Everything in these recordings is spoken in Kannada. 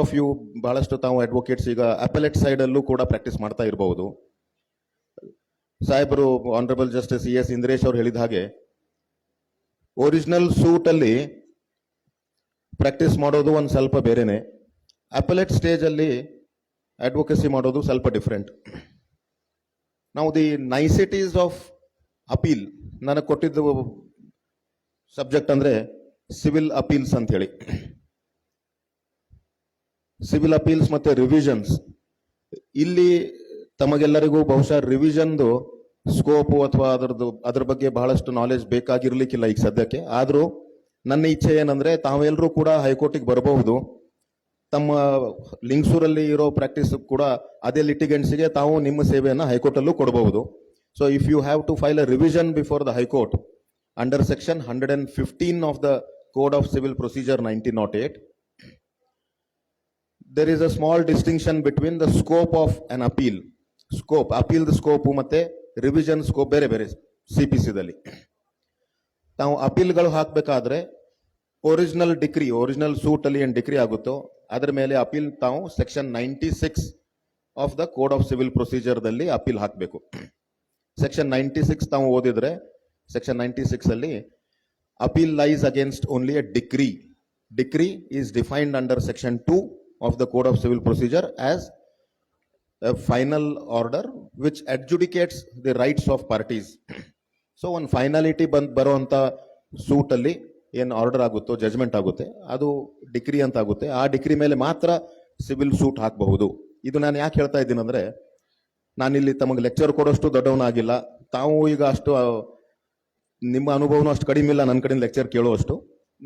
ಆಫ್ ಯು ಬಹಳಷ್ಟು ತಾವು ಅಡ್ವೊಕೇಟ್ಸ್ ಈಗ ಅಪೆಲೆಟ್ ಸೈಡ್ ಅಲ್ಲೂ ಕೂಡ ಪ್ರಾಕ್ಟೀಸ್ ಮಾಡ್ತಾ ಇರಬಹುದು. ಸಾಹೇಬರು ಆನರಬಲ್ ಜಸ್ಟಿಸ್ ES ಇಂದ್ರೇಶ್ ಅವರು ಹೇಳಿದ ಹಾಗೆ ಒರಿಜಿನಲ್ ಸೂಟ್ ಅಲ್ಲಿ ಪ್ರಾಕ್ಟೀಸ್ ಮಾಡೋದು ಒಂದು ಸ್ವಲ್ಪ ಬೇರೆನೆ, ಅಪೆಲೆಟ್ ಸ್ಟೇಜ್ ಅಲ್ಲಿ ಅಡ್ವೊಕಸಿ ಮಾಡೋದು ಸ್ವಲ್ಪ ಡಿಫ್ರೆಂಟ್. ನಾವು ದಿ ನೈಸಿಟೀಸ್ ಆಫ್ ಅಪೀಲ್ ನನಗೆ ಕೊಟ್ಟಿದ್ದು ಸಬ್ಜೆಕ್ಟ್ ಅಂದ್ರೆ ಸಿವಿಲ್ ಅಪೀಲ್ಸ್ ಅಂತ ಹೇಳಿ. ಸಿವಿಲ್ ಅಪೀಲ್ಸ್ ಮತ್ತೆ ರಿವಿಷನ್ಸ್, ಇಲ್ಲಿ ತಮಗೆಲ್ಲರಿಗೂ ಬಹುಶಃ ರಿವಿಷನ್ದು ಸ್ಕೋಪು ಅಥವಾ ಅದ್ರ ಬಗ್ಗೆ ಬಹಳಷ್ಟು ನಾಲೆಜ್ ಬೇಕಾಗಿರ್ಲಿಕ್ಕಿಲ್ಲ ಈಗ ಸದ್ಯಕ್ಕೆ. ಆದ್ರೂ ನನ್ನ ಇಚ್ಛೆ ಏನಂದ್ರೆ ತಾವೆಲ್ಲರೂ ಕೂಡ ಹೈಕೋರ್ಟಿಗೆ ಬರಬಹುದು. ತಮ್ಮ ಲಿಂಗಸೂರಲ್ಲಿ ಇರೋ ಪ್ರಾಕ್ಟೀಸ್ ಕೂಡ ಅದೇ ಲಿಟಿಗೆಂಟ್ಸ್ಗೆ ತಾವು ನಿಮ್ಮ ಸೇವೆಯನ್ನು ಹೈಕೋರ್ಟ್ ಅಲ್ಲೂ ಕೊಡಬಹುದು. So if you have to file a revision before the high court under section 115 of the code of civil procedure 1908, there is a small distinction between the scope of an appeal. Scope, appeal the scope ಮತ್ತೆ ರಿವಿಷನ್ ಸ್ಕೋಪ್ ಬೇರೆ ಬೇರೆ CPC-ದಲ್ಲಿ. ತಾವು ಅಪೀಲ್ಗಳು ಹಾಕಬೇಕಾದ್ರೆ ಒರಿಜಿನಲ್ ಡಿಗ್ರಿ, ಒರಿಜಿನಲ್ ಸೂಟ್ ಅಲ್ಲಿ ಏನು ಡಿಗ್ರಿ ಆಗುತ್ತೋ ಅದರ ಮೇಲೆ ಅಪೀಲ್ ತಾವು section 96 of the code of civil ಪ್ರೊಸೀಜರ್ದಲ್ಲಿ ಅಪೀಲ್ ಹಾಕಬೇಕು. ಸೆಕ್ಷನ್ 96 ತಾವು ಓದಿದ್ರೆ ಸೆಕ್ಷನ್ 96 ಅಲ್ಲಿ appeal lies against only a decree. Decree is defined under section 2 of the code of civil procedure as a final order which adjudicates the rights of parties. So one finality ಬರುವಂತ ಸೂಟ್ ಅಲ್ಲಿ ಏನು ಆರ್ಡರ್ ಆಗುತ್ತೋ ಜಜ್ಮೆಂಟ್ ಆಗುತ್ತೆ ಅದು ಡಿಗ್ರಿ ಅಂತ ಆಗುತ್ತೆ. ಆ ಡಿಗ್ರಿ ಮೇಲೆ ಮಾತ್ರ ಸಿವಿಲ್ ಸೂಟ್ ಹಾಕಬಹುದು. ಇದು ನಾನು ಯಾಕೆ ಹೇಳ್ತಾ ಇದ್ದೀನಿ ಅಂದ್ರೆ ನಾನಿಲ್ಲಿ ತಮಗೆ ಲೆಕ್ಚರ್ ಕೊಡೋಷ್ಟು ದೊಡ್ಡವನಾಗಿಲ್ಲ, ತಾವು ಈಗ ಅಷ್ಟು ನಿಮ್ಮ ಅನುಭವನೂ ಅಷ್ಟು ಕಡಿಮೆ ಇಲ್ಲ ನನ್ನ ಕಡೆಯಿಂದ ಲೆಕ್ಚರ್ ಕೇಳುವಷ್ಟು.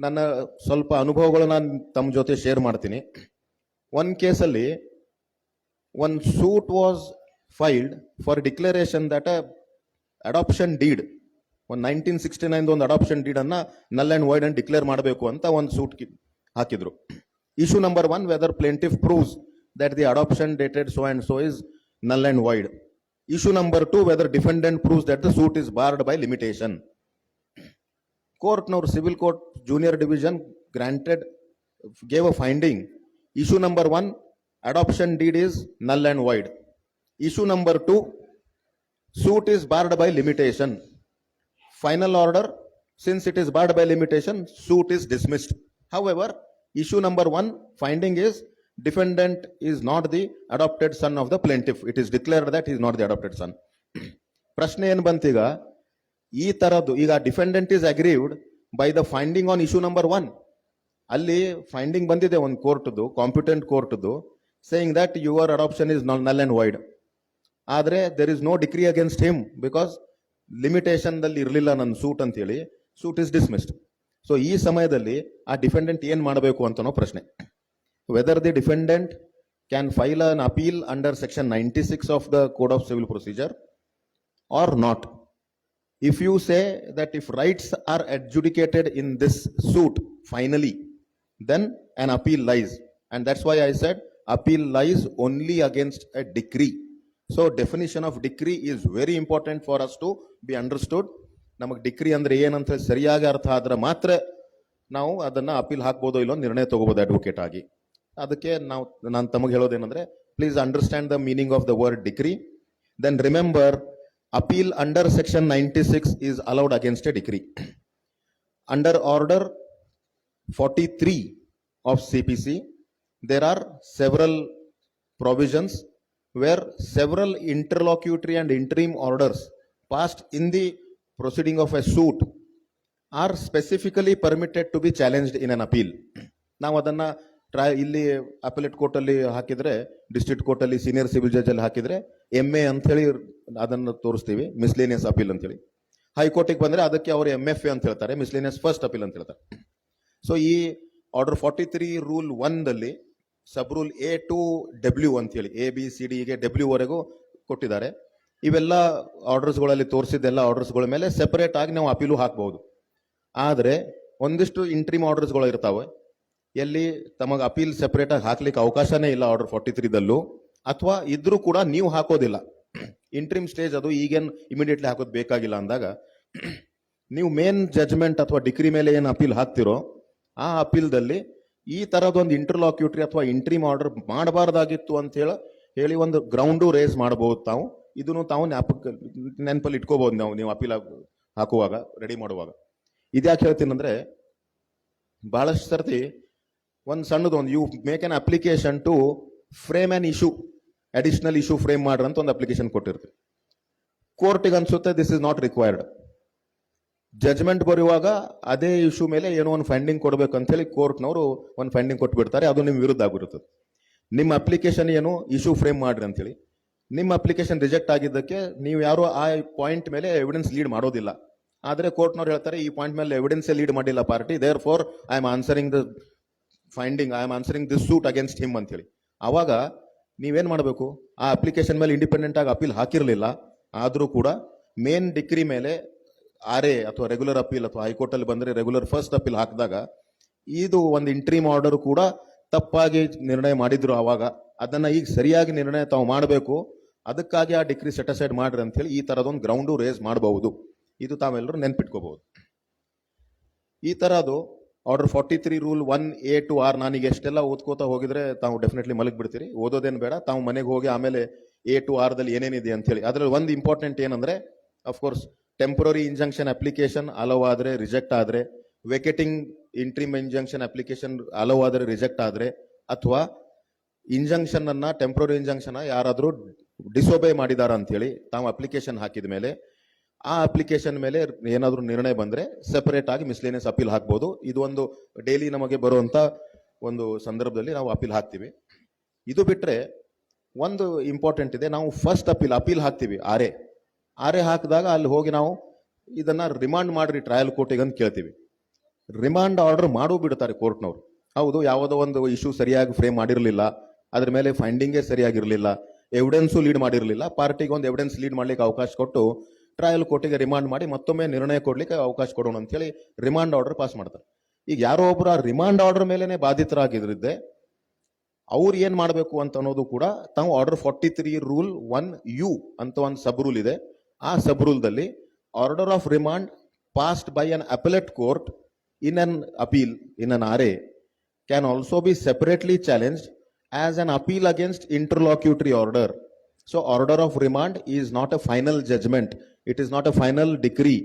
ನನ್ನ ಸ್ವಲ್ಪ ಅನುಭವಗಳು ನಾನು ತಮ್ಮ ಜೊತೆ ಶೇರ್ ಮಾಡ್ತೀನಿ. ಒನ್ ಕೇಸಲ್ಲಿ one suit was filed for declaration that adoption deed, ಒಂದು 1969 ಒಂದು ಅಡಾಪ್ಷನ್ ಡೀಡ್ ಅನ್ನ ನಲ್ ಅಂಡ್ ವೈಡ್ ಅಂಡ್ ಡಿಕ್ಲೇರ್ ಮಾಡಬೇಕು ಅಂತ ಒಂದು ಸೂಟ್ ಹಾಕಿದ್ರು. Issue number 1, whether plaintiff proves that the adoption dated so and so is null and void. Issue number 2, whether defendant proves that the suit is barred by limitation. Court now civil court junior division gave a finding. Issue number 1, adoption deed is null and void. Issue number 2, suit is barred by limitation. Final order, since it is barred by limitation, suit is dismissed. However, issue number 1 finding is defendant is not the adopted son of the plaintiff. It is declared that he is not the adopted son. ಪ್ರಶ್ನೆ ಏನು ಬಂತೀಗ, ಈ ತರದ್ದು ಈಗ defendant is aggrieved by the finding on issue number 1. ಅಲ್ಲಿ ಫೈಂಡಿಂಗ್ ಬಂದಿದೆ ಒಂದು ಕೋರ್ಟ್ದು, ಕಾಂಪಿಟೆಂಟ್ ಕೋರ್ಟ್ದು, saying that your adoption is null and void. ಆದ್ರೆ there is no decree against him because limitation ದಲ್ಲಿ ಇರಲಿಲ್ಲ ನನ್ನ ಸೂಟ್ ಅಂತ ಹೇಳಿ ಸೂಟ್ ಇಸ್ ಡಿಸ್ಮಿಸ್ಡ್. ಸೊ ಈ ಸಮಯದಲ್ಲಿ ಆ ಡಿಫೆಂಡೆಂಟ್ ಏನ್ ಮಾಡಬೇಕು ಅಂತನೋ ಪ್ರಶ್ನೆ. Whether the defendant can file an appeal under section 96 of the code of civil procedure or not. If you say that if rights are adjudicated in this suit finally, then an appeal lies, and that's why I said appeal lies only against a decree. So definition of decree is very important for us to be understood. ನಮಗೆ ಡಿಕ್ರಿ ಅಂದ್ರೆ ಏನಂತ ಸರಿಯಾಗಿ ಅರ್ಥ ಆದ್ರೆ ಮಾತ್ರ ನಾವು ಅದನ್ನ ಅಪೀಲ್ ಹಾಕ್ಬೋದೋ ಇಲ್ಲೋ ನಿರ್ಣಯ ತಗೋಬಹುದು ಅಡ್ವೊಕೇಟ್ ಆಗಿ. ಅದಕ್ಕೆ ನಾನು ತಮಗೆ ಹೇಳೋದೇನಂದ್ರೆ please understand the meaning of the word decree. Then remember appeal under section 96 is allowed against a decree. Under order 43 of CPC there are several provisions where several interlocutory and interim orders passed in the proceeding of a suit are specifically permitted to be challenged in an appeal. ನಾವು ಅದನ್ನ ಇಲ್ಲಿ ಅಪೆಲೇಟ್ ಕೋರ್ಟ್ ಅಲ್ಲಿ ಹಾಕಿದ್ರೆ, ಡಿಸ್ಟ್ರಿಕ್ಟ್ ಕೋರ್ಟ್ ಅಲ್ಲಿ ಸೀನಿಯರ್ ಸಿವಿಲ್ ಜಡ್ಜ್ ಅಲ್ಲಿ ಹಾಕಿದ್ರೆ MA ಅಂತ ಹೇಳಿ ಅದನ್ನು ತೋರಿಸ್ತೀವಿ, ಮಿಸ್ಲೇನಿಯಸ್ ಅಪೀಲ್ ಅಂತ ಹೇಳಿ. ಹೈಕೋರ್ಟಿಗೆ ಬಂದ್ರೆ ಅದಕ್ಕೆ ಅವರು MFA ಅಂತ ಹೇಳ್ತಾರೆ, ಮಿಸ್ಲೇನಿಯಸ್ ಫಸ್ಟ್ ಅಪೀಲ್ ಅಂತ ಹೇಳ್ತಾರೆ. ಸೊ ಈ ಆರ್ಡರ್ 43 ರೂಲ್ 1 ದಲ್ಲಿ ಸಬ್ ರೂಲ್ A to W ಅಂತ ಹೇಳಿ ABCD ಗೆ W ವರೆಗೂ ಕೊಟ್ಟಿದ್ದಾರೆ. ಇವೆಲ್ಲ ಆರ್ಡರ್ಸ್ಗಳಲ್ಲಿ ತೋರಿಸಿದ್ದೆಲ್ಲ ಆರ್ಡರ್ಸ್ಗಳ ಮೇಲೆ ಸೆಪರೇಟ್ ಆಗಿ ನಾವು ಅಪೀಲು ಹಾಕಬಹುದು. ಆದ್ರೆ ಒಂದಿಷ್ಟು ಇಂಟ್ರಿಮ್ ಆರ್ಡರ್ಸ್ಗಳು ಇರ್ತಾವೆ ಎಲ್ಲಿ ತಮಗೆ ಅಪೀಲ್ ಸೆಪರೇಟ್ ಆಗಿ ಹಾಕ್ಲಿಕ್ಕೆ ಅವಕಾಶನೇ ಇಲ್ಲ ಆರ್ಡರ್ 43 ದಲ್ಲೂ, ಅಥವಾ ಇದ್ರೂ ಕೂಡ ನೀವು ಹಾಕೋದಿಲ್ಲ. ಇಂಟ್ರಿಮ್ ಸ್ಟೇಜ್ ಅದು ಈಗೇನು ಇಮಿಡಿಯೇಟ್ಲಿ ಹಾಕೋದು ಬೇಕಾಗಿಲ್ಲ ಅಂದಾಗ ನೀವು ಮೇನ್ ಜಜ್ಮೆಂಟ್ ಅಥವಾ ಡಿಗ್ರಿ ಮೇಲೆ ಏನು ಅಪೀಲ್ ಹಾಕ್ತಿರೋ ಆ ಅಪೀಲ್ದಲ್ಲಿ ಈ ತರದೊಂದು ಇಂಟರ್ಲಾಕ್ಯೂಟರಿ ಅಥವಾ ಇಂಟ್ರೀಮ್ ಆರ್ಡರ್ ಮಾಡಬಾರ್ದಾಗಿತ್ತು ಅಂತ ಹೇಳಿ ಒಂದು ಗ್ರೌಂಡು ರೇಸ್ ಮಾಡಬಹುದು ತಾವು. ಇದನ್ನು ತಾವು ನೆನಪಲ್ಲಿ ಇಟ್ಕೋಬಹುದು ನೀವು ಅಪೀಲ್ ಹಾಕುವಾಗ, ರೆಡಿ ಮಾಡುವಾಗ. ಇದ್ಯಾಕೆ ಹೇಳ್ತೀನಿ ಅಂದ್ರೆ, ಬಹಳಷ್ಟು ಸರ್ತಿ ಒಂದು ಸಣ್ಣದು you make an application to frame an issue, additional issue frame ಮಾಡ್ರಿ ಅಂತ ಒಂದು ಅಪ್ಲಿಕೇಶನ್ ಕೊಟ್ಟಿರ್ತೀವಿ. ಕೋರ್ಟಿಗೆ ಅನ್ಸುತ್ತೆ this is not required. Judgment ಬರುವಾಗ ಅದೇ ಇಶ್ಯೂ ಮೇಲೆ ಏನೋ ಒಂದು ಫೈಂಡಿಂಗ್ ಕೊಡಬೇಕು ಅಂತ ಹೇಳಿ ಕೋರ್ಟ್ನವರು ಒಂದು ಫೈಂಡಿಂಗ್ ಕೊಟ್ಬಿಡ್ತಾರೆ, ಅದು ನಿಮ್ಮ ವಿರುದ್ಧ ಆಗಿರುತ್ತದೆ. ನಿಮ್ಮ ಅಪ್ಲಿಕೇಶನ್ ಏನು ಇಶ್ಯೂ ಫ್ರೇಮ್ ಮಾಡ್ರಿ ಅಂತೇಳಿ, ನಿಮ್ಮ ಅಪ್ಲಿಕೇಶನ್ ರಿಜೆಕ್ಟ್ ಆಗಿದ್ದಕ್ಕೆ ನೀವು ಯಾರು ಆ ಪಾಯಿಂಟ್ ಮೇಲೆ ಎವಿಡೆನ್ಸ್ ಲೀಡ್ ಮಾಡೋದಿಲ್ಲ. ಆದರೆ ಕೋರ್ಟ್ನವ್ರು ಹೇಳ್ತಾರೆ ಈ ಪಾಯಿಂಟ್ ಮೇಲೆ ಎವಿಡೆನ್ಸ್ ಲೀಡ್ ಮಾಡಿಲ್ಲ party, therefore I am answering the finding, I am answering this suit against him ಅಂತೇಳಿ. ಆವಾಗ ನೀವೇನ್ ಮಾಡಬೇಕು, ಆ ಅಪ್ಲಿಕೇಶನ್ ಮೇಲೆ ಇಂಡಿಪೆಂಡೆಂಟ್ ಆಗಿ ಅಪೀಲ್ ಹಾಕಿರಲಿಲ್ಲ, ಆದರೂ ಕೂಡ ಮೇನ್ ಡಿಗ್ರಿ ಮೇಲೆ RA ಅಥವಾ ರೆಗ್ಯುಲರ್ ಅಪೀಲ್ ಅಥವಾ ಹೈಕೋರ್ಟ್ ಅಲ್ಲಿ ಬಂದ್ರೆ ರೆಗ್ಯುಲರ್ ಫಸ್ಟ್ ಅಪೀಲ್ ಹಾಕಿದಾಗ ಇದು ಒಂದು ಇಂಟ್ರೀಮ್ ಆರ್ಡರ್ ಕೂಡ ತಪ್ಪಾಗಿ ನಿರ್ಣಯ ಮಾಡಿದ್ರು. ಆವಾಗ ಅದನ್ನ ಈಗ ಸರಿಯಾಗಿ ನಿರ್ಣಯ ತಾವು ಮಾಡಬೇಕು, ಅದಕ್ಕಾಗಿ ಆ ಡಿಗ್ರಿ ಸೆಟಸೈಡ್ ಮಾಡ್ರಿ ಅಂತ ಹೇಳಿ ಈ ತರದೊಂದು ಗ್ರೌಂಡು ರೇಸ್ ಮಾಡಬಹುದು. ಇದು ತಾವೆಲ್ಲರೂ ನೆನ್ಪಿಟ್ಕೋಬಹುದು. ಈ ತರದು order 43 rule 1A to R ನಾನೀಗ ಎಷ್ಟೆಲ್ಲ ಓದ್ಕೋತಾ ಹೋಗಿದ್ರೆ ತಾವು ಡೆಫಿನೆಟ್ಲಿ ಮಲಗಿ ಬಿಡ್ತೀರಿ. ಓದೋದೇನು ಬೇಡ, ತಾವು ಮನೆಗೆ ಹೋಗಿ ಆಮೇಲೆ A to R ದಲ್ಲಿ ಏನೇನಿದೆ ಅಂತ ಹೇಳಿ. ಅದ್ರಲ್ಲಿ ಒಂದು ಇಂಪಾರ್ಟೆಂಟ್ ಏನಂದ್ರೆ, of course temporary injunction application hello ಆದ್ರೆ ರಿಜೆಕ್ಟ್ ಆದ್ರೆ, ವೆಕೆಟಿಂಗ್ ಇಂಟ್ರೀಮ್ ಇಂಜಂಕ್ಷನ್ ಅಪ್ಲಿಕೇಶನ್ ಅಲೋ ಆದ್ರೆ ರಿಜೆಕ್ಟ್ ಆದ್ರೆ, ಅಥವಾ ಇಂಜಂಕ್ಷನ್ ಅನ್ನ ಟೆಂಪರರಿ ಇಂಜಂಕ್ಷನ್ ಯಾರಾದ್ರೂ ಡಿಸೋಬೇ ಮಾಡಿದಾರ ಅಂತ ಹೇಳಿ ತಾವು ಅಪ್ಲಿಕೇಶನ್ ಹಾಕಿದ ಮೇಲೆ ಆ ಅಪ್ಲಿಕೇಶನ್ ಮೇಲೆ ಏನಾದ್ರೂ ನಿರ್ಣಯ ಬಂದ್ರೆ ಸೆಪರೇಟ್ ಆಗಿ ಮಿಸ್ಲೇನಿಯಸ್ ಅಪೀಲ್ ಹಾಕ್ಬೋದು. ಇದು ಒಂದು ಡೈಲಿ ನಮಗೆ ಬರುವಂತ ಒಂದು ಸಂದರ್ಭದಲ್ಲಿ ನಾವು ಅಪೀಲ್ ಹಾಕ್ತಿವಿ. ಇದು ಬಿಟ್ರೆ ಒಂದು ಇಂಪಾರ್ಟೆಂಟ್ ಇದೆ, ನಾವು ಫಸ್ಟ್ ಅಪೀಲ್ ಹಾಕ್ತಿವಿ RA ಹಾಕಿದಾಗ ಅಲ್ಲಿ ಹೋಗಿ ನಾವು ಇದನ್ನ ರಿಮಾಂಡ್ ಮಾಡ್ರಿ ಟ್ರಯಲ್ ಕೋರ್ಟಿಗೆ ಅಂತ ಕೇಳ್ತೀವಿ. ರಿಮಾಂಡ್ ಆರ್ಡರ್ ಮಾಡೂ ಬಿಡ್ತಾರೆ ಕೋರ್ಟ್ನವ್ರು. ಹೌದು, ಯಾವುದೋ ಒಂದು ಇಶ್ಯೂ ಸರಿಯಾಗಿ ಫ್ರೇಮ್ ಮಾಡಿರಲಿಲ್ಲ, ಅದ್ರ ಮೇಲೆ ಫೈಂಡಿಂಗೇ ಸರಿಯಾಗಿರಲಿಲ್ಲ, ಎವಿಡೆನ್ಸು ಲೀಡ್ ಮಾಡಿರಲಿಲ್ಲ, ಪಾರ್ಟಿಗೆ ಒಂದು ಎವಿಡೆನ್ಸ್ ಲೀಡ್ ಮಾಡ್ಲಿಕ್ಕೆ ಅವಕಾಶ ಕೊಟ್ಟು ಟ್ರಯಲ್ ಕೋರ್ಟಿಗೆ ರಿಮಾಂಡ್ ಮಾಡಿ ಮತ್ತೊಮ್ಮೆ ನಿರ್ಣಯ ಕೊಡ್ಲಿಕ್ಕೆ ಅವಕಾಶ ಕೊಡೋಣ ಅಂತ ಹೇಳಿ ರಿಮಾಂಡ್ ಆರ್ಡರ್ ಪಾಸ್ ಮಾಡ್ತಾರೆ. ಈಗ ಯಾರೋ ಒಬ್ರು ಆ ರಿಮಾಂಡ್ ಆರ್ಡರ್ ಮೇಲೆನೆ ಬಾಧಿತರಾಗಿದ್ರಿದ್ದೆ ಅವ್ರು ಏನ್ ಮಾಡಬೇಕು ಅಂತ ಅನ್ನೋದು ಕೂಡ ತಾವು ಆರ್ಡರ್ 43 ರೂಲ್ 1U ಅಂತ ಒಂದು ಸಬ್ ರೂಲ್ ಇದೆ. ಆ ಸಬ್ ರೂಲ್ದಲ್ಲಿ order of remand passed by an appellate court in an appeal in an RA can also be separately challenged as an appeal against interlocutory order. So order of remand is not a final judgment. It is not a final decree.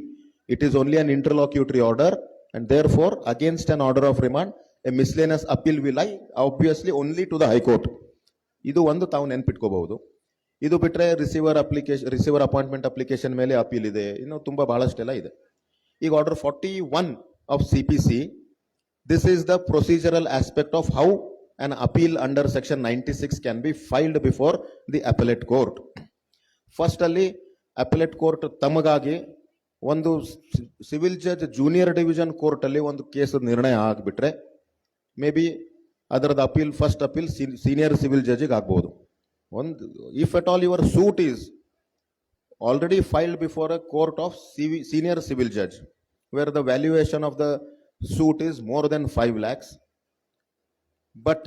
It is only an interlocutory order, and therefore against an order of remand, a miscellaneous appeal will lie obviously only to the High Court. ಇದು ಒಂದು ತಾವು ನೆನ್ಪಿಟ್ಕೋಬಹುದು. ಇದು ಬಿಟ್ರೆ ರಿಸೀವರ್ ಅಪಾಯಿಂಟ್ಮೆಂಟ್ ಅಪ್ಲಿಕೇಶನ್ ಮೇಲೆ ಅಪೀಲ್ ಇದೆ, ಇನ್ನು ತುಂಬಾ ಬಹಳಷ್ಟೆಲ್ಲ ಇದೆ. ಈಗ order 41 of CPC, this is the procedural aspect of how an appeal under section 96 can be filed before the appellate court. First ಅಲ್ಲಿ appellate court ತಮಗಾಗಿ ಒಂದು civil judge junior division court ಅಲ್ಲಿ ಒಂದು ಕೇಸ್ ನಿರ್ಣಯ ಆಗಿಬಿಟ್ರೆ ಮೇ ಬಿ ಅದರದ appeal first appeal senior civil ಜಡ್ಜಿಗೆ ಆಗ್ಬಹುದು. ಒಂದು if at all your suit is already filed before a court of senior civil judge where the valuation of the suit is more than 5 lakhs. But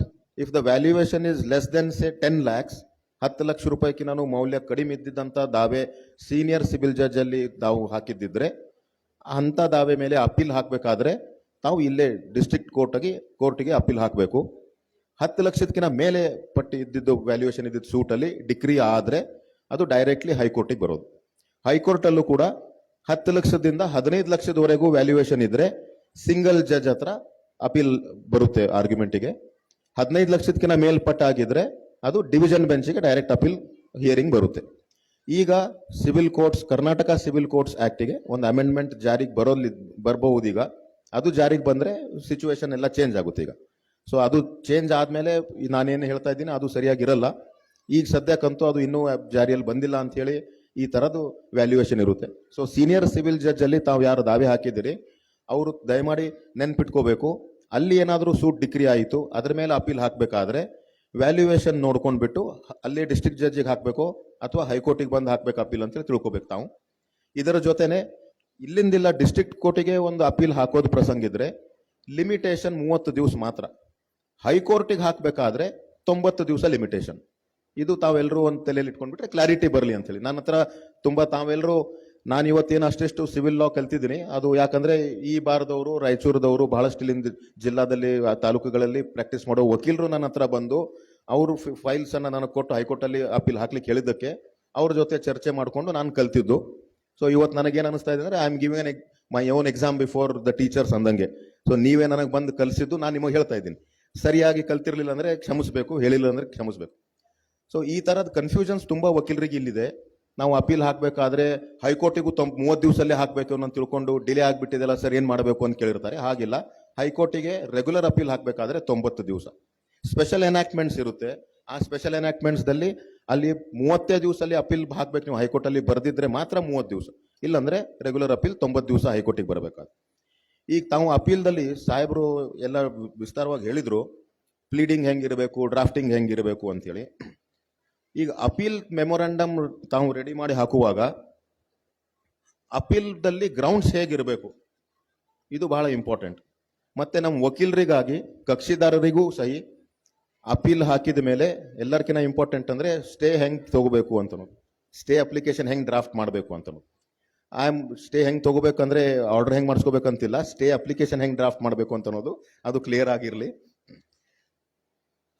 if the valuation is less than say 10 lakhs, 10 lakh ರೂಪಾಯಿಗೆ ನಾನು ಮೌಲ್ಯ ಕಡಿಮೆ ಇದ್ದಿದ್ದಂತ ದಾವೆ ಸೀನಿಯರ್ ಸಿವಿಲ್ ಜಡ್ಜ್ ಅಲ್ಲಿ ತಾವು ಹಾಕಿದ್ದಿದ್ರೆ ಅಂತ ದಾವೆ ಮೇಲೆ ಅಪೀಲ್ ಹಾಕಬೇಕಾದ್ರೆ ತಾವು ಇಲ್ಲೇ ಡಿಸ್ಟ್ರಿಕ್ಟ್ ಕೋರ್ಟಿಗೆ ಅಪೀಲ್ ಹಾಕಬೇಕು. 10 ಲಕ್ಷದಕ್ಕಿಂತ ಮೇಲೆ ಪಟ್ಟಿ ಇದ್ದಿದ್ದು ವ್ಯಾಲ್ಯೂಯೇಷನ್ ಇದ್ದಿದ್ದು ಸೂಟ್ ಅಲ್ಲಿ ಡಿಕ್ರಿ ಆದ್ರೆ ಅದು ಡೈರೆಕ್ಟ್ಲಿ ಹೈಕೋರ್ಟಿಗೆ ಬರೋದು. ಹೈಕೋರ್ಟ್ ಅಲ್ಲೂ ಕೂಡ 10 ಲಕ್ಷದಿಂದ 15 ಲಕ್ಷದವರೆಗೂ ವ್ಯಾಲ್ಯೂಯೇಷನ್ ಇದ್ರೆ ಸಿಂಗಲ್ ಜಡ್ಜ್ ಹತ್ರ ಅಪೀಲ್ ಬರುತ್ತೆ ಆರ್ಗ್ಯುಮೆಂಟಿಗೆ. 15 ಲಕ್ಷದಕ್ಕಿಂತ ಮೇಲ್ಪಟ್ಟಾಗಿದ್ರೆ ಅದು ಡಿವಿಷನ್ ಬೆಂಚ್ಗೆ ಡೈರೆಕ್ಟ್ ಅಪೀಲ್ ಹಿಯರಿಂಗ್ ಬರುತ್ತೆ. ಈಗ civil courts, Karnataka civil courts ಆಕ್ಟಿಗೆ ಒಂದು ಅಮೆಂಡ್ಮೆಂಟ್ ಜಾರಿಗೆ ಬರಬಹುದು. ಈಗ ಅದು ಜಾರಿಗೆ ಬಂದ್ರೆ ಸಿಚುವೇಶನ್ ಎಲ್ಲ ಚೇಂಜ್ ಆಗುತ್ತೆ ಈಗ. ಸೊ ಅದು ಚೇಂಜ್ ಆದ್ಮೇಲೆ ನಾನೇನು ಹೇಳ್ತಾ ಇದ್ದೀನಿ ಅದು ಸರಿಯಾಗಿರಲ್ಲ. ಈಗ ಸದ್ಯಕ್ಕಂತೂ ಅದು ಇನ್ನೂ ಜಾರಿಯಲ್ಲಿ ಬಂದಿಲ್ಲ ಅಂತ ಹೇಳಿ ಈ ತರದ್ದು ವ್ಯಾಲ್ಯೂಯೇಷನ್ ಇರುತ್ತೆ. ಸೊ ಸೀನಿಯರ್ ಸಿವಿಲ್ ಜಡ್ಜ್ ಅಲ್ಲಿ ತಾವು ಯಾರು ದಾವೆ ಹಾಕಿದಿರಿ ಅವರು ದಯಮಾಡಿ ನೆನ್ಪಿಟ್ಕೋಬೇಕು, ಅಲ್ಲಿ ಏನಾದರೂ ಸೂಟ್ ಡಿಕ್ರಿ ಆಯಿತು ಅದ್ರ ಮೇಲೆ ಅಪೀಲ್ ಹಾಕಬೇಕಾದ್ರೆ ವ್ಯಾಲ್ಯೂಯೇಷನ್ ನೋಡ್ಕೊಂಡ್ಬಿಟ್ಟು ಅಲ್ಲಿ ಡಿಸ್ಟ್ರಿಕ್ಟ್ ಜಡ್ಜಿಗೆ ಹಾಕಬೇಕು ಅಥವಾ ಹೈಕೋರ್ಟಿಗೆ ಬಂದು ಹಾಕ್ಬೇಕು ಅಪೀಲ್ ಅಂತೇಳಿ ತಿಳ್ಕೊಬೇಕು ತಾವು. ಇದರ ಜೊತೆನೆ ಇಲ್ಲಿಂದಿಲ್ಲ ಡಿಸ್ಟ್ರಿಕ್ಟ್ ಕೋರ್ಟಿಗೆ ಒಂದು ಅಪೀಲ್ ಹಾಕೋದು ಪ್ರಸಂಗ ಇದ್ರೆ ಲಿಮಿಟೇಷನ್ 30 ದಿವಸ ಮಾತ್ರ. ಹೈಕೋರ್ಟಿಗೆ ಹಾಕಬೇಕಾದ್ರೆ 90 ದಿವಸ ಲಿಮಿಟೇಷನ್. ಇದು ತಾವೆಲ್ಲರೂ ಒಂದು ತಲೆಯಲ್ಲಿ ಇಟ್ಕೊಂಡ್ಬಿಟ್ರೆ ಕ್ಲಾರಿಟಿ ಬರಲಿ ಅಂತೇಳಿ. ನನ್ನ ಹತ್ರ ತುಂಬಾ ತಾವೆಲ್ಲರೂ ನಾನು ಇವತ್ತೇನು ಅಷ್ಟೆಷ್ಟು ಸಿವಿಲ್ ಲಾ ಕಲ್ತಿದ್ದೀನಿ, ಅದು ಯಾಕಂದ್ರೆ ಈ ಬಾರದವರು ರಾಯಚೂರದವರು ಬಹಳಷ್ಟು ಇಲ್ಲಿಂದ ಜಿಲ್ಲಾದಲ್ಲಿ ಆ ತಾಲೂಕುಗಳಲ್ಲಿ ಪ್ರಾಕ್ಟೀಸ್ ಮಾಡೋ ವಕೀಲರು ನನ್ನ ಹತ್ರ ಬಂದು ಅವರು ಫೈಲ್ಸ್ ಅನ್ನ ನನಗೆ ಕೊಟ್ಟು ಹೈಕೋರ್ಟಲ್ಲಿ ಅಪೀಲ್ ಹಾಕ್ಲಿಕ್ಕೆ ಹೇಳಿದ್ದಕ್ಕೆ ಅವ್ರ ಜೊತೆ ಚರ್ಚೆ ಮಾಡಿಕೊಂಡು ನಾನು ಕಲ್ತಿದ್ದು. ಸೊ ಇವತ್ತು ನನಗೇನು ಅನಿಸ್ತಾ ಇದೆ ಅಂದ್ರೆ I am giving my own exam before the teachers ಅಂದಂಗೆ. ಸೊ ನೀವೇ ನನಗೆ ಬಂದು ಕಲಿಸಿದ್ದು ನಾನು ನಿಮಗೆ ಹೇಳ್ತಾ ಇದ್ದೀನಿ. ಸರಿಯಾಗಿ ಕಲ್ತಿರ್ಲಿಲ್ಲ ಅಂದ್ರೆ ಕ್ಷಮಿಸಬೇಕು, ಹೇಳಿಲ್ಲ ಅಂದ್ರೆ ಕ್ಷಮಿಸಬೇಕು. ಸೊ ಈ ತರದ ಕನ್ಫ್ಯೂಷನ್ಸ್ ತುಂಬಾ ವಕೀಲರಿಗೆ ಇಲ್ಲಿದೆ. ನಾವು ಅಪೀಲ್ ಹಾಕಬೇಕಾದ್ರೆ ಹೈಕೋರ್ಟಿಗೂ 30 ದಿವಸಲ್ಲೇ ಹಾಕಬೇಕು ಅನ್ನೋ ತಿಳ್ಕೊಂಡು ಡಿಲೇ ಆಗಿಬಿಟ್ಟಿದೆಲ್ಲ ಸರ್ ಏನು ಮಾಡಬೇಕು ಅಂತ ಕೇಳಿರ್ತಾರೆ. ಹಾಗಿಲ್ಲ, ಹೈಕೋರ್ಟಿಗೆ ರೆಗ್ಯುಲರ್ ಅಪೀಲ್ ಹಾಕಬೇಕಾದ್ರೆ 90 ದಿವಸ. ಸ್ಪೆಷಲ್ ಎನಾಕ್ಟ್ಮೆಂಟ್ಸ್ ಇರುತ್ತೆ. ಆ ಸ್ಪೆಷಲ್ ಎನಾಕ್ಟ್ಮೆಂಟ್ಸ್ ದಲ್ಲಿ ಅಲ್ಲಿ 30 ದಿವಸದಲ್ಲಿ ಅಪೀಲ್ ಹಾಕ್ಬೇಕು. ನೀವು ಹೈಕೋರ್ಟ್ ಅಲ್ಲಿ ಬರೆದಿದ್ರೆ ಮಾತ್ರ 30 ದಿವಸ, ಇಲ್ಲಾಂದ್ರೆ ರೆಗ್ಯುಲರ್ ಅಪೀಲ್ 90 ದಿವಸ ಹೈಕೋರ್ಟಿಗೆ ಬರಬೇಕಾದ್ರೆ. ಈಗ ತಾವು ಅಪೀಲ್ದಲ್ಲಿ ಸಾಹೇಬರು ಎಲ್ಲ ವಿಸ್ತಾರವಾಗಿ ಹೇಳಿದ್ರು, ಪ್ಲೀಡಿಂಗ್ ಹೆಂಗಿರಬೇಕು, ಡ್ರಾಫ್ಟಿಂಗ್ ಹೆಂಗಿರಬೇಕು ಅಂತೇಳಿ. ಈಗ ಅಪೀಲ್ ಮೆಮೊರಾಂಡಮ್ ತಾವು ರೆಡಿ ಮಾಡಿ ಹಾಕುವಾಗ ಅಪೀಲ್ದಲ್ಲಿ ಗ್ರೌಂಡ್ಸ್ ಹೇಗಿರಬೇಕು ಇದು ಬಹಳ ಇಂಪಾರ್ಟೆಂಟ್. ಮತ್ತೆ ನಮ್ಮ ವಕೀಲರಿಗಾಗಿ ಕಕ್ಷಿದಾರರಿಗೂ ಸಹಿ ಅಪೀಲ್ ಹಾಕಿದ ಮೇಲೆ ಎಲ್ಲರಿಗಿಂತ ಇಂಪಾರ್ಟೆಂಟ್ ಅಂದ್ರೆ ಸ್ಟೇ ಹೆಂಗ್ ತಗೋಬೇಕು ಅಂತನೋದು, ಸ್ಟೇ ಅಪ್ಲಿಕೇಶನ್ ಹೆಂಗ್ ಡ್ರಾಫ್ಟ್ ಮಾಡಬೇಕು ಅಂತನೋದು. ಸ್ಟೇ ಹೆಂಗ್ ತಗೋಬೇಕಂದ್ರೆ ಆರ್ಡರ್ ಹೆಂಗ್ ಮಾಡಿಸ್ಕೋಬೇಕಂತಿಲ್ಲ, ಸ್ಟೇ ಅಪ್ಲಿಕೇಶನ್ ಹೆಂಗ್ ಡ್ರಾಫ್ಟ್ ಮಾಡಬೇಕು ಅಂತ ಅನ್ನೋದು ಅದು ಕ್ಲಿಯರ್ ಆಗಿರಲಿ.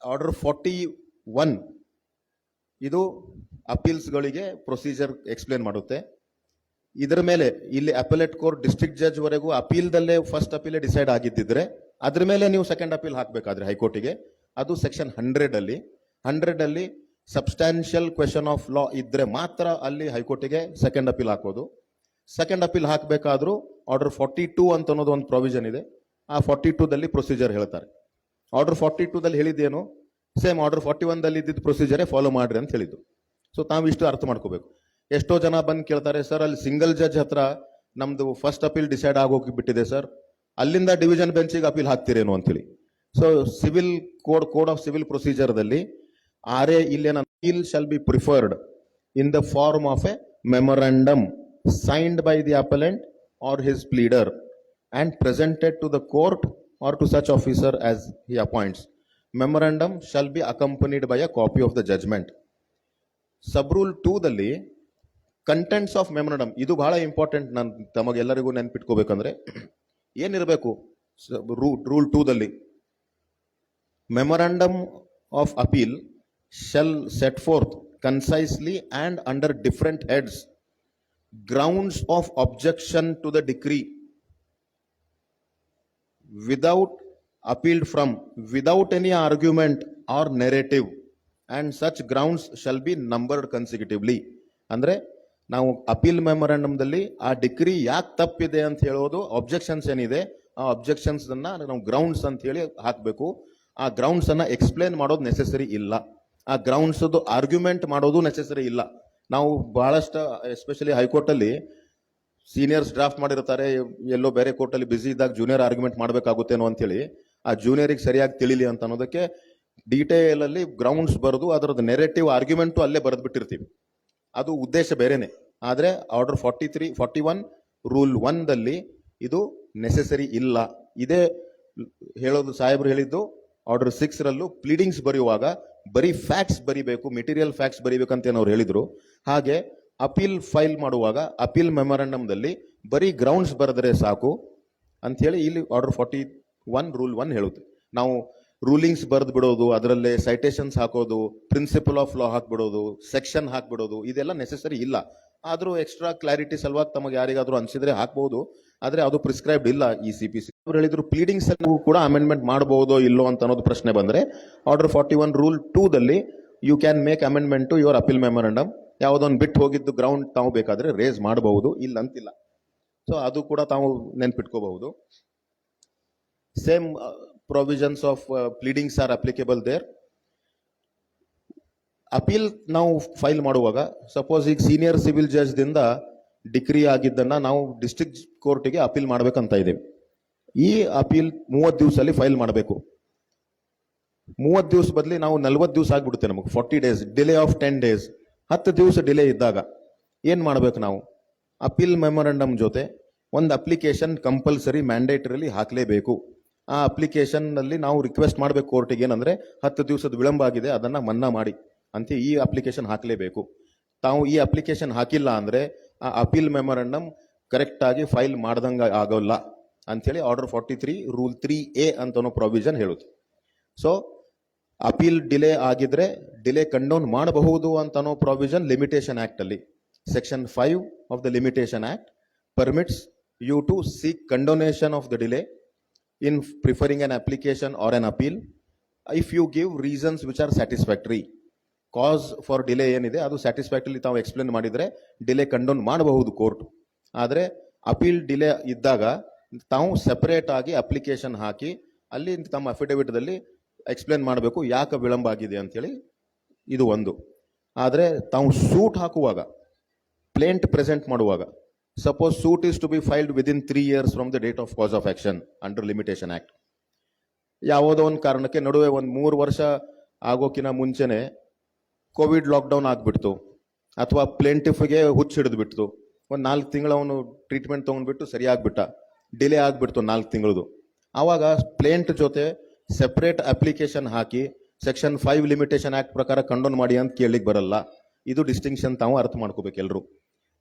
ಆರ್ಡರ್ 41 ಇದು ಅಪೀಲ್ಸ್ಗಳಿಗೆ ಪ್ರೊಸೀಜರ್ ಎಕ್ಸ್ಪ್ಲೇನ್ ಮಾಡುತ್ತೆ. ಇದರ ಮೇಲೆ ಇಲ್ಲಿ ಅಪೆಲೇಟ್ ಕೋರ್ಟ್ ಡಿಸ್ಟ್ರಿಕ್ಟ್ ಜಡ್ಜ್ ವರೆಗೂ ಅಪೀಲ್ದಲ್ಲೇ ಫಸ್ಟ್ ಅಪೀಲೇ ಡಿಸೈಡ್ ಆಗಿದ್ದಿದ್ರೆ ಅದ್ರ ಮೇಲೆ ನೀವು ಸೆಕೆಂಡ್ ಅಪೀಲ್ ಹಾಕಬೇಕಾದ್ರೆ ಹೈಕೋರ್ಟಿಗೆ ಅದು ಸೆಕ್ಷನ್ 100 ಅಲ್ಲಿ ಸಬ್ಸ್ಟಾನ್ಷಿಯಲ್ ಕ್ವೆಶನ್ ಆಫ್ ಲಾ ಇದ್ರೆ ಮಾತ್ರ ಅಲ್ಲಿ ಹೈಕೋರ್ಟಿಗೆ ಸೆಕೆಂಡ್ ಅಪೀಲ್ ಹಾಕೋದು. ಸೆಕೆಂಡ್ ಅಪೀಲ್ ಹಾಕಬೇಕಾದ್ರೂ ಆರ್ಡರ್ 42 ಅಂತ ಅನ್ನೋದು ಒಂದು ಪ್ರೊವಿಷನ್ ಇದೆ. ಆ 42 ದಲ್ಲಿ ಪ್ರೊಸೀಜರ್ ಹೇಳ್ತಾರೆ. ಆರ್ಡರ್ 42 ದಲ್ಲಿ ಹೇಳಿದ್ದೇನು ಸೇಮ್ ಆರ್ಡರ್ 41 ದಲ್ಲಿ ಇದ್ದಿದ್ದ ಪ್ರೊಸೀಜರೇ ಫಾಲೋ ಮಾಡ್ರಿ ಅಂತ ಹೇಳಿದ್ದು. ಸೊ ತಾವು ಇಷ್ಟು ಅರ್ಥ ಮಾಡ್ಕೋಬೇಕು. ಎಷ್ಟೋ ಜನ ಬಂದು ಕೇಳ್ತಾರೆ, ಸರ್ ಅಲ್ಲಿ ಸಿಂಗಲ್ ಜಡ್ಜ್ ಹತ್ರ ನಮ್ದು ಫಸ್ಟ್ ಅಪೀಲ್ ಡಿಸೈಡ್ ಆಗೋಗಿ ಬಿಟ್ಟಿದೆ ಸರ್, ಅಲ್ಲಿಂದ ಡಿವಿಷನ್ ಬೆಂಚಿಗೆ ಅಪೀಲ್ ಹಾಕ್ತಿರೇನು ಅಂತೇಳಿ. So civil code of civil ಪ್ರೊಸೀಜರ್ದಲ್ಲಿ ಆರೇ ಇಲ್ಲೇನ appeal shall be preferred in the form of a memorandum signed by the appellant or his pleader and presented to the court or to such officer as he appoints. Memorandum shall be accompanied by a copy of the judgment. Subrule 2 ದಲ್ಲಿ ಕಂಟೆಂಟ್ಸ್ ಆಫ್ ಮೆಮೊರಾಂಡಮ್ ಇದು ಬಹಳ ಇಂಪಾರ್ಟೆಂಟ್. ನಾನು ತಮಗೆಲ್ಲರಿಗೂ ನೆನ್ಪಿಟ್ಕೋಬೇಕಂದ್ರೆ ಏನಿರಬೇಕು ರೂಲ್ 2 ದಲ್ಲಿ memorandum of appeal shall set forth concisely and under different heads grounds of objection to the decree without appealed from, without any argument or narrative, and such grounds shall be numbered consecutively. ಅಂದ್ರೆ ನಾವು ಅಪೀಲ್ ಮೆಮೊರಾಂಡಮ್ದಲ್ಲಿ ಆ ಡಿಗ್ರಿ ಯಾಕೆ ತಪ್ಪಿದೆ ಅಂತ ಹೇಳೋದು, ಅಬ್ಜೆಕ್ಷನ್ಸ್ ಏನಿದೆ ಆ ಅಬ್ಜೆಕ್ಷನ್ಸ್ ಅನ್ನ ನಾವು ಗ್ರೌಂಡ್ಸ್ ಅಂತ ಹೇಳಿ ಹಾಕಬೇಕು. ಆ ಗ್ರೌಂಡ್ಸ್ ಅನ್ನ ಎಕ್ಸ್ಪ್ಲೇನ್ ಮಾಡೋದು ನೆಸೆಸರಿ ಇಲ್ಲ, ಆ ಗ್ರೌಂಡ್ಸ್ ಆರ್ಗ್ಯುಮೆಂಟ್ ಮಾಡೋದು ನೆಸೆಸರಿ ಇಲ್ಲ. ನಾವು ಬಹಳಷ್ಟು ಎಸ್ಪೆಷಲಿ ಹೈಕೋರ್ಟ್ ಅಲ್ಲಿ ಸೀನಿಯರ್ಸ್ ಡ್ರಾಫ್ಟ್ ಮಾಡಿರ್ತಾರೆ, ಎಲ್ಲೋ ಬೇರೆ ಕೋರ್ಟ್ ಅಲ್ಲಿ ಬಿಸಿ ಇದ್ದಾಗ ಜೂನಿಯರ್ ಆರ್ಗ್ಯುಮೆಂಟ್ ಮಾಡಬೇಕಾಗುತ್ತೇನೋ ಅಂತೇಳಿ ಆ ಜೂನಿಯರಿಗೆ ಸರಿಯಾಗಿ ತಿಳಿಲಿ ಅಂತ ಅನ್ನೋದಕ್ಕೆ ಡೀಟೇಲ್ ಅಲ್ಲಿ ಗ್ರೌಂಡ್ಸ್ ಬರೆದು ಅದರದ್ದು ನೆರೇಟಿವ್ ಆರ್ಗ್ಯುಮೆಂಟು ಅಲ್ಲೇ ಬರೆದು ಬಿಟ್ಟಿರ್ತೀವಿ. ಅದು ಉದ್ದೇಶ ಬೇರೆನೆ. ಆದ್ರೆ ಆರ್ಡರ್ 41 ರೂಲ್ 1 ದಲ್ಲಿ ಇದು ನೆಸೆಸರಿ ಇಲ್ಲ. ಇದೇ ಹೇಳೋದು ಸಾಹೇಬ್ರು ಹೇಳಿದ್ದು. ಆರ್ಡರ್ 6 ರಲ್ಲೂ ಪ್ಲೀಡಿಂಗ್ಸ್ ಬರೆಯುವಾಗ ಬರೀ ಫ್ಯಾಕ್ಟ್ಸ್ ಬರಿಬೇಕು, ಮೆಟೀರಿಯಲ್ ಫ್ಯಾಕ್ಟ್ಸ್ ಬರಿಬೇಕಂತ ಅವ್ರು ಹೇಳಿದ್ರು. ಹಾಗೆ ಅಪೀಲ್ ಫೈಲ್ ಮಾಡುವಾಗ ಅಪೀಲ್ ಮೆಮೊರಾಂಡಮ್ದಲ್ಲಿ ಬರೀ ಗ್ರೌಂಡ್ಸ್ ಬರೆದರೆ ಸಾಕು ಅಂತ ಹೇಳಿ ಇಲ್ಲಿ ಆರ್ಡರ್ 41 ರೂಲ್ 1 ಹೇಳುತ್ತೆ. ನಾವು ರೂಲಿಂಗ್ಸ್ ಬರೆದು ಬಿಡೋದು, ಅದರಲ್ಲೇ ಸೈಟೇಷನ್ಸ್ ಹಾಕೋದು, ಪ್ರಿನ್ಸಿಪಲ್ ಆಫ್ ಲಾ ಹಾಕ್ಬಿಡೋದು, ಸೆಕ್ಷನ್ ಹಾಕ್ಬಿಡೋದು ಇದೆಲ್ಲ ನೆಸೆಸರಿ ಇಲ್ಲ. ಆದ್ರೂ ಎಕ್ಸ್ಟ್ರಾ ಕ್ಲಾರಿಟಿ ಸಲುವಾಗಿ ತಮಗೆ ಯಾರಿಗಾದ್ರೂ ಅನ್ಸಿದ್ರೆ ಹಾಕ್ಬಹುದು, ಆದ್ರೆ ಅದು ಪ್ರಿಸ್ಕ್ರೈಬ್ಡ್ ಇಲ್ಲ ಈ CPC. ಅವ್ರು ಹೇಳಿದ್ರು ಪ್ಲೀಡಿಂಗ್ಸ್ ಕೂಡ ಅಮೆಂಡ್ಮೆಂಟ್ ಮಾಡಬಹುದೋ ಇಲ್ಲೋ ಅಂತ ಅನ್ನೋದು ಪ್ರಶ್ನೆ ಬಂದ್ರೆ ಆರ್ಡರ್ 41 ರೂಲ್ 2 ದಲ್ಲಿ you can make amendment to your appeal memorandum. ಯಾವುದೊಂದು ಬಿಟ್ಟು ಹೋಗಿದ್ದು ಗ್ರೌಂಡ್ ತಾವು ಬೇಕಾದ್ರೆ ರೇಸ್ ಮಾಡಬಹುದು, ಇಲ್ಲ ಅಂತಿಲ್ಲ. ಸೊ ಅದು ಕೂಡ ತಾವು ನೆನ್ಪಿಟ್ಕೋಬಹುದು. Same provisions of pleadings are applicable there. Appeal ನಾವು ಫೈಲ್ ಮಾಡುವಾಗ ಸಪೋಸ್ ಈಗ ಸೀನಿಯರ್ ಸಿವಿಲ್ ಜಡ್ಜ್ ದಿಂದ ಡಿಗ್ರಿ ಆಗಿದ್ದನ್ನ ನಾವು ಡಿಸ್ಟ್ರಿಕ್ಟ್ ಕೋರ್ಟಿಗೆ ಅಪೀಲ್ ಮಾಡ್ಬೇಕಂತ ಇದ್ದೇವೆ. ಈ ಅಪೀಲ್ 30 ದಿವಸದಲ್ಲಿ ಫೈಲ್ ಮಾಡಬೇಕು. 30 ದಿವಸ ಬದಲಿ ನಾವು 40 ದಿವಸ ಆಗ್ಬಿಡುತ್ತೆ. ನಮಗೆ 40 ಡೇಸ್ ಡಿಲೇ ಆಫ್ 10 ಡೇಸ್, 10 ದಿವಸ ಡಿಲೇ ಇದ್ದಾಗ ಏನ್ ಮಾಡ್ಬೇಕು ನಾವು? ಅಪೀಲ್ ಮೆಮೊರಾಂಡಮ್ ಜೊತೆ ಒಂದು ಅಪ್ಲಿಕೇಶನ್ ಕಂಪಲ್ಸರಿ ಮ್ಯಾಂಡೇಟರಿಲಿ ಹಾಕಲೇಬೇಕು. ಆ ಅಪ್ಲಿಕೇಶನ್ ನಲ್ಲಿ ನಾವು ರಿಕ್ವೆಸ್ಟ್ ಮಾಡಬೇಕು ಕೋರ್ಟಿಗೆ, ಏನಂದ್ರೆ 10 ದಿವಸದ ವಿಳಂಬ ಆಗಿದೆ ಅದನ್ನ ಮನ್ನಾ ಮಾಡಿ ಅಂತ ಈ ಅಪ್ಲಿಕೇಶನ್ ಹಾಕಲೇಬೇಕು. ತಾವು ಈ ಅಪ್ಲಿಕೇಶನ್ ಹಾಕಿಲ್ಲ ಅಂದ್ರೆ ಆ ಅಪೀಲ್ ಮೆಮೊರಂಡಮ್ ಕರೆಕ್ಟ್ ಆಗಿ ಫೈಲ್ ಮಾಡ್ದಂಗೆ ಆಗೋಲ್ಲ ಅಂಥೇಳಿ ಆರ್ಡರ್ 43 ರೂಲ್ 3A ಅಂತನೋ ಪ್ರಾವಿಷನ್ ಹೇಳುತ್ತೆ. ಸೊ ಅಪೀಲ್ ಡಿಲೇ ಆಗಿದ್ರೆ ಡಿಲೇ ಕಂಡೋನ್ ಮಾಡಬಹುದು ಅಂತನೋ ಪ್ರಾವಿಷನ್ ಲಿಮಿಟೇಷನ್ ಆಕ್ಟ್ ಅಲ್ಲಿ section 5 of the limitation act permits you to seek condonation of the delay in preferring an application or an appeal if you give reasons which are satisfactory. Cause for delay ಏನಿದೆ ಅದು ಸ್ಯಾಟಿಸ್ಫ್ಯಾಕ್ಟರಿ ತಾವು ಎಕ್ಸ್ಪ್ಲೇನ್ ಮಾಡಿದ್ರೆ ಡಿಲೇ ಕಂಡೋನ್ ಮಾಡಬಹುದು ಕೋರ್ಟ್. ಆದರೆ ಅಪೀಲ್ ಡಿಲೇ ಇದ್ದಾಗ ತಾವು ಸೆಪರೇಟ್ ಆಗಿ ಅಪ್ಲಿಕೇಶನ್ ಹಾಕಿ ಅಲ್ಲಿ ತಮ್ಮ ಅಫಿಡವಿಟ್ದಲ್ಲಿ ಎಕ್ಸ್ಪ್ಲೇನ್ ಮಾಡಬೇಕು ಯಾಕೆ ವಿಳಂಬ ಆಗಿದೆ ಅಂತೇಳಿ. ಇದು ಒಂದು. ಆದರೆ ತಾವು ಸೂಟ್ ಹಾಕುವಾಗ ಪ್ಲೇಂಟ್ ಪ್ರೆಸೆಂಟ್ ಮಾಡುವಾಗ suppose suit is to be filed within 3 years from the date of cause of action under limitation act. ಯಾವುದೋ ಒಂದು ಕಾರಣಕ್ಕೆ ನಡುವೆ ಒಂದು 3 ವರ್ಷ ಆಗೋಕಿನ ಮುಂಚೆನೆ ಕೋವಿಡ್ ಲಾಕ್ಡೌನ್ ಆಗ್ಬಿಡ್ತು ಅಥವಾ ಪ್ಲೇಂಟಿಫ್ಗೆ ಹುಚ್ಚು ಹಿಡಿದು ಬಿಡ್ತು, ಒಂದು 4 ತಿಂಗಳು ಅವನು ಟ್ರೀಟ್ಮೆಂಟ್ ತೊಗೊಂಡ್ಬಿಟ್ಟು ಸರಿಯಾಗ್ಬಿಟ್ಟ, ಡಿಲೇ ಆಗ್ಬಿಡ್ತು 4 ತಿಂಗಳದು. ಆವಾಗ ಪ್ಲೇಂಟ್ ಜೊತೆ ಸೆಪರೇಟ್ ಅಪ್ಲಿಕೇಶನ್ ಹಾಕಿ ಸೆಕ್ಷನ್ 5 ಲಿಮಿಟೇಷನ್ ಆಕ್ಟ್ ಪ್ರಕಾರ ಕಂಡೋನ್ ಮಾಡಿ ಅಂತ ಕೇಳಲಿಕ್ಕೆ ಬರಲ್ಲ. ಇದು ಡಿಸ್ಟಿಂಕ್ಷನ್ ತಾವು ಅರ್ಥ ಮಾಡ್ಕೋಬೇಕು ಎಲ್ಲರೂ.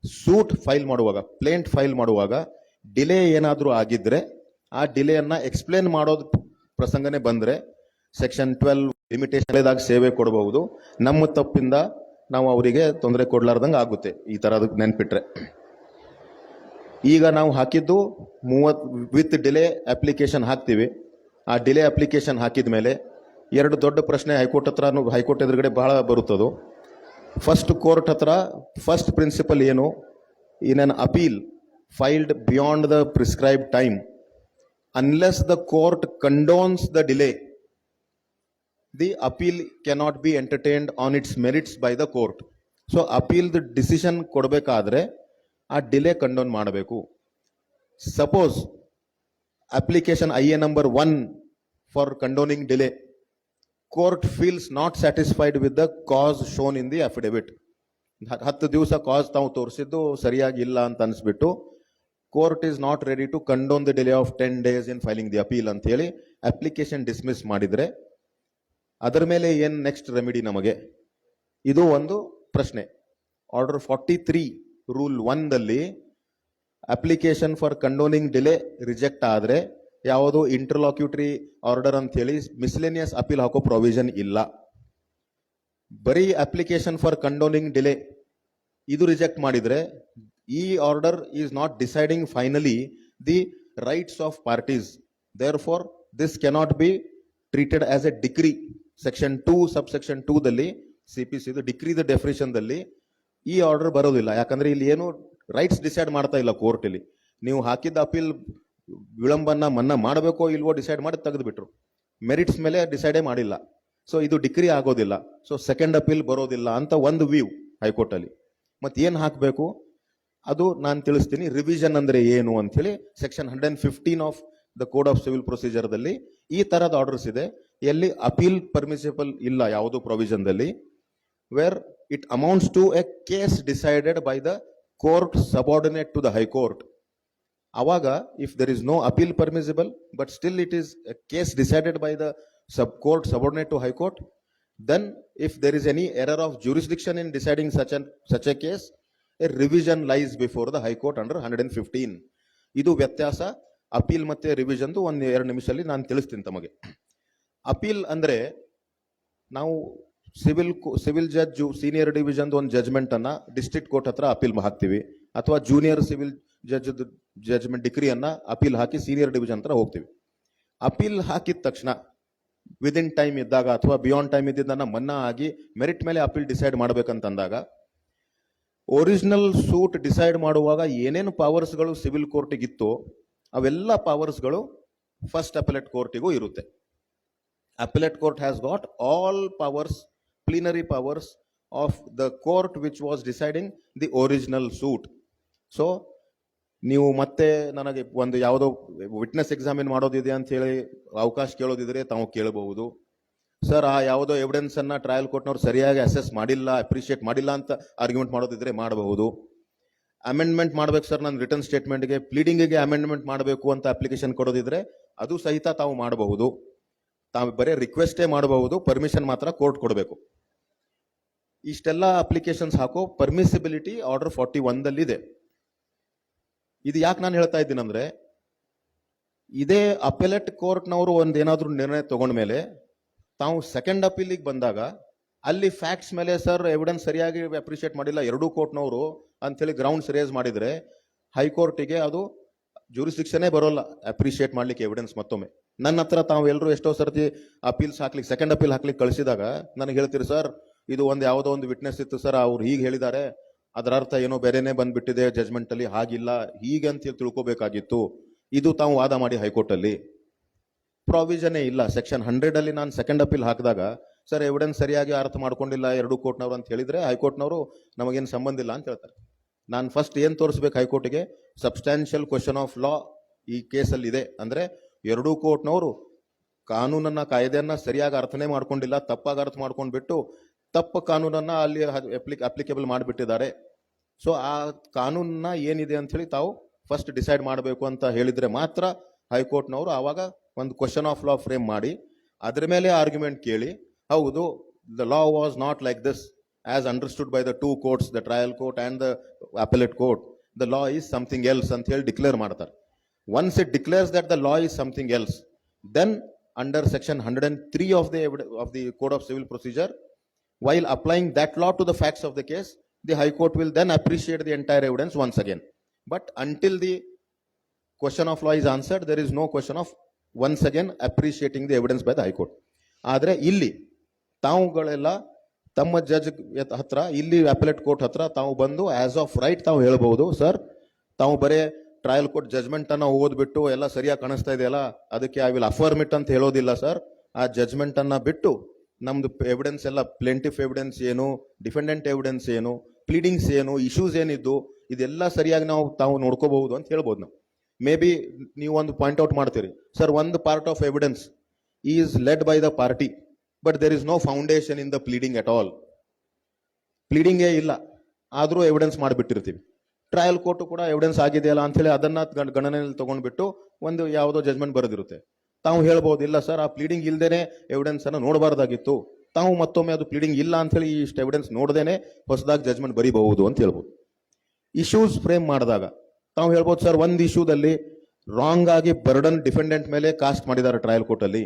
ಸೂಟ್ ಫೈಲ್ ಮಾಡುವಾಗ ಪ್ಲೇಂಟ್ ಫೈಲ್ ಮಾಡುವಾಗ ಡಿಲೇ ಏನಾದರೂ ಆಗಿದ್ರೆ ಆ ಡಿಲೇಯನ್ನ ಎಕ್ಸ್ಪ್ಲೇನ್ ಮಾಡೋದು ಪ್ರಸಂಗನೇ ಬಂದ್ರೆ ಸೆಕ್ಷನ್ 12 ಲಿಮಿಟೇಷನ್ ಸೇವೆ ಕೊಡಬಹುದು. ನಮ್ಮ ತಪ್ಪಿಂದ ನಾವು ಅವರಿಗೆ ತೊಂದರೆ ಕೊಡ್ಲಾರ್ದಂಗೆ ಆಗುತ್ತೆ ಈ ಥರದ ನೆನ್ಪಿಟ್ರೆ. ಈಗ ನಾವು ಹಾಕಿದ್ದು 30 ವಿತ್ ಡಿಲೇ ಅಪ್ಲಿಕೇಶನ್ ಹಾಕ್ತೀವಿ. ಆ ಡಿಲೇ ಅಪ್ಲಿಕೇಶನ್ ಹಾಕಿದ ಮೇಲೆ 2 ದೊಡ್ಡ ಪ್ರಶ್ನೆ ಹೈಕೋರ್ಟ್ ಎದುರುಗಡೆ ಬಹಳ ಬರುತ್ತದು. ಫಸ್ಟ್ ಕೋರ್ಟ್ ಹತ್ರ ಫಸ್ಟ್ ಪ್ರಿನ್ಸಿಪಲ್ ಏನು, in an appeal filed beyond the prescribe time unless the court condones the delay the appeal cannot be entertained on its merits by the court. So ಅಪೀಲ್ದ ಡಿಸಿಷನ್ ಕೊಡಬೇಕಾದ್ರೆ ಆ ಡಿಲೇ ಕಂಡೋನ್ ಮಾಡಬೇಕು. Suppose application IA number 1 for condoning delay, court feels not satisfied with the cause shown in the affidavit. 10 ದಿವಸ ಕಾಸ್ ತಾವು ತೋರಿಸಿದ್ದು ಸರಿಯಾಗಿ ಇಲ್ಲ ಅಂತ ಅನಿಸ್ಬಿಟ್ಟು court is not ready to condone the delay of 10 days in filing the appeal ಅಂತ ಹೇಳಿ ಅಪ್ಲಿಕೇಶನ್ ಡಿಸ್ಮಿಸ್ ಮಾಡಿದ್ರೆ ಅದರ ಮೇಲೆ ಏನು ನೆಕ್ಸ್ಟ್ ರೆಮಿಡಿ ನಮಗೆ? ಇದು ಒಂದು ಪ್ರಶ್ನೆ. ಆರ್ಡರ್ 43 ರೂಲ್ 1ದಲ್ಲಿ application for condoning delay reject ಆದರೆ ಯಾವುದೋ ಇಂಟರ್ಲಾಕ್ಯೂಟರಿ ಆರ್ಡರ್ ಅಂತ ಹೇಳಿ ಮಿಸ್ಲೇನಿಯಸ್ ಅಪೀಲ್ ಹಾಕೋ ಪ್ರೊವಿಷನ್ ಇಲ್ಲ. ಬರೀ ಅಪ್ಲಿಕೇಶನ್ ಫಾರ್ ಕಂಡೋನಿಂಗ್ ಡಿಲೇ ಇದು ರಿಜೆಕ್ಟ್ ಮಾಡಿದ್ರೆ ಈ order is not deciding finally the rights of parties. Therefore this cannot be treated as a decree. Section 2 subsection 2ದಲ್ಲಿ CPC ಡಿಕ್ರಿದ ಡೆಫಿನಿಷನ್ದಲ್ಲಿ ಈ ಆರ್ಡರ್ ಬರೋದಿಲ್ಲ. ಯಾಕಂದ್ರೆ ಇಲ್ಲಿ ಏನು ರೈಟ್ಸ್ ಡಿಸೈಡ್ ಮಾಡ್ತಾ ಇಲ್ಲ ಕೋರ್ಟ್. ಇಲ್ಲಿ ನೀವು ಹಾಕಿದ್ದ ಅಪೀಲ್ ವಿಳಂಬನ ಮನ್ನಾ ಮಾಡಬೇಕೋ ಇಲ್ವೋ ಡಿಸೈಡ್ ಮಾಡಿ ತೆಗೆದುಬಿಟ್ರು, ಮೆರಿಟ್ಸ್ ಮೇಲೆ ಡಿಸೈಡೇ ಮಾಡಿಲ್ಲ. ಸೊ ಇದು ಡಿಕ್ರಿ ಆಗೋದಿಲ್ಲ, ಸೊ ಸೆಕೆಂಡ್ ಅಪೀಲ್ ಬರೋದಿಲ್ಲ ಅಂತ ಒಂದು ವ್ಯೂ ಹೈಕೋರ್ಟ್ ಅಲ್ಲಿ. ಮತ್ತೆ ಏನು ಹಾಕಬೇಕು ಅದು ನಾನು ತಿಳಿಸ್ತೀನಿ. ರಿವಿಷನ್ ಅಂದ್ರೆ ಏನು ಅಂತ ಹೇಳಿ section 115 of the code of civil ಪ್ರೊಸೀಜರ್ದಲ್ಲಿ ಈ ತರದ ಆರ್ಡರ್ಸ್ ಇದೆ ಎಲ್ಲಿ ಅಪೀಲ್ ಪರ್ಮಿಸಿಬಲ್ ಇಲ್ಲ ಯಾವುದೋ ಪ್ರೊವಿಷನ್ದಲ್ಲಿ, where it amounts to a case decided by the court subordinate to the high court. ಅವಾಗ if there is no appeal permissible but still it is a case decided by the court subordinate to high court, then if there is any error of jurisdiction in deciding such a case, a revision lies before the high court under 115. ಇದು ವ್ಯತ್ಯಾಸ ಅಪೀಲ್ ಮತ್ತೆ ರಿವಿಷನ್ದು. 1-2 ನಿಮಿಷದಲ್ಲಿ ನಾನು ತಿಳಿಸ್ತೀನಿ ತಮಗೆ. ಅಪೀಲ್ ಅಂದ್ರೆ ನಾವು ಸಿವಿಲ್ ಜಡ್ಜ್ ಸೀನಿಯರ್ ಡಿವಿಷನ್ ಒಂದು ಜಜ್ಮೆಂಟ್ ಅನ್ನ ಡಿಸ್ಟ್ರಿಕ್ಟ್ ಕೋರ್ಟ್ ಹತ್ರ ಅಪೀಲ್ ಹಾಕ್ತಿವಿ, ಅಥವಾ ಜೂನಿಯರ್ ಸಿವಿಲ್ ಜಡ್ಜ್ ಜಜ್ಮೆಂಟ್ ಡಿಗ್ರಿಯನ್ನ ಅಪೀಲ್ ಹಾಕಿ ಸೀನಿಯರ್ ಡಿವಿಷನ್ ಹತ್ರ ಹೋಗ್ತೀವಿ. ಅಪೀಲ್ ಹಾಕಿದ ತಕ್ಷಣ ವಿದಿನ್ ಟೈಮ್ ಇದ್ದಾಗ ಅಥವಾ ಬಿಯಾಂಡ್ ಟೈಮ್ ಇದ್ದಿದ್ದನ್ನ ಮನ್ನಾ ಆಗಿ ಮೆರಿಟ್ ಮೇಲೆ ಅಪೀಲ್ ಡಿಸೈಡ್ ಮಾಡ್ಬೇಕಂತಂದಾಗ ಒರಿಜಿನಲ್ ಸೂಟ್ ಡಿಸೈಡ್ ಮಾಡುವಾಗ ಏನೇನು ಪವರ್ಸ್ಗಳು ಸಿವಿಲ್ ಕೋರ್ಟಿಗೆ ಇತ್ತು ಅವೆಲ್ಲ ಪವರ್ಸ್ಗಳು ಫಸ್ಟ್ ಅಪೆಲೆಟ್ ಕೋರ್ಟಿಗೂ ಇರುತ್ತೆ. Appellate court has got all powers, plenary powers of the court which was deciding the original suit. So ನೀವು ಮತ್ತೆ ನನಗೆ ಒಂದು ಯಾವುದೋ ವಿಟ್ನೆಸ್ ಎಕ್ಸಾಮಿನ್ ಮಾಡೋದಿದೆ ಅಂತ ಹೇಳಿ ಅವಕಾಶ ಕೇಳೋದಿದ್ರೆ ತಾವು ಕೇಳಬಹುದು. ಸರ್ ಆ ಯಾವುದೋ ಎವಿಡೆನ್ಸ್ ಅನ್ನ ಟ್ರಯಲ್ ಕೋರ್ಟ್ನವ್ರು ಸರಿಯಾಗಿ ಅಸೆಸ್ ಮಾಡಿಲ್ಲ, ಅಪ್ರಿಷಿಯೇಟ್ ಮಾಡಿಲ್ಲ ಅಂತ ಆರ್ಗ್ಯುಮೆಂಟ್ ಮಾಡೋದಿದ್ರೆ ಮಾಡಬಹುದು. ಅಮೆಂಡ್ಮೆಂಟ್ ಮಾಡ್ಬೇಕು ಸರ್ ನನ್ನ ರಿಟರ್ನ್ ಸ್ಟೇಟ್ಮೆಂಟ್ಗೆ, ಪ್ಲೀಡಿಂಗಿಗೆ ಅಮೆಂಡ್ಮೆಂಟ್ ಮಾಡಬೇಕು ಅಂತ ಅಪ್ಲಿಕೇಶನ್ ಕೊಡೋದಿದ್ರೆ ಅದು ಸಹಿತ ತಾವು ಮಾಡಬಹುದು. ತಾವು ಬರೀ ರಿಕ್ವೆಸ್ಟೇ ಮಾಡಬಹುದು, ಪರ್ಮಿಷನ್ ಮಾತ್ರ ಕೋರ್ಟ್ ಕೊಡಬೇಕು. ಇಷ್ಟೆಲ್ಲ ಅಪ್ಲಿಕೇಶನ್ಸ್ ಹಾಕೋ ಪರ್ಮಿಸಿಬಿಲಿಟಿ ಆರ್ಡರ್ 41 ಇದೆ. ಇದು ಯಾಕೆ ನಾನು ಹೇಳ್ತಾ ಇದ್ದೀನಿ ಅಂದ್ರೆ, ಇದೇ ಅಪೆಲೆಟ್ ಕೋರ್ಟ್ನವರು ಒಂದೇನಾದ್ರೂ ನಿರ್ಣಯ ತಗೊಂಡ ಮೇಲೆ ತಾವು ಸೆಕೆಂಡ್ ಅಪೀಲಿಗೆ ಬಂದಾಗ ಅಲ್ಲಿ ಫ್ಯಾಕ್ಟ್ಸ್ ಮೇಲೆ ಸರ್ ಎವಿಡೆನ್ಸ್ ಸರಿಯಾಗಿ ಅಪ್ರಿಷಿಯೇಟ್ ಮಾಡಿಲ್ಲ ಎರಡೂ ಕೋರ್ಟ್ನವರು ಅಂತೇಳಿ ಗ್ರೌಂಡ್ಸ್ ರೇಸ್ ಮಾಡಿದ್ರೆ ಹೈಕೋರ್ಟಿಗೆ ಅದು ಜೂರಿಸ್ಡಿಕ್ಷನೇ ಬರೋಲ್ಲ ಅಪ್ರಿಷಿಯೇಟ್ ಮಾಡ್ಲಿಕ್ಕೆ ಎವಿಡೆನ್ಸ್. ಮತ್ತೊಮ್ಮೆ ನನ್ನ ಹತ್ರ ತಾವು ಎಲ್ಲರೂ ಎಷ್ಟೋ ಸರ್ತಿ ಅಪೀಲ್ಸ್ ಹಾಕ್ಲಿಕ್ಕೆ ಸೆಕೆಂಡ್ ಅಪೀಲ್ ಹಾಕ್ಲಿಕ್ಕೆ ಕಳಿಸಿದಾಗ ನನಗೆ ಹೇಳ್ತೀರಿ ಸರ್ ಇದು ಒಂದು ಯಾವುದೋ ಒಂದು ವಿಟ್ನೆಸ್ ಇತ್ತು ಸರ್, ಅವ್ರು ಹೀಗೆ ಹೇಳಿದ್ದಾರೆ, ಅದರ ಅರ್ಥ ಏನೋ ಬೇರೆನೇ ಬಂದ್ಬಿಟ್ಟಿದೆ ಜಜ್ಮೆಂಟ್ ಅಲ್ಲಿ, ಹಾಗಿಲ್ಲ ಹೀಗೆ ಅಂತ ಹೇಳಿ ತಿಳ್ಕೊಬೇಕಾಗಿತ್ತು. ಇದು ತಾವು ವಾದ ಮಾಡಿ ಹೈಕೋರ್ಟ್ ಅಲ್ಲಿ ಪ್ರಾವಿಷನೇ ಇಲ್ಲ. ಸೆಕ್ಷನ್ 100 ಅಲ್ಲಿ ನಾನು ಸೆಕೆಂಡ್ ಅಪೀಲ್ ಹಾಕಿದಾಗ ಸರ್ ಎವಿಡೆನ್ಸ್ ಸರಿಯಾಗಿ ಅರ್ಥ ಮಾಡ್ಕೊಂಡಿಲ್ಲ ಎರಡೂ ಕೋರ್ಟ್ನವ್ರು ಅಂತ ಹೇಳಿದ್ರೆ ಹೈಕೋರ್ಟ್ನವರು ನಮಗೇನು ಸಂಬಂಧ ಇಲ್ಲ ಅಂತ ಹೇಳ್ತಾರೆ. ನಾನು ಫಸ್ಟ್ ಏನ್ ತೋರಿಸ್ಬೇಕು ಹೈಕೋರ್ಟ್ಗೆ, ಸಬ್ಸ್ಟಾನ್ಷಿಯಲ್ ಕ್ವಶನ್ ಆಫ್ ಲಾ ಈ ಕೇಸಲ್ಲಿ ಇದೆ ಅಂದ್ರೆ ಎರಡೂ ಕೋರ್ಟ್ನವರು ಕಾನೂನನ್ನ ಕಾಯ್ದೆಯನ್ನ ಸರಿಯಾಗಿ ಅರ್ಥನೇ ಮಾಡ್ಕೊಂಡಿಲ್ಲ, ತಪ್ಪಾಗಿ ಅರ್ಥ ಮಾಡ್ಕೊಂಡ್ಬಿಟ್ಟು ತಪ್ಪು ಕಾನೂನನ್ನ ಅಲ್ಲಿ ಅಪ್ಲಿಕೇಬಲ್ ಮಾಡಿಬಿಟ್ಟಿದ್ದಾರೆ. ಸೊ ಆ ಕಾನೂನನ್ನ ಏನಿದೆ ಅಂತ ಹೇಳಿ ತಾವು ಫಸ್ಟ್ ಡಿಸೈಡ್ ಮಾಡಬೇಕು ಅಂತ ಹೇಳಿದ್ರೆ ಮಾತ್ರ ಹೈಕೋರ್ಟ್ನವರು ಆವಾಗ ಒಂದು ಕ್ವಶನ್ ಆಫ್ ಲಾ ಫ್ರೇಮ್ ಮಾಡಿ ಅದ್ರ ಮೇಲೆ ಆರ್ಗ್ಯುಮೆಂಟ್ ಕೇಳಿ ಹೌದು the law was not like this as understood by the two courts, the trial court and the appellate court, the law is something else ಅಂತ ಹೇಳಿ ಡಿಕ್ಲೇರ್ ಮಾಡ್ತಾರೆ. Once it declares that the law is something else, then under section 103 of the Code of Civil Procedure, while applying that law to the facts of the case, the High Court will then appreciate the entire evidence once again. But until the question of law is answered, there is no question of once again appreciating the evidence by the High Court. ಆದರೆ ಇಲ್ಲಿ ತಾವುಗಳೆಲ್ಲ ತಮ್ಮ ಜಡ್ಜ್ ಹತ್ರ ಇಲ್ಲಿ ಅಪೆಲೇಟ್ ಕೋರ್ಟ್ ಹತ್ರ ತಾವು ಬಂದು ಆಸ್ ಆಫ್ ರೈಟ್ ತಾವು ಹೇಳ್ಬಹುದು ಸರ್ ತಾವು ಬರೇ ಟ್ರಯಲ್ ಕೋರ್ಟ್ ಜಜ್ಮೆಂಟ್ ಅನ್ನ ಓದ್ಬಿಟ್ಟು ಎಲ್ಲ ಸರಿಯಾಗಿ ಕಾಣಿಸ್ತಾ ಇದೆಯಲ್ಲ ಅದಕ್ಕೆ ಐ ವಿಲ್ ಅಫರ್ಮ್ ಇಟ್ ಅಂತ ಹೇಳೋದಿಲ್ಲ ಸರ್. ಆ ಜಜ್ಮೆಂಟ್ ಅನ್ನ ಬಿಟ್ಟು ನಮ್ದು ಎವಿಡೆನ್ಸ್ ಎಲ್ಲ ಪ್ಲೆಂಟಿಫ್ ಎವಿಡೆನ್ಸ್ ಏನು, ಡಿಫೆಂಡೆಂಟ್ ಎವಿಡೆನ್ಸ್ ಏನು, ಪ್ಲೀಡಿಂಗ್ಸ್ ಏನು, ಇಶ್ಯೂಸ್ ಏನಿದ್ದು ಇದೆಲ್ಲ ಸರಿಯಾಗಿ ನಾವು ತಾವು ನೋಡ್ಕೋಬಹುದು ಅಂತ ಹೇಳ್ಬೋದು. ನಾವು ಮೇ ಬಿ ನೀವು ಒಂದು ಪಾಯಿಂಟ್ ಔಟ್ ಮಾಡ್ತೀರಿ ಸರ್ ಒಂದು part of evidence is led by the party but there is no foundation in the pleading at all. ಪ್ಲೀಡಿಂಗೇ ಇಲ್ಲ ಆದ್ರೂ ಎವಿಡೆನ್ಸ್ ಮಾಡಿಬಿಟ್ಟಿರ್ತೀವಿ. ಟ್ರಯಲ್ ಕೋರ್ಟ್ ಕೂಡ ಎವಿಡೆನ್ಸ್ ಆಗಿದೆಯಲ್ಲ ಅಂತ ಹೇಳಿ ಅದನ್ನ ಗಣನೆಯಲ್ಲಿ ತಗೊಂಡ್ಬಿಟ್ಟು ಒಂದು ಯಾವುದೋ ಜಜ್ಮೆಂಟ್ ಬರೆದಿರುತ್ತೆ. ತಾವು ಹೇಳ್ಬೋದು ಇಲ್ಲ ಸರ್ ಆ ಪ್ಲೀಡಿಂಗ್ ಇಲ್ದೇನೆ ಎವಿಡೆನ್ಸ್ ಅನ್ನು ನೋಡಬಾರ್ದಾಗಿತ್ತು, ತಾವು ಮತ್ತೊಮ್ಮೆ ಅದು ಪ್ಲೀಡಿಂಗ್ ಇಲ್ಲ ಅಂತ ಹೇಳಿ ಇಷ್ಟು ಎವಿಡೆನ್ಸ್ ನೋಡದೇನೆ ಹೊಸದಾಗಿ ಜಜ್ಮೆಂಟ್ ಬರೀಬಹುದು ಅಂತ ಹೇಳ್ಬೋದು. ಇಶ್ಯೂಸ್ ಫ್ರೇಮ್ ಮಾಡಿದಾಗ ತಾವು ಹೇಳ್ಬೋದು ಸರ್ ಒಂದು ಇಶ್ಯೂದಲ್ಲಿ ರಾಂಗ್ ಆಗಿ ಬರ್ಡನ್ ಡಿಫೆಂಡೆಂಟ್ ಮೇಲೆ ಕಾಸ್ಟ್ ಮಾಡಿದ್ದಾರೆ ಟ್ರಯಲ್ ಕೋರ್ಟ್ ಅಲ್ಲಿ,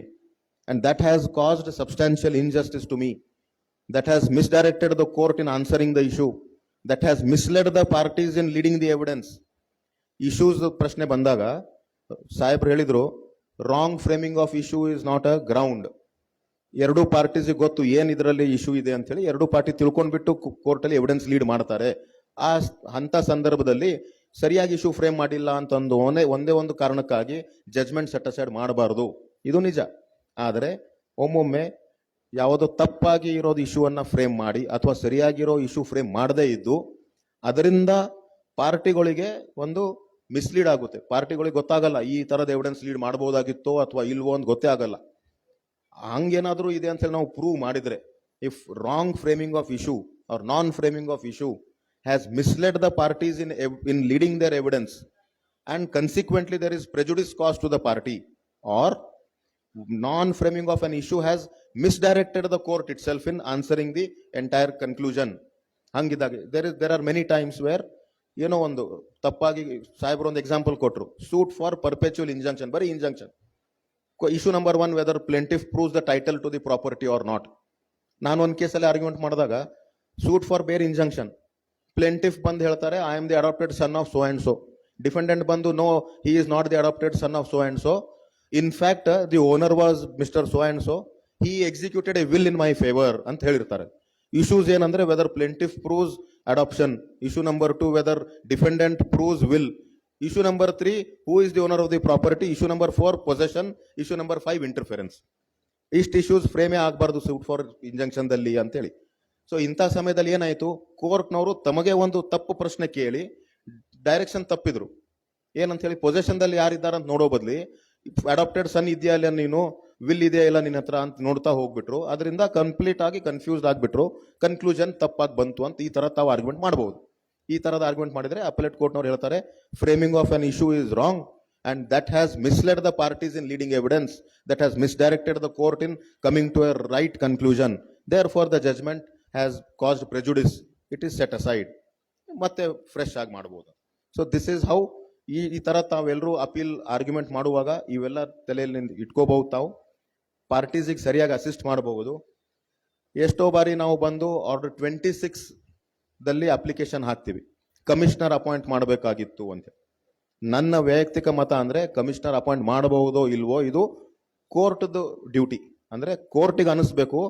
and that has caused substantial injustice to me, that has misdirected the court in answering the issue, that has misled the parties in leading the evidence. Issues ಪ್ರಶ್ನೆ ಬಂದಾಗ ಸಾಹೇಬ್ರು ಹೇಳಿದ್ರು wrong framing of issue is not a ground. ಎರಡೂ ಪಾರ್ಟೀಸ್ ಗೊತ್ತು ಏನ್ ಇದರಲ್ಲಿ ಇಶ್ಯೂ ಇದೆ ಅಂತ ಹೇಳಿ ಎರಡೂ ಪಾರ್ಟಿ ತಿಳ್ಕೊಂಡ್ಬಿಟ್ಟು ಕೋರ್ಟ್ ಅಲ್ಲಿ ಎವಿಡೆನ್ಸ್ ಲೀಡ್ ಮಾಡ್ತಾರೆ. ಆ ಅಂತ ಸಂದರ್ಭದಲ್ಲಿ ಸರಿಯಾಗಿ ಇಶ್ಯೂ ಫ್ರೇಮ್ ಮಾಡಿಲ್ಲ ಅಂತಂದು ಒಂದೇ ಒಂದು ಕಾರಣಕ್ಕಾಗಿ ಜಜ್ಮೆಂಟ್ ಸೆಟ್ ಅಸೈಡ್ ಮಾಡಬಾರದು, ಇದು ನಿಜ. ಆದರೆ ಒಮ್ಮೊಮ್ಮೆ ಯಾವುದೋ ತಪ್ಪಾಗಿ ಇರೋದು ಇಶ್ಯೂ ಅನ್ನ ಫ್ರೇಮ್ ಮಾಡಿ ಅಥವಾ ಸರಿಯಾಗಿರೋ ಇಶ್ಯೂ ಫ್ರೇಮ್ ಮಾಡದೇ ಇದ್ದು ಅದರಿಂದ ಪಾರ್ಟಿಗಳಿಗೆ ಒಂದು ಮಿಸ್ಲೀಡ್ ಆಗುತ್ತೆ. ಪಾರ್ಟಿಗಳಿಗೆ ಗೊತ್ತಾಗಲ್ಲ ಈ ತರದ ಎವಿಡೆನ್ಸ್ ಲೀಡ್ ಮಾಡಬಹುದಾಗಿತ್ತೋ ಅಥವಾ ಇಲ್ವೋ ಅಂತ ಗೊತ್ತೇ ಆಗಲ್ಲ. ಹಂಗೇನಾದ್ರೂ ಇದೆ ಅಂತ ಹೇಳಿ ನಾವು ಪ್ರೂವ್ ಮಾಡಿದ್ರೆ, if wrong framing of issue or non framing of issue has misled the parties in leading their evidence and consequently there is prejudice cause to the party, or non-framing of an issue has misdirected the court itself in answering the entire conclusion. ಹಂಗಿದಾಗ there are many times where ಏನೋ ಒಂದು ತಪ್ಪಾಗಿ ಸಾಹೇಬ್ರು ಒಂದು ಎಕ್ಸಾಂಪಲ್ ಕೊಟ್ಟರು, ಸೂಟ್ ಫಾರ್ ಪರ್ಪೆಚುವಲ್ ಇಂಜಂಕ್ಷನ್, ಬರೀ injunction. Issue number 1 whether plaintiff proves the title to the property or not. ನಾನು ಒಂದು ಕೇಸಲ್ಲಿ ಆರ್ಗ್ಯುಮೆಂಟ್ ಮಾಡಿದಾಗ suit for bare injunction, plaintiff ಬಂದು ಹೇಳ್ತಾರೆ I am the adopted son of so and so, defendant ಬಂದು no he is not the adopted son of so and so, in fact the owner was Mr. so and so, he executed a will in my favor ಅಂತ ಹೇಳಿರ್ತಾರೆ. ಇಶ್ಯೂಸ್ ಏನಂದ್ರೆ whether plaintiff proves adoption, issue number 2 whether defendant proves will, issue number 3 who is the owner of the property, issue number 4 possession, issue number 5 interference. ಇಷ್ಟು ಇಶ್ಯೂಸ್ ಫ್ರೇಮೇ ಆಗಬಾರ್ದು ಸೂಟ್ ಫಾರ್ ಇಂಜಂಕ್ಷನ್ ದಲ್ಲಿ ಅಂತೇಳಿ. ಸೊ ಇಂಥ ಸಮಯದಲ್ಲಿ ಏನಾಯ್ತು, ಕೋರ್ಟ್ನವರು ತಮಗೆ ಒಂದು ತಪ್ಪು ಪ್ರಶ್ನೆ ಕೇಳಿ ಡೈರೆಕ್ಷನ್ ತಪ್ಪಿದ್ರು. ಏನಂತ ಹೇಳಿ ಪೊಸೆಷನ್ ದಲ್ಲಿ ಯಾರಿದ್ದಾರೆ ಅಂತ ನೋಡೋ ಬದ್ಲಿ ಅಡಾಪ್ಟೆಡ್ ಸನ್ ಇದೆಯಾ ಇಲ್ಲ ನೀನು, ವಿಲ್ ಇದೆಯಾ ಇಲ್ಲ ನಿನ್ನ ಹತ್ರ ಅಂತ ನೋಡ್ತಾ ಹೋಗ್ಬಿಟ್ರು. ಅದರಿಂದ ಕಂಪ್ಲೀಟ್ ಆಗಿ ಕನ್ಫ್ಯೂಸ್ಡ್ ಆಗ್ಬಿಟ್ರು, ಕನ್ಕ್ಲೂಷನ್ ತಪ್ಪಾಗಿ ಬಂತು ಅಂತ ಈ ತರ ತಾವು ಆರ್ಗ್ಯುಮೆಂಟ್ ಮಾಡಬಹುದು. ಈ ತರದ ಆರ್ಗ್ಯುಮೆಂಟ್ ಮಾಡಿದ್ರೆ ಅಪೆಲೇಟ್ ಕೋರ್ಟ್ನವ್ರು ಹೇಳ್ತಾರೆ framing of an issue is wrong and that has misled the parties in leading evidence, that has misdirected the court in coming to a right conclusion, therefore the judgment has caused prejudice, it is set aside, ಮತ್ತೆ ಫ್ರೆಶ್ ಆಗಿ ಮಾಡ್ಬೋದು. ಸೊ ದಿಸ್ ಈಸ್ ಹೌ ಈ ತರ ತಾವೆಲ್ಲರೂ ಅಪೀಲ್ ಆರ್ಗ್ಯುಮೆಂಟ್ ಮಾಡುವಾಗ ಇವೆಲ್ಲ ತಲೆಯಲ್ಲಿ ಇಟ್ಕೋಬಹುದು. ತಾವು ಪಾರ್ಟೀಸಿಗೆ ಸರಿಯಾಗಿ ಅಸಿಸ್ಟ್ ಮಾಡಬಹುದು. ಎಷ್ಟೋ ಬಾರಿ ನಾವು ಬಂದು ಆರ್ಡರ್ 26 ದಲ್ಲಿ ಅಪ್ಲಿಕೇಶನ್ ಹಾಕ್ತಿವಿ, ಕಮಿಷನರ್ ಅಪಾಯಿಂಟ್ ಮಾಡಬೇಕಾಗಿತ್ತು ಅಂತ. ನನ್ನ ವೈಯಕ್ತಿಕ ಮತ ಅಂದ್ರೆ ಕಮಿಷನರ್ ಅಪಾಯಿಂಟ್ ಮಾಡಬಹುದೋ ಇಲ್ವೋ ಇದು ಕೋರ್ಟ್ದು ಡ್ಯೂಟಿ. ಅಂದ್ರೆ ಕೋರ್ಟಿಗೆ ಅನಿಸ್ಬೇಕು,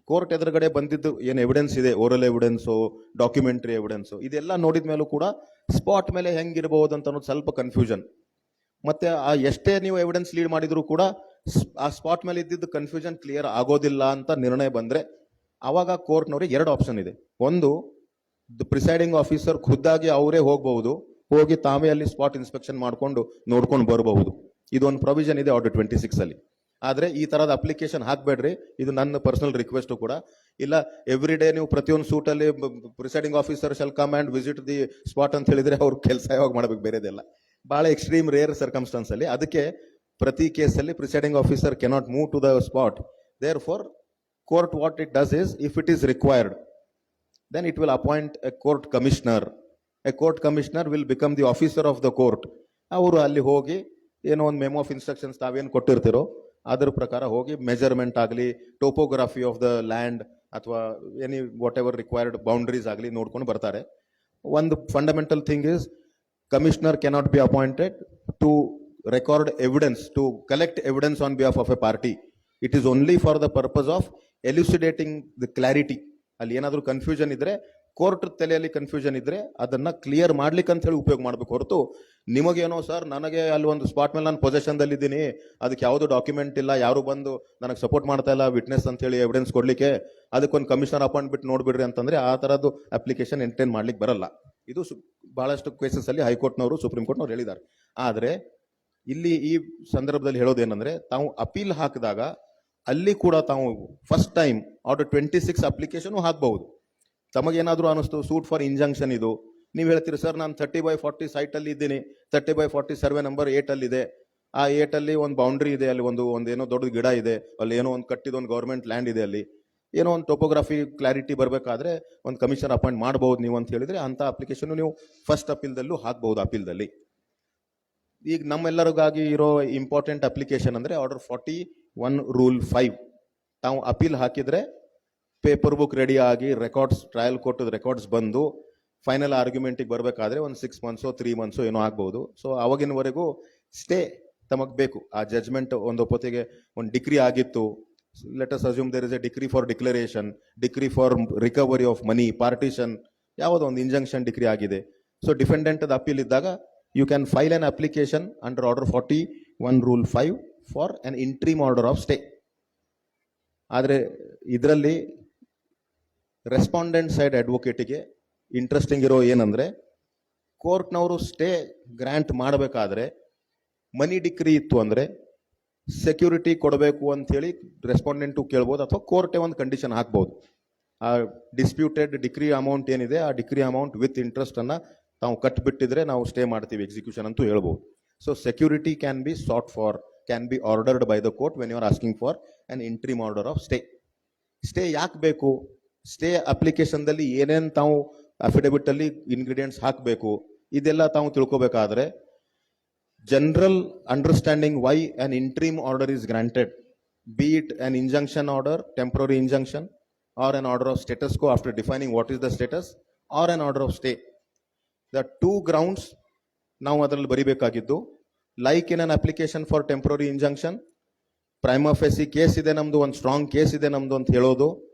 ಕೋರ್ಟ್ ಎದುರುಗಡೆ ಬಂದಿದ್ದು ಏನು ಎವಿಡೆನ್ಸ್ ಇದೆ, ಓರಲ್ ಎವಿಡೆನ್ಸು, ಡಾಕ್ಯುಮೆಂಟರಿ ಎವಿಡೆನ್ಸು, ಇದೆಲ್ಲ ನೋಡಿದ ಮೇಲೂ ಕೂಡ ಸ್ಪಾಟ್ ಮೇಲೆ ಹೆಂಗಿರಬಹುದು ಅಂತ ಅನ್ನೋದು ಸ್ವಲ್ಪ ಕನ್ಫ್ಯೂಷನ್. ಮತ್ತೆ ಆ ಎಷ್ಟೇ ನೀವು ಎವಿಡೆನ್ಸ್ ಲೀಡ್ ಮಾಡಿದ್ರು ಕೂಡ ಆ ಸ್ಪಾಟ್ ಮೇಲೆ ಇದ್ದಿದ್ದು ಕನ್ಫ್ಯೂಷನ್ ಕ್ಲಿಯರ್ ಆಗೋದಿಲ್ಲ ಅಂತ ನಿರ್ಣಯ ಬಂದ್ರೆ ಅವಾಗ ಕೋರ್ಟ್ನವ್ರಿಗೆ 2 ಆಪ್ಷನ್ ಇದೆ. ಒಂದು, ಪ್ರಿಸೈಡಿಂಗ್ ಆಫೀಸರ್ ಖುದ್ದಾಗಿ ಅವರೇ ಹೋಗಬಹುದು, ಹೋಗಿ ತಾವೇ ಅಲ್ಲಿ ಸ್ಪಾಟ್ ಇನ್ಸ್ಪೆಕ್ಷನ್ ಮಾಡ್ಕೊಂಡು ನೋಡ್ಕೊಂಡು ಬರಬಹುದು. ಇದೊಂದು ಪ್ರೊವಿಷನ್ ಇದೆ ಆರ್ಡರ್ 26 ಅಲ್ಲಿ. ಆದ್ರೆ ಈ ತರದ ಅಪ್ಲಿಕೇಶನ್ ಹಾಕ್ಬೇಡ್ರಿ, ಇದು ನನ್ನ ಪರ್ಸನಲ್ ರಿಕ್ವೆಸ್ಟ್ ಕೂಡ. ಇಲ್ಲ ಎವ್ರಿ ಡೇ ನೀವು ಪ್ರತಿಯೊಂದು ಸೂಟಲ್ಲಿ presiding officer shall come and visit the spot ಅಂತ ಹೇಳಿದ್ರೆ ಅವ್ರ ಕೆಲಸ ಯಾವಾಗ ಮಾಡ್ಬೇಕು, ಬೇರೆದೆಲ್ಲ ಬಹಳ ಎಕ್ಸ್ಟ್ರೀಮ್ ರೇರ್ ಸರ್ಕಮ್ಸ್ಟಾನ್ಸ್ ಅಲ್ಲಿ. ಅದಕ್ಕೆ ಪ್ರತಿ ಕೇಸಲ್ಲಿ presiding officer cannot move to the spot. Therefore court what it does is, if it is required then it will appoint a court commissioner. A court commissioner will become the officer of the court. ಅವರು ಅಲ್ಲಿ ಹೋಗಿ ಏನೋ ಒಂದು ಮೆಮೋ ಆಫ್ ಇನ್ಸ್ಟ್ರಕ್ಷನ್ಸ್ ತಾವೇನು ಕೊಟ್ಟಿರ್ತಿರೋ ಅದ್ರ ಪ್ರಕಾರ ಹೋಗಿ ಮೆಜರ್ಮೆಂಟ್ ಆಗಲಿ, ಟೋಪೋಗ್ರಫಿ ಆಫ್ ದ ಲ್ಯಾಂಡ್ ಅಥವಾ any whatever required boundaries ಆಗಲಿ ನೋಡ್ಕೊಂಡು ಬರ್ತಾರೆ. ಒಂದು fundamental thing is, commissioner cannot be appointed to record evidence, to collect evidence on behalf of a party. It is only for the purpose of elucidating the clarity. ಅಲ್ಲಿ ಏನಾದರೂ ಕನ್ಫ್ಯೂಷನ್ ಇದ್ರೆ, ಕೋರ್ಟ್ ತಲೆಯಲ್ಲಿ ಕನ್ಫ್ಯೂಷನ್ ಇದ್ರೆ ಅದನ್ನ ಕ್ಲಿಯರ್ ಮಾಡ್ಲಿಕ್ಕೆ ಅಂತ ಹೇಳಿ ಉಪಯೋಗ ಮಾಡಬೇಕು ಹೊರತು ನಿಮಗೇನೋ ಸರ್ ನನಗೆ ಅಲ್ಲಿ ಒಂದು ಸ್ಪಾಟ್ ಮೇಲೆ ನಾನು ಪೊಸೆಷನ್ದಲ್ಲಿ ಇದ್ದೀನಿ, ಅದಕ್ಕೆ ಯಾವುದು ಡಾಕ್ಯುಮೆಂಟ್ ಇಲ್ಲ, ಯಾರು ಬಂದು ನನಗೆ ಸಪೋರ್ಟ್ ಮಾಡ್ತಾ ಇಲ್ಲ ವಿಟ್ನೆಸ್ ಅಂತ ಹೇಳಿ ಎವಿಡೆನ್ಸ್ ಕೊಡ್ಲಿಕ್ಕೆ, ಅದಕ್ಕೊಂದು ಕಮಿಷನರ್ ಅಪಾಯಿಂಟ್ ಬಿಟ್ಟು ನೋಡ್ಬಿಡ್ರಿ ಅಂತಂದ್ರೆ ಆ ತರದ್ದು ಅಪ್ಲಿಕೇಶನ್ ಎಂಟರ್ಟೈನ್ ಮಾಡ್ಲಿಕ್ಕೆ ಬರಲ್ಲ. ಇದು ಬಹಳಷ್ಟು ಕೇಸಸ್ ಅಲ್ಲಿ ಹೈಕೋರ್ಟ್ನವರು, ಸುಪ್ರೀಂ ಕೋರ್ಟ್ನವರು ಹೇಳಿದ್ದಾರೆ. ಆದ್ರೆ ಇಲ್ಲಿ ಈ ಸಂದರ್ಭದಲ್ಲಿ ಹೇಳೋದೇನಂದ್ರೆ, ತಾವು ಅಪೀಲ್ ಹಾಕಿದಾಗ ಅಲ್ಲಿ ಕೂಡ ತಾವು ಫಸ್ಟ್ ಟೈಮ್ ಆರ್ಡರ್ 26 ಅಪ್ಲಿಕೇಶನ್ ಹಾಕಬಹುದು. ತಮಗೇನಾದ್ರೂ ಅನಿಸ್ತು ಸೂಟ್ ಫಾರ್ ಇಂಜಂಕ್ಷನ್ ಇದು, ನೀವು ಹೇಳ್ತೀರಿ ಸರ್ ನಾನು 30/40 ಸೈಟ್ ಅಲ್ಲಿ ಇದ್ದೀನಿ, 30/40 ಸರ್ವೆ ನಂಬರ್ 8 ಅಲ್ಲಿ ಇದೆ, ಆ 8 ಅಲ್ಲಿ ಒಂದು ಬೌಂಡ್ರಿ ಇದೆ, ಅಲ್ಲಿ ಒಂದು ಏನೋ ದೊಡ್ಡ ಗಿಡ ಇದೆ, ಅಲ್ಲಿ ಏನೋ ಒಂದು ಕಟ್ಟಿದ ಒಂದು ಗೌರ್ಮೆಂಟ್ ಲ್ಯಾಂಡ್ ಇದೆ, ಅಲ್ಲಿ ಏನೋ ಒಂದು ಟೋಪೋಗ್ರಫಿ ಕ್ಲಾರಿಟಿ ಬರಬೇಕಾದ್ರೆ ಒಂದು ಕಮಿಷನರ್ ಅಪಾಯಿಂಟ್ ಮಾಡಬಹುದು ನೀವು ಅಂತ ಹೇಳಿದ್ರೆ ಅಂತ ಅಪ್ಲಿಕೇಶನ್ ನೀವು ಫಸ್ಟ್ ಅಪೀಲ್ದಲ್ಲೂ ಹಾಕಬಹುದು. ಅಪೀಲ್ದಲ್ಲಿ ಈಗ ನಮ್ಮೆಲ್ಲರಿಗಾಗಿ ಇರೋ ಇಂಪಾರ್ಟೆಂಟ್ ಅಪ್ಲಿಕೇಶನ್ ಅಂದ್ರೆ ಆರ್ಡರ್ 41 ರೂಲ್ 5. ತಾವು ಅಪೀಲ್ ಹಾಕಿದ್ರೆ ಪೇಪರ್ ಬುಕ್ ರೆಡಿ ಆಗಿ ರೆಕಾರ್ಡ್ಸ್, ಟ್ರಯಲ್ ಕೋರ್ಟ್ ರೆಕಾರ್ಡ್ಸ್ ಬಂದು ಫೈನಲ್ ಆರ್ಗ್ಯುಮೆಂಟಿಗೆ ಬರಬೇಕಾದ್ರೆ ಒಂದು 6 months 3 months ಏನೋ ಆಗ್ಬಹುದು. ಸೊ ಅವಾಗಿನವರೆಗೂ ಸ್ಟೇ ತಮಗ್ ಬೇಕು. ಆ ಜಜ್ಮೆಂಟ್ ಒಂದು ಹೊತ್ತಿಗೆ ಒಂದು ಡಿಗ್ರಿ ಆಗಿತ್ತು, let us assume there is a decree for declaration, decree for recovery of money, partition, ಯಾವುದೋ ಒಂದು ಇಂಜಂಕ್ಷನ್ ಡಿಗ್ರಿ ಆಗಿದೆ. ಸೊ ಡಿಫೆಂಡೆಂಟ್ ಅಪೀಲ್ ಇದ್ದಾಗ you can file an application under order 41 rule 5 for an interim order of stay. ಆದರೆ ಇದರಲ್ಲಿ ರೆಸ್ಪಾಂಡೆಂಟ್ ಸೈಡ್ ಅಡ್ವೊಕೇಟಿಗೆ ಇಂಟ್ರೆಸ್ಟಿಂಗ್ ಇರೋ ಏನಂದ್ರೆ, ಕೋರ್ಟ್ನವರು ಸ್ಟೇ ಗ್ರಾಂಟ್ ಮಾಡಬೇಕಾದ್ರೆ ಮನಿ ಡಿಕ್ರಿ ಇತ್ತು ಅಂದ್ರೆ ಸೆಕ್ಯೂರಿಟಿ ಕೊಡಬೇಕು ಅಂತ ಹೇಳಿ ರೆಸ್ಪಾಂಡೆಂಟು ಕೇಳ್ಬೋದು, ಅಥವಾ ಕೋರ್ಟೇ ಒಂದು ಕಂಡೀಷನ್ ಹಾಕ್ಬಹುದು. ಆ ಡಿಸ್ಪ್ಯೂಟೆಡ್ ಡಿಕ್ರಿ ಅಮೌಂಟ್ ಏನಿದೆ ಆ ಡಿಕ್ರಿ ಅಮೌಂಟ್ ವಿತ್ ಇಂಟ್ರೆಸ್ಟ್ ಅನ್ನ ನಾವು ಕಟ್ಬಿಟ್ಟಿದ್ರೆ ನಾವು ಸ್ಟೇ ಮಾಡ್ತೀವಿ, ಎಕ್ಸಿಕ್ಯೂಷನ್ ಅಂತೂ ಹೇಳ್ಬೋದು. So security can be sought for, can be ordered by the court when you are asking for an interim order of stay. Stay ಯಾಕೆ ಬೇಕು, ಸ್ಟೇ ಅಪ್ಲಿಕೇಶನ್ ದಲ್ಲಿ ಏನೇನು ತಾವು ಅಫಿಡವಿಟ್ ಅಲ್ಲಿ ಇಂಗ್ರೀಡಿಯೆಂಟ್ಸ್ ಹಾಕಬೇಕು, ಇದೆಲ್ಲ ತಾವು ತಿಳ್ಕೋಬೇಕಾದ್ರೆ general understanding why an interim order is granted, be it an injunction order, temporary injunction, or an order of status quo after defining what is the status, or an order of stay. The 2 grounds ನಾವು ಅದರಲ್ಲಿ ಬರಿಬೇಕಾಗಿದ್ದು, like in an application for temporary injunction, prima facie case ಇದೆ ನಮ್ದು, ಒಂದು ಸ್ಟ್ರಾಂಗ್ ಕೇಸ್ ಇದೆ ನಮ್ದು ಅಂತ ಹೇಳೋದು,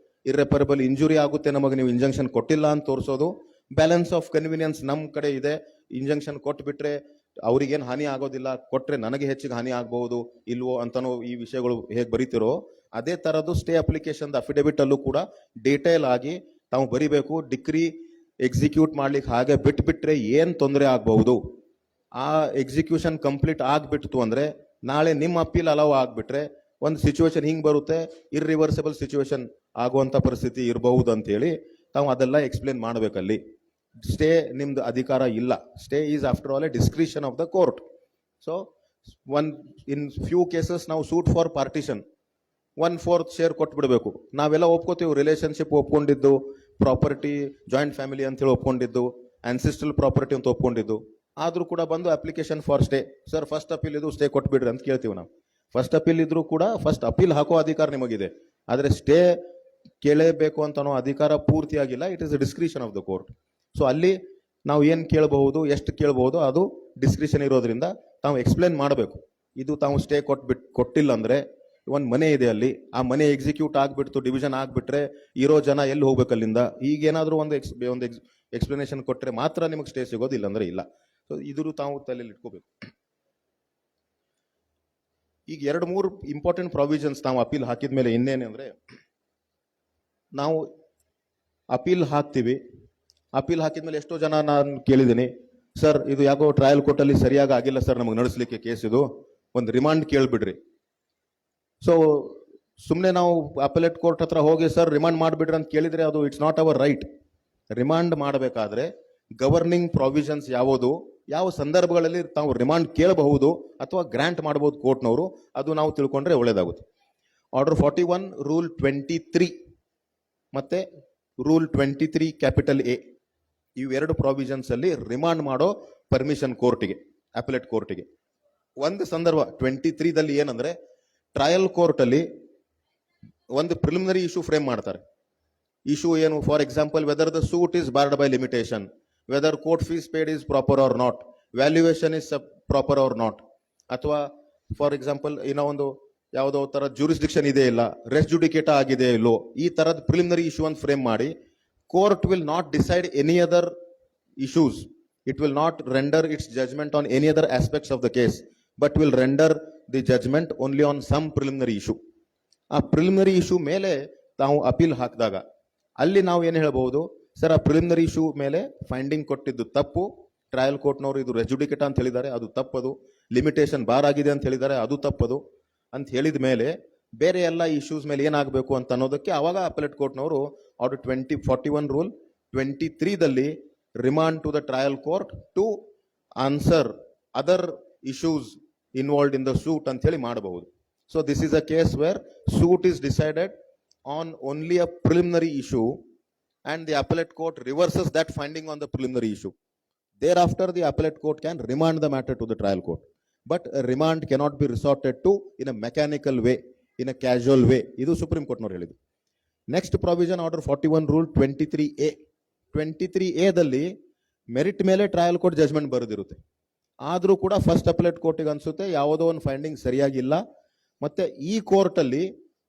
ಇರ್ರೆಪರಬಲ್ ಇಂಜುರಿ ಆಗುತ್ತೆ ನಮಗೆ ನೀವು ಇಂಜಂಕ್ಷನ್ ಕೊಟ್ಟಿಲ್ಲ ಅಂತ ತೋರಿಸೋದು, ಬ್ಯಾಲೆನ್ಸ್ ಆಫ್ ಕನ್ವಿನಿಯನ್ಸ್ ನಮ್ಮ ಕಡೆ ಇದೆ, ಇಂಜಂಕ್ಷನ್ ಕೊಟ್ಬಿಟ್ರೆ ಅವ್ರಿಗೇನು ಹಾನಿ ಆಗೋದಿಲ್ಲ, ಕೊಟ್ರೆ ನನಗೆ ಹೆಚ್ಚಿಗೆ ಹಾನಿ ಆಗಬಹುದು ಇಲ್ವೋ ಅಂತನೋ ಈ ವಿಷಯಗಳು ಹೇಗೆ ಬರೀತಿರೋ ಅದೇ ತರದ್ದು ಸ್ಟೇ ಅಪ್ಲಿಕೇಶನ್ ಅಫಿಡವಿಟ್ ಅಲ್ಲೂ ಕೂಡ ಡೀಟೇಲ್ ಆಗಿ ತಾವು ಬರಿಬೇಕು. ಡಿಕ್ರಿ ಎಕ್ಸಿಕ್ಯೂಟ್ ಮಾಡ್ಲಿಕ್ಕೆ ಹಾಗೆ ಬಿಟ್ಬಿಟ್ರೆ ಏನ್ ತೊಂದರೆ ಆಗಬಹುದು, ಆ ಎಕ್ಸಿಕ್ಯೂಷನ್ ಕಂಪ್ಲೀಟ್ ಆಗ್ಬಿಡ್ತು ಅಂದ್ರೆ ನಾಳೆ ನಿಮ್ಮ ಅಪೀಲ್ ಅಲೌ ಆಗ್ಬಿಟ್ರೆ ಒಂದು ಸಿಚುವೇಶನ್ ಹಿಂಗ್ ಬರುತ್ತೆ, ಇರ್ರಿವರ್ಸಿಬಲ್ ಸಿಚುವೇಶನ್ ಆಗುವಂತ ಪರಿಸ್ಥಿತಿ ಇರಬಹುದು ಅಂತ ಹೇಳಿ ತಾವು ಅದೆಲ್ಲ ಎಕ್ಸ್ಪ್ಲೇನ್ ಮಾಡ್ಬೇಕಲ್ಲಿ. ಸ್ಟೇ ನಿಮ್ದು ಅಧಿಕಾರ ಇಲ್ಲ, stay is after all A discretion of the court. So in few cases ನಾವು ಸೂಟ್ ಫಾರ್ ಪಾರ್ಟಿಷನ್, 1/4 ಶೇರ್ ಕೊಟ್ಬಿಡ್ಬೇಕು. ನಾವೆಲ್ಲ ಒಪ್ಕೋತೀವಿ, ರಿಲೇಶನ್ಶಿಪ್ ಒಪ್ಕೊಂಡಿದ್ದು, ಪ್ರಾಪರ್ಟಿ ಜಾಯಿಂಟ್ ಫ್ಯಾಮಿಲಿ ಅಂತ ಹೇಳಿ ಒಪ್ಕೊಂಡಿದ್ದು, ಆನ್ಸಿಸ್ಟ್ರಲ್ ಪ್ರಾಪರ್ಟಿ ಅಂತ ಒಪ್ಕೊಂಡಿದ್ದು, ಆದ್ರೂ ಕೂಡ ಬಂದು application for stay, sir first appeal ಇದು ಸ್ಟೇ ಕೊಟ್ಬಿಡ್ರಿ ಅಂತ ಕೇಳ್ತೀವಿ ನಾವು. ಫಸ್ಟ್ ಅಪೀಲ್ ಇದ್ರೂ ಕೂಡ ಫಸ್ಟ್ ಅಪೀಲ್ ಹಾಕೋ ಅಧಿಕಾರ ನಿಮಗಿದೆ, ಆದರೆ ಸ್ಟೇ ಕೇಳಬೇಕು ಅಂತ ಅನ್ನೋ ಅಧಿಕಾರ ಪೂರ್ತಿಯಾಗಿಲ್ಲ. It is discretion of the court. So ಅಲ್ಲಿ ನಾವು ಏನು ಕೇಳಬಹುದು, ಎಷ್ಟು ಕೇಳಬಹುದು, ಅದು ಡಿಸ್ಕ್ರಿಷನ್ ಇರೋದ್ರಿಂದ ತಾವು ಎಕ್ಸ್ಪ್ಲೇನ್ ಮಾಡಬೇಕು. ಇದು ತಾವು ಸ್ಟೇ ಕೊಟ್ಟಿಲ್ಲ ಅಂದ್ರೆ, ಒಂದು ಮನೆ ಇದೆ ಅಲ್ಲಿ, ಆ ಮನೆ ಎಕ್ಸಿಕ್ಯೂಟ್ ಆಗ್ಬಿಡ್ತು, ಡಿವಿಷನ್ ಆಗ್ಬಿಟ್ರೆ ಇರೋ ಜನ ಎಲ್ಲಿ ಹೋಗ್ಬೇಕು ಅಲ್ಲಿಂದ, ಈಗೇನಾದ್ರೂ ಒಂದು ಎಕ್ಸ್ಪ್ಲನೇಷನ್ ಕೊಟ್ಟರೆ ಮಾತ್ರ ನಿಮಗೆ ಸ್ಟೇ ಸಿಗೋದಿಲ್ಲ ಅಂದ್ರೆ ಇಲ್ಲ. ಸೊ ಇದ್ರು ತಾವು ತಲೆಯಲ್ಲಿ ಇಟ್ಕೋಬೇಕು. ಈಗ 2-3 ಇಂಪಾರ್ಟೆಂಟ್ ಪ್ರಾವಿಷನ್ಸ್ ನಾವು ಅಪೀಲ್ ಹಾಕಿದ ಮೇಲೆ ಇನ್ನೇನೆ ಅಂದ್ರೆ, ನಾವು ಅಪೀಲ್ ಹಾಕ್ತೀವಿ. ಅಪೀಲ್ ಹಾಕಿದ್ಮೇಲೆ ಎಷ್ಟೋ ಜನ ನಾನು ಕೇಳಿದ್ದೀನಿ, ಸರ್ ಇದು ಯಾಕೋ ಟ್ರಯಲ್ ಕೋರ್ಟಲ್ಲಿ ಸರಿಯಾಗಿ ಆಗಿಲ್ಲ ಸರ್, ನಮಗೆ ನಡೆಸಲಿಕ್ಕೆ ಕೇಸ್, ಇದು ಒಂದು ರಿಮಾಂಡ್ ಕೇಳ್ಬಿಡ್ರಿ. ಸೊ ಸುಮ್ಮನೆ ನಾವು ಅಪೆಲೇಟ್ ಕೋರ್ಟ್ ಹತ್ರ ಹೋಗಿ ಸರ್ ರಿಮಾಂಡ್ ಮಾಡಿಬಿಡ್ರಿ ಅಂತ ಕೇಳಿದ್ರೆ ಅದು it's not hour right. Remand ಮಾಡಬೇಕಾದ್ರೆ ಗವರ್ನಿಂಗ್ ಪ್ರಾವಿಷನ್ಸ್ ಯಾವುದು, ಯಾವ ಸಂದರ್ಭಗಳಲ್ಲಿ ತಾವು ರಿಮಾಂಡ್ ಕೇಳಬಹುದು ಅಥವಾ ಗ್ರಾಂಟ್ ಮಾಡಬಹುದು ಕೋರ್ಟ್ನವರು, ಅದು ನಾವು ತಿಳ್ಕೊಂಡ್ರೆ ಒಳ್ಳೇದಾಗುತ್ತೆ. ಆರ್ಡರ್ 41, ರೂಲ್ 23 ಮತ್ತೆ ರೂಲ್ 23 ಕ್ಯಾಪಿಟಲ್ ಎ, ಇವೆರಡು ಪ್ರಾವಿಷನ್ಸ್ ಅಲ್ಲಿ ರಿಮಾಂಡ್ ಮಾಡೋ ಪರ್ಮಿಷನ್ ಕೋರ್ಟಿಗೆ, ಅಪೆಲೇಟ್ ಕೋರ್ಟಿಗೆ. ಒಂದು ಸಂದರ್ಭ 23ದಲ್ಲಿ ಏನಂದ್ರೆ, ಟ್ರಯಲ್ ಕೋರ್ಟ್ ಅಲ್ಲಿ ಒಂದು ಪ್ರಿಲಿಮಿನರಿ ಇಶ್ಯೂ ಫ್ರೇಮ್ ಮಾಡ್ತಾರೆ. ಇಶ್ಯೂ ಏನು, for example whether the suit is barred by limitation, whether court fees paid is proper or not, valuation is proper or not, ಅಥವಾ ಫಾರ್ ಎಕ್ಸಾಂಪಲ್ ಇನ್ನೂ ಒಂದು ಯಾವುದೋ ತರ ಜೂರಿಸ್ಡಿಕ್ಷನ್ ಇದೆ ಇಲ್ಲ, ರೆಸ್ ಜುಡಿಕೇಟಾ ಆಗಿದೆ ಇಲ್ಲೋ, ಈ ತರದ ಪ್ರಿಲಿಮಿನರಿ ಇಶ್ಯೂ ಅಂತ ಫ್ರೇಮ್ ಮಾಡಿ court will not decide any other issues. It will not render its judgment on any other aspects of the case, but will render the judgment only on some preliminary issue. ಆ ಪ್ರಿಲಿಮಿನರಿ ಇಶ್ಯೂ ಮೇಲೆ ತಾವು ಅಪೀಲ್ ಹಾಕಿದಾಗ ಅಲ್ಲಿ ನಾವು ಏನು ಹೇಳಬಹುದು, ಸರ್ ಆ ಪ್ರಿಲಿಮಿನರಿ ಇಶ್ಯೂ ಮೇಲೆ ಫೈಂಡಿಂಗ್ ಕೊಟ್ಟಿದ್ದು ತಪ್ಪು, ಟ್ರಯಲ್ ಕೋರ್ಟ್ನವರು ಇದು ರೆಜುಡಿಕೇಟ ಅಂತ ಹೇಳಿದ್ದಾರೆ, ಅದು ತಪ್ಪದು, ಲಿಮಿಟೇಷನ್ ಬಾರ್ ಆಗಿದೆ ಅಂತ ಹೇಳಿದ್ದಾರೆ, ಅದು ತಪ್ಪದು ಅಂತ ಹೇಳಿದ ಮೇಲೆ ಬೇರೆ ಎಲ್ಲ ಇಶ್ಯೂಸ್ ಮೇಲೆ ಏನಾಗಬೇಕು ಅಂತ ಅನ್ನೋದಕ್ಕೆ ಅವಾಗ ಅಪೆಲೇಟ್ ಕೋರ್ಟ್ನವರು ಆರ್ಡರ್ 41 ರೂಲ್ 23ದಲ್ಲಿ remand to the trial court to answer other issues involved in the suit ಅಂತ ಹೇಳಿ ಮಾಡಬಹುದು. So this is a case where suit is decided on only a preliminary issue and the appellate court reverses that finding on the preliminary issue. Thereafter the appellate court can remand the matter to the trial court, but a remand cannot be resorted to in a mechanical way, in a casual way. Idu Supreme Court nor helidu. Next provision, order 41 rule 23A. 23A dalli merit mele trial court judgment baradirutte, ಆದ್ರೂ ಕೂಡ ಫಸ್ಟ್ ಅಪೆಲೇಟ್ ಕೋರ್ಟಿಗೆ ಅನ್ಸುತ್ತೆ ಯಾವುದೋ ಒಂದು ಫೈಂಡಿಂಗ್ ಸರಿಯಾಗಿಲ್ಲ, ಮತ್ತೆ ಈ ಕೋರ್ಟ್ ಅಲ್ಲಿ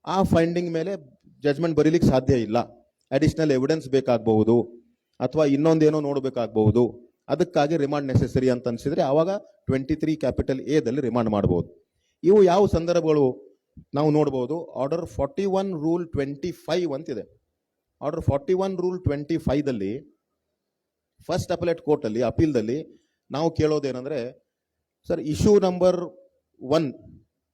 ಆ ಫೈಂಡಿಂಗ್ ಮೇಲೆ ಜಜ್ಮೆಂಟ್ ಬರೀಲಿಕ್ಕೆ ಸಾಧ್ಯ ಇಲ್ಲ, ಅಡಿಷನಲ್ ಎವಿಡೆನ್ಸ್ ಬೇಕಾಗಬಹುದು ಅಥವಾ ಇನ್ನೊಂದೇನೋ ನೋಡಬೇಕಾಗಬಹುದು, ಅದಕ್ಕಾಗಿ ರಿಮಾಂಡ್ ನೆಸೆಸರಿ ಅಂತ ಅನ್ಸಿದ್ರೆ ಆವಾಗ 23 ಕ್ಯಾಪಿಟಲ್ ಎ ದಲ್ಲಿ ರಿಮಾಂಡ್ ಮಾಡಬಹುದು. ಇವು ಯಾವ ಸಂದರ್ಭಗಳು ನಾವು ನೋಡಬಹುದು, ಆರ್ಡರ್ 41 ರೂಲ್ 25 ಅಂತಿದೆ. ಆರ್ಡರ್ 41 ರೂಲ್ 25 ದಲ್ಲಿ ಫಸ್ಟ್ ಅಪೆಲೇಟ್ ಕೋರ್ಟ್ ಅಲ್ಲಿ ಅಪೀಲ್ದಲ್ಲಿ ನಾವು ಕೇಳೋದೇನಂದ್ರೆ, ಸರ್ ಇಶ್ಯೂ ನಂಬರ್ 1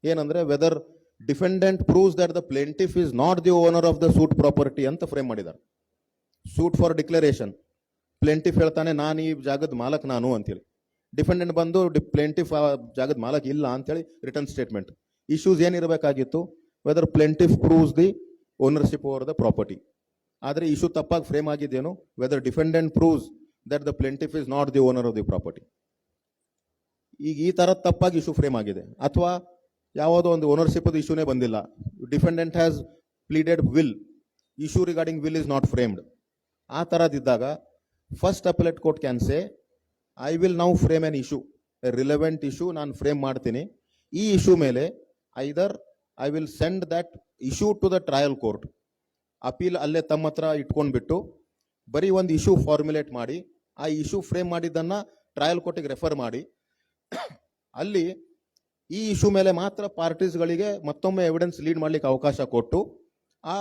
ಏನಂದ್ರೆ whether defendant proves that the plaintiff is not the owner of the suit property ಅಂತ ಫ್ರೇಮ್ ಮಾಡಿದ್ದಾರೆ. ಸೂಟ್ ಫಾರ್ ಡಿಕ್ಲರೇಷನ್, ಪ್ಲೇಂಟಿಫ್ ಹೇಳ್ತಾನೆ ನಾನು ಈ ಜಾಗದ ಮಾಲಕ್ ನಾನು ಅಂತೇಳಿ, ಡಿಫೆಂಡೆಂಟ್ ಬಂದು ಪ್ಲೇಂಟಿಫ್ ಆ ಜಾಗದ ಮಾಲಕ್ ಇಲ್ಲ ಅಂತೇಳಿ ರಿಟರ್ನ್ ಸ್ಟೇಟ್ಮೆಂಟ್. ಇಶ್ಯೂಸ್ ಏನಿರಬೇಕಾಗಿತ್ತು, whether plaintiff proves the ownership over the property. ಆದರೆ ಇಶ್ಯೂ ತಪ್ಪಾಗಿ ಫ್ರೇಮ್ ಆಗಿದ್ದೇನು, whether defendant proves that the plaintiff is not the owner of the property. ಈಗ ಈ ತರ ತಪ್ಪಾಗಿ ಇಶ್ಯೂ ಫ್ರೇಮ್ ಆಗಿದೆ, ಅಥವಾ ಯಾವುದೋ ಒಂದು ಓನರ್ಶಿಪ್ ಇಶ್ಯೂನೇ ಬಂದಿಲ್ಲ, defendant has pleaded will, issue regarding will is not framed, ಆ ತರದಿದ್ದಾಗ first appellate court can say I will now frame an issue, relevant issue ನಾನು ಫ್ರೇಮ್ ಮಾಡ್ತೀನಿ, ಈ ಇಶ್ಯೂ ಮೇಲೆ either I will send that issue to the trial court, appeal ಅಲ್ಲೇ ತಮ್ಮ ಹತ್ರ ಇಟ್ಕೊಂಡ್ಬಿಟ್ಟು ಬರೀ ಒಂದು ಇಶ್ಯೂ ಫಾರ್ಮುಲೇಟ್ ಮಾಡಿ ಆ ಇಶ್ಯೂ ಫ್ರೇಮ್ ಮಾಡಿದ್ದನ್ನ ಟ್ರಯಲ್ ಕೋರ್ಟಿಗೆ ರೆಫರ್ ಮಾಡಿ, ಅಲ್ಲಿ ಈ ಇಶ್ಯೂ ಮೇಲೆ ಮಾತ್ರ ಪಾರ್ಟೀಸ್ಗಳಿಗೆ ಮತ್ತೊಮ್ಮೆ ಎವಿಡೆನ್ಸ್ ಲೀಡ್ ಮಾಡ್ಲಿಕ್ಕೆ ಅವಕಾಶ ಕೊಟ್ಟು, ಆ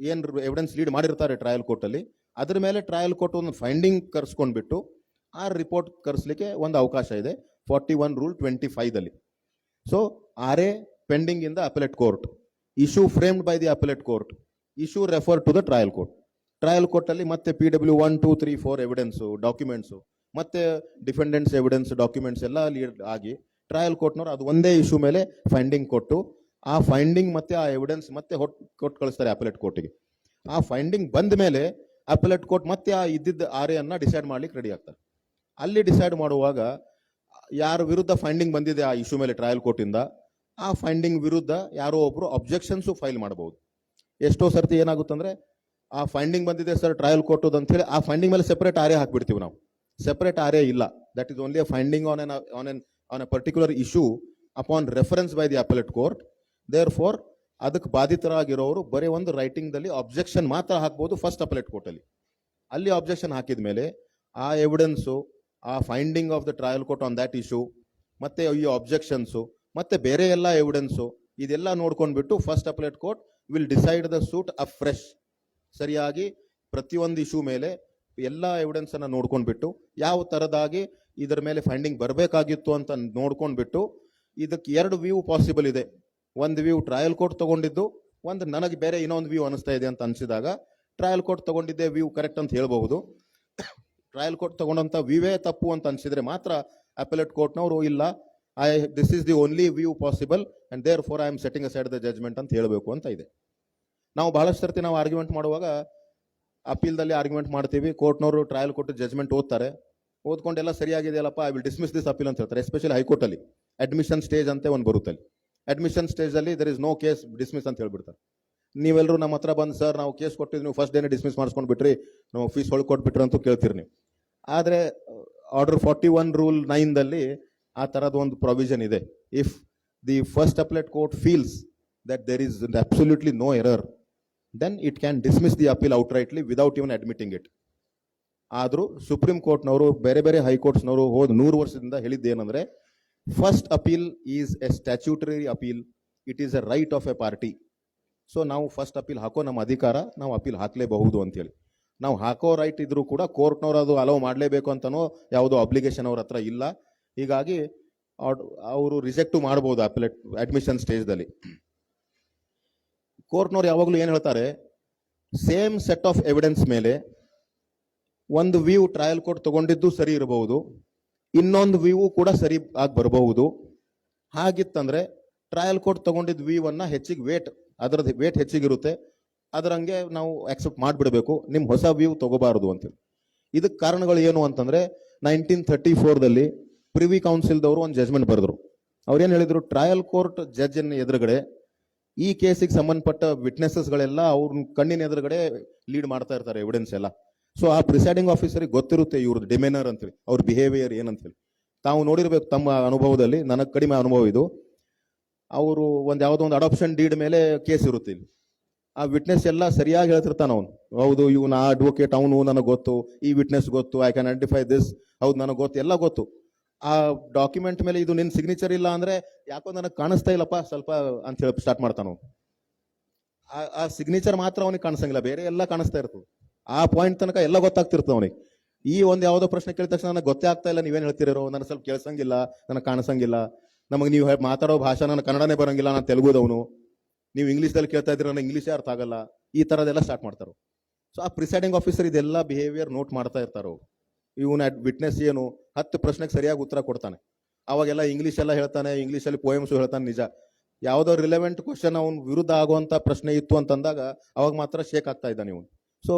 ಏನು ಎವಿಡೆನ್ಸ್ ಲೀಡ್ ಮಾಡಿರ್ತಾರೆ ಟ್ರಯಲ್ ಕೋರ್ಟಲ್ಲಿ ಅದ್ರ ಮೇಲೆ ಟ್ರಯಲ್ ಕೋರ್ಟ್ ಒಂದು ಫೈಂಡಿಂಗ್ ಕರ್ಸ್ಕೊಂಡ್ಬಿಟ್ಟು ಆ ರಿಪೋರ್ಟ್ ಕರೆಸ್ಲಿಕ್ಕೆ ಒಂದು ಅವಕಾಶ ಇದೆ 41 ರೂಲ್ 25ದಲ್ಲಿ. So or a pending in the appellate court, issue framed by the appellate court, issue refer to the trial court. Trial court ಅಲ್ಲಿ ಮತ್ತೆ PW 1, 2, 3, 4 ಎವಿಡೆನ್ಸ್ ಡಾಕ್ಯುಮೆಂಟ್ಸ್ ಮತ್ತೆ ಡಿಫೆಂಡೆಂಟ್ಸ್ ಎವಿಡೆನ್ಸ್ ಡಾಕ್ಯುಮೆಂಟ್ಸ್ ಎಲ್ಲ ಲೀಡ್ ಆಗಿ ಟ್ರಯಲ್ ಕೋರ್ಟ್ನವರು ಅದು ಒಂದೇ ಇಶ್ಯೂ ಮೇಲೆ ಫೈಂಡಿಂಗ್ ಕೊಟ್ಟು ಆ ಫೈಂಡಿಂಗ್ ಮತ್ತೆ ಆ ಎವಿಡೆನ್ಸ್ ಮತ್ತೆ ಕೊಟ್ಟು ಕಳಿಸ್ತಾರೆ ಅಪೆಲೇಟ್ ಕೋರ್ಟಿಗೆ. ಆ ಫೈಂಡಿಂಗ್ ಬಂದ ಮೇಲೆ ಅಪೆಲೇಟ್ ಕೋರ್ಟ್ ಮತ್ತೆ ಆ ಇದ್ದಿದ್ದ ಆರ್ಯನ್ನ ಡಿಸೈಡ್ ಮಾಡ್ಲಿಕ್ಕೆ ರೆಡಿ ಆಗ್ತಾರೆ. ಅಲ್ಲಿ ಡಿಸೈಡ್ ಮಾಡುವಾಗ ಯಾರ ವಿರುದ್ಧ ಫೈಂಡಿಂಗ್ ಬಂದಿದೆ ಆ ಇಶ್ಯೂ ಮೇಲೆ ಟ್ರಯಲ್ ಕೋರ್ಟಿಂದ, ಆ ಫೈಂಡಿಂಗ್ ವಿರುದ್ಧ ಯಾರೋ ಒಬ್ರು ಅಬ್ಜೆಕ್ಷನ್ಸು ಫೈಲ್ ಮಾಡಬಹುದು. ಎಷ್ಟೋ ಸರ್ತಿ ಏನಾಗುತ್ತಂದ್ರೆ ಆ ಫೈಂಡಿಂಗ್ ಬಂದಿದೆ ಸರ್ ಟ್ರಯಲ್ ಕೋರ್ಟ್ ಅಂತ ಹೇಳಿ ಆ ಫೈಂಡಿಂಗ್ ಮೇಲೆ ಸೆಪರೇಟ್ ಆರ್ಯ ಹಾಕ್ಬಿಡ್ತೀವಿ ನಾವು. ಸೆಪರೇಟ್ ಆರ್ಯ ಇಲ್ಲ, that is only a finding on a particular issue upon reference by the appellate court. Therefore ಅದಕ್ಕೆ ಬಾಧಿತರಾಗಿರೋರು ಬರೀ ಒಂದು ರೈಟಿಂಗ್ ದಲ್ಲಿ ಅಬ್ಜೆಕ್ಷನ್ ಮಾತ್ರ ಹಾಕ್ಬೋದು ಫಸ್ಟ್ ಅಪೆಲೇಟ್ ಕೋರ್ಟ್ ಅಲ್ಲಿ. ಅಲ್ಲಿ ಅಬ್ಜೆಕ್ಷನ್ ಹಾಕಿದ ಮೇಲೆ ಆ ಎವಿಡೆನ್ಸು, ಆ finding of the trial court on that issue, ಮತ್ತೆ ಈ ಅಬ್ಜೆಕ್ಷನ್ಸು, ಮತ್ತೆ ಬೇರೆ ಎಲ್ಲ ಎವಿಡೆನ್ಸು, ಇದೆಲ್ಲ ನೋಡ್ಕೊಂಡ್ಬಿಟ್ಟು first appellate court will decide the suit afresh. ಸರಿಯಾಗಿ ಪ್ರತಿಯೊಂದು ಇಶ್ಯೂ ಮೇಲೆ ಎಲ್ಲ ಎವಿಡೆನ್ಸ್ ಅನ್ನ ನೋಡ್ಕೊಂಡ್ಬಿಟ್ಟು ಯಾವ ತರದಾಗಿ ಇದರ ಮೇಲೆ ಫೈಂಡಿಂಗ್ ಬರಬೇಕಾಗಿತ್ತು ಅಂತ ನೋಡ್ಕೊಂಡ್ಬಿಟ್ಟು, ಇದಕ್ಕೆ ಎರಡು ವ್ಯೂ ಪಾಸಿಬಲ್ ಇದೆ. ಒಂದು ವ್ಯೂ ಟ್ರಯಲ್ ಕೋರ್ಟ್ ತಗೊಂಡಿದ್ದು, ಒಂದು ನನಗೆ ಬೇರೆ ಇನ್ನೊಂದು ವ್ಯೂ ಅನಿಸ್ತಾ ಇದೆ ಅಂತ ಅನಿಸಿದಾಗ ಟ್ರಯಲ್ ಕೋರ್ಟ್ ತಗೊಂಡಿದ್ದೆ ವ್ಯೂ ಕರೆಕ್ಟ್ ಅಂತ ಹೇಳಬಹುದು. ಟ್ರಯಲ್ ಕೋರ್ಟ್ ತಗೊಂಡಂತ ವ್ಯೂವೇ ತಪ್ಪು ಅಂತ ಅನ್ಸಿದ್ರೆ ಮಾತ್ರ ಅಪೆಲೇಟ್ ಕೋರ್ಟ್ನವರು ಇಲ್ಲ, this is the only view possible and therefore I am setting aside the judgment ಅಂತ ಹೇಳಬೇಕು ಅಂತ ಇದೆ. ನಾವು ಬಹಳಷ್ಟು ಸರ್ತಿ ನಾವು ಆರ್ಗ್ಯುಮೆಂಟ್ ಮಾಡುವಾಗ ಅಪೀಲ್ದಲ್ಲಿ ಆರ್ಗ್ಯುಮೆಂಟ್ ಮಾಡ್ತೀವಿ, ಕೋರ್ಟ್ನವರು ಟ್ರಯಲ್ ಕೋರ್ಟ್ ಜಜ್ಮೆಂಟ್ ಓದ್ತಾರೆ, ಓದ್ಕೊಂಡೆಲ್ಲ ಸರಿಯಾಗಿದೆಯಲ್ಲಪ್ಪ I will dismiss this appeal ಅಂತ ಹೇಳ್ತಾರೆ. ಎಸ್ಪೆಷಲಿ ಹೈಕೋರ್ಟ್ ಅಲ್ಲಿ ಅಡ್ಮಿಷನ್ ಸ್ಟೇಜ್ ಅಂತ ಒಂದು ಬರುತ್ತೆ. ಅಲ್ಲಿ ಅಡ್ಮಿಷನ್ ಸ್ಟೇಜ್ ಅಲ್ಲಿ there is no case, dismiss ಅಂತ ಹೇಳ್ಬಿಡ್ತಾರೆ. ನೀವೆಲ್ಲರೂ ನಮ್ಮ ಹತ್ರ ಬಂದು ಸರ್ ನಾವು ಕೇಸ್ ಕೊಟ್ಟಿದ್ವಿ, ನೀವು ಫಸ್ಟ್ ಡೇನೆ ಡಿಸ್ಮಿಸ್ ಮಾಡಿಸ್ಕೊಂಡು ಬಿಟ್ರಿ, ನಾವು ಫೀಸ್ ಹೊಳ್ಕೊಟ್ಬಿಟ್ರಿ ಅಂತ ಕೇಳ್ತೀರಿ ನೀವು. ಆದರೆ ಆರ್ಡರ್ 41 ರೂಲ್ 9ದಲ್ಲಿ ಆ ತರದ ಒಂದು ಪ್ರೊವಿಷನ್ ಇದೆ. If the first appellate court feels that there is absolutely no error, then it can dismiss the appeal outrightly without even admitting it. ಆದರೂ ಸುಪ್ರೀಂ ಕೋರ್ಟ್ನವರು ಬೇರೆ ಬೇರೆ ಹೈಕೋರ್ಟ್ಸ್ನವರು ಹೋದ 100 ವರ್ಷದಿಂದ ಹೇಳಿದ್ದೇನೆಂದ್ರೆ first appeal is a statutory appeal, it is a right of a party. So ನಾವು ಫಸ್ಟ್ ಅಪೀಲ್ ಹಾಕೋ ನಮ್ಮ ಅಧಿಕಾರ, ನಾವು ಅಪೀಲ್ ಹಾಕಲೇಬಹುದು ಅಂತೇಳಿ. ನಾವು ಹಾಕೋ ರೈಟ್ ಇದ್ರೂ ಕೂಡ ಕೋರ್ಟ್ನವರು ಅದು ಅಲೋ ಮಾಡಲೇಬೇಕು ಅಂತನೋ ಯಾವುದೋ ಅಬ್ಲಿಗೇಷನ್ ಅವ್ರ ಹತ್ರ ಇಲ್ಲ. ಹೀಗಾಗಿ ಅವರು ರಿಜೆಕ್ಟ್ ಮಾಡಬಹುದು ಅಪೀಲೇಟ್ ಅಡ್ಮಿಷನ್ ಸ್ಟೇಜ್ದಲ್ಲಿ. ಕೋರ್ಟ್ನವ್ರು ಯಾವಾಗಲೂ ಏನು ಹೇಳ್ತಾರೆ, ಸೇಮ್ ಸೆಟ್ ಆಫ್ ಎವಿಡೆನ್ಸ್ ಮೇಲೆ ಒಂದು ವ್ಯೂ ಟ್ರಯಲ್ ಕೋರ್ಟ್ ತಗೊಂಡಿದ್ದು ಸರಿ ಇರಬಹುದು, ಇನ್ನೊಂದು ವ್ಯೂ ಕೂಡ ಸರಿ ಆಗಿ ಬರಬಹುದು. ಹಾಗಿತ್ತಂದ್ರೆ ಟ್ರಯಲ್ ಕೋರ್ಟ್ ತಗೊಂಡಿದ್ದ ವ್ಯೂ ಅನ್ನ ಹೆಚ್ಚಿಗೆ ಅದರದ್ದು ವೇಟ್ ಹೆಚ್ಚಿಗಿರುತ್ತೆ, ಅದರಂಗೆ ನಾವು ಆಕ್ಸೆಪ್ಟ್ ಮಾಡಿಬಿಡಬೇಕು, ನಿಮ್ಮ ಹೊಸ ವ್ಯೂ ತಗೋಬಾರದು ಅಂತ. ಇದಕ್ಕೆ ಕಾರಣಗಳು ಏನು ಅಂತಂದ್ರೆ 1934ದಲ್ಲಿ ಪ್ರಿವಿ ಕೌನ್ಸಿಲ್ದವರು ಒಂದು ಜಜ್ಮೆಂಟ್ ಬರೆದ್ರು. ಅವ್ರೇನು ಹೇಳಿದ್ರು, ಟ್ರಯಲ್ ಕೋರ್ಟ್ ಜಡ್ಜ್ ಎದುರುಗಡೆ ಈ ಕೇಸಿಗೆ ಸಂಬಂಧಪಟ್ಟ ವಿಟ್ನೆಸಸ್ಗಳೆಲ್ಲ ಅವ್ರ ಕಣ್ಣಿನ ಎದುರುಗಡೆ ಲೀಡ್ ಮಾಡ್ತಾ ಇರ್ತಾರೆ ಎವಿಡೆನ್ಸ್ ಎಲ್ಲ. ಸೊ ಆ ಪ್ರಿಸೈಡಿಂಗ್ ಆಫೀಸರ್ಗೆ ಗೊತ್ತಿರುತ್ತೆ ಇವ್ರದ್ದು ಡಿಮೆನರ್ ಅಂತೇಳಿ, ಅವ್ರ ಬಿಹೇವಿಯರ್ ಏನಂತೇಳಿ. ತಾವು ನೋಡಿರ್ಬೇಕು ತಮ್ಮ ಅನುಭವದಲ್ಲಿ, ನನಗೆ ಕಡಿಮೆ ಅನುಭವ ಇದು. ಅವರು ಯಾವುದೋ ಒಂದು ಅಡಾಪ್ಷನ್ ಡೀಡ್ ಮೇಲೆ ಕೇಸ್ ಇರುತ್ತೆ ಇಲ್ಲಿ. ಆ ವಿಟ್ನೆಸ್ ಎಲ್ಲ ಸರಿಯಾಗಿ ಹೇಳ್ತಿರ್ತಾನ ಅವನು, ಹೌದು ಇವನು ಆ ಅಡ್ವೊಕೇಟ್, ಅವನು ನನಗೆ ಗೊತ್ತು, ಈ ವಿಟ್ನೆಸ್ ಗೊತ್ತು, ಐ ಕ್ಯಾನ್ ಐಡೆಂಟಿಫೈ ದಿಸ್, ಹೌದು ನನಗೆ ಗೊತ್ತು, ಎಲ್ಲ ಗೊತ್ತು. ಆ ಡಾಕ್ಯುಮೆಂಟ್ ಮೇಲೆ ಇದು ನಿನ್ನ ಸಿಗ್ನೇಚರ್ ಇಲ್ಲ ಅಂದ್ರೆ ಯಾಕೋ ನನಗೆ ಕಾಣಿಸ್ತಾ ಇಲ್ಲಪ್ಪ ಸ್ವಲ್ಪ ಅಂತ ಹೇಳಿ ಸ್ಟಾರ್ಟ್ ಮಾಡ್ತಾನ. ಆ ಸಿಗ್ನೇಚರ್ ಮಾತ್ರ ಅವನಿಗೆ ಕಾಣಿಸಂಗಿಲ್ಲ, ಬೇರೆ ಎಲ್ಲ ಕಾಣಿಸ್ತಾ ಇರ್ತದೆ. ಆ ಪಾಯಿಂಟ್ ತನಕ ಎಲ್ಲ ಗೊತ್ತಾಗ್ತಿರ್ತದೆ ಅವನಿಗೆ. ಈ ಒಂದು ಯಾವುದೋ ಪ್ರಶ್ನೆ ಕೇಳಿದ ತಕ್ಷಣ ನನಗೆ ಗೊತ್ತೇ ಆಗ್ತಾ ಇಲ್ಲ, ನೀವೇನು ಹೇಳ್ತಿರೋ, ನನಗೆ ಸ್ವಲ್ಪ ಕೇಳಿಸಂಗಿಲ್ಲ, ನನಗೆ ಕಾಣಿಸಂಗಿಲ್ಲ, ನಮಗೆ ನೀವು ಮಾತಾಡೋ ಭಾಷೆ ನನಗೆ ಕನ್ನಡನೇ ಬರಂಗಿಲ್ಲ, ನಾನು ತೆಲುಗುದವನು, ನೀವು ಇಂಗ್ಲೀಷ್ದಲ್ಲಿ ಕೇಳ್ತಾ ಇದ್ರೆ ನನಗೆ ಇಂಗ್ಲೀಷೇ ಅರ್ಥ ಆಗಲ್ಲ, ಈ ಥರದೆಲ್ಲ ಸ್ಟಾರ್ಟ್ ಮಾಡ್ತಾರೆ. ಸೊ ಆ ಪ್ರಿಸೈಡಿಂಗ್ ಆಫೀಸರ್ ಇದೆಲ್ಲ ಬಿಹೇವಿಯರ್ ನೋಟ್ ಮಾಡ್ತಾ ಇರ್ತಾರೋ. ಇವನ ವಿಟ್ನೆಸ್ ಏನು 10 ಪ್ರಶ್ನೆಗೆ ಸರಿಯಾಗಿ ಉತ್ತರ ಕೊಡ್ತಾನೆ, ಅವಾಗೆಲ್ಲ ಇಂಗ್ಲೀಷ್ ಎಲ್ಲ ಹೇಳ್ತಾನೆ, ಇಂಗ್ಲೀಷಲ್ಲಿ ಪೋಯಮ್ಸು ಹೇಳ್ತಾನೆ. ನಿಜ, ಯಾವುದೋ ರಿಲೆವೆಂಟ್ ಕ್ವಶನ್ ಅವನ ವಿರುದ್ಧ ಆಗುವಂತ ಪ್ರಶ್ನೆ ಇತ್ತು ಅಂತಂದಾಗ ಅವಾಗ ಮಾತ್ರ ಶೇಕ್ ಆಗ್ತಾ ಇದ್ದಾನೆ ಇವನು. ಸೊ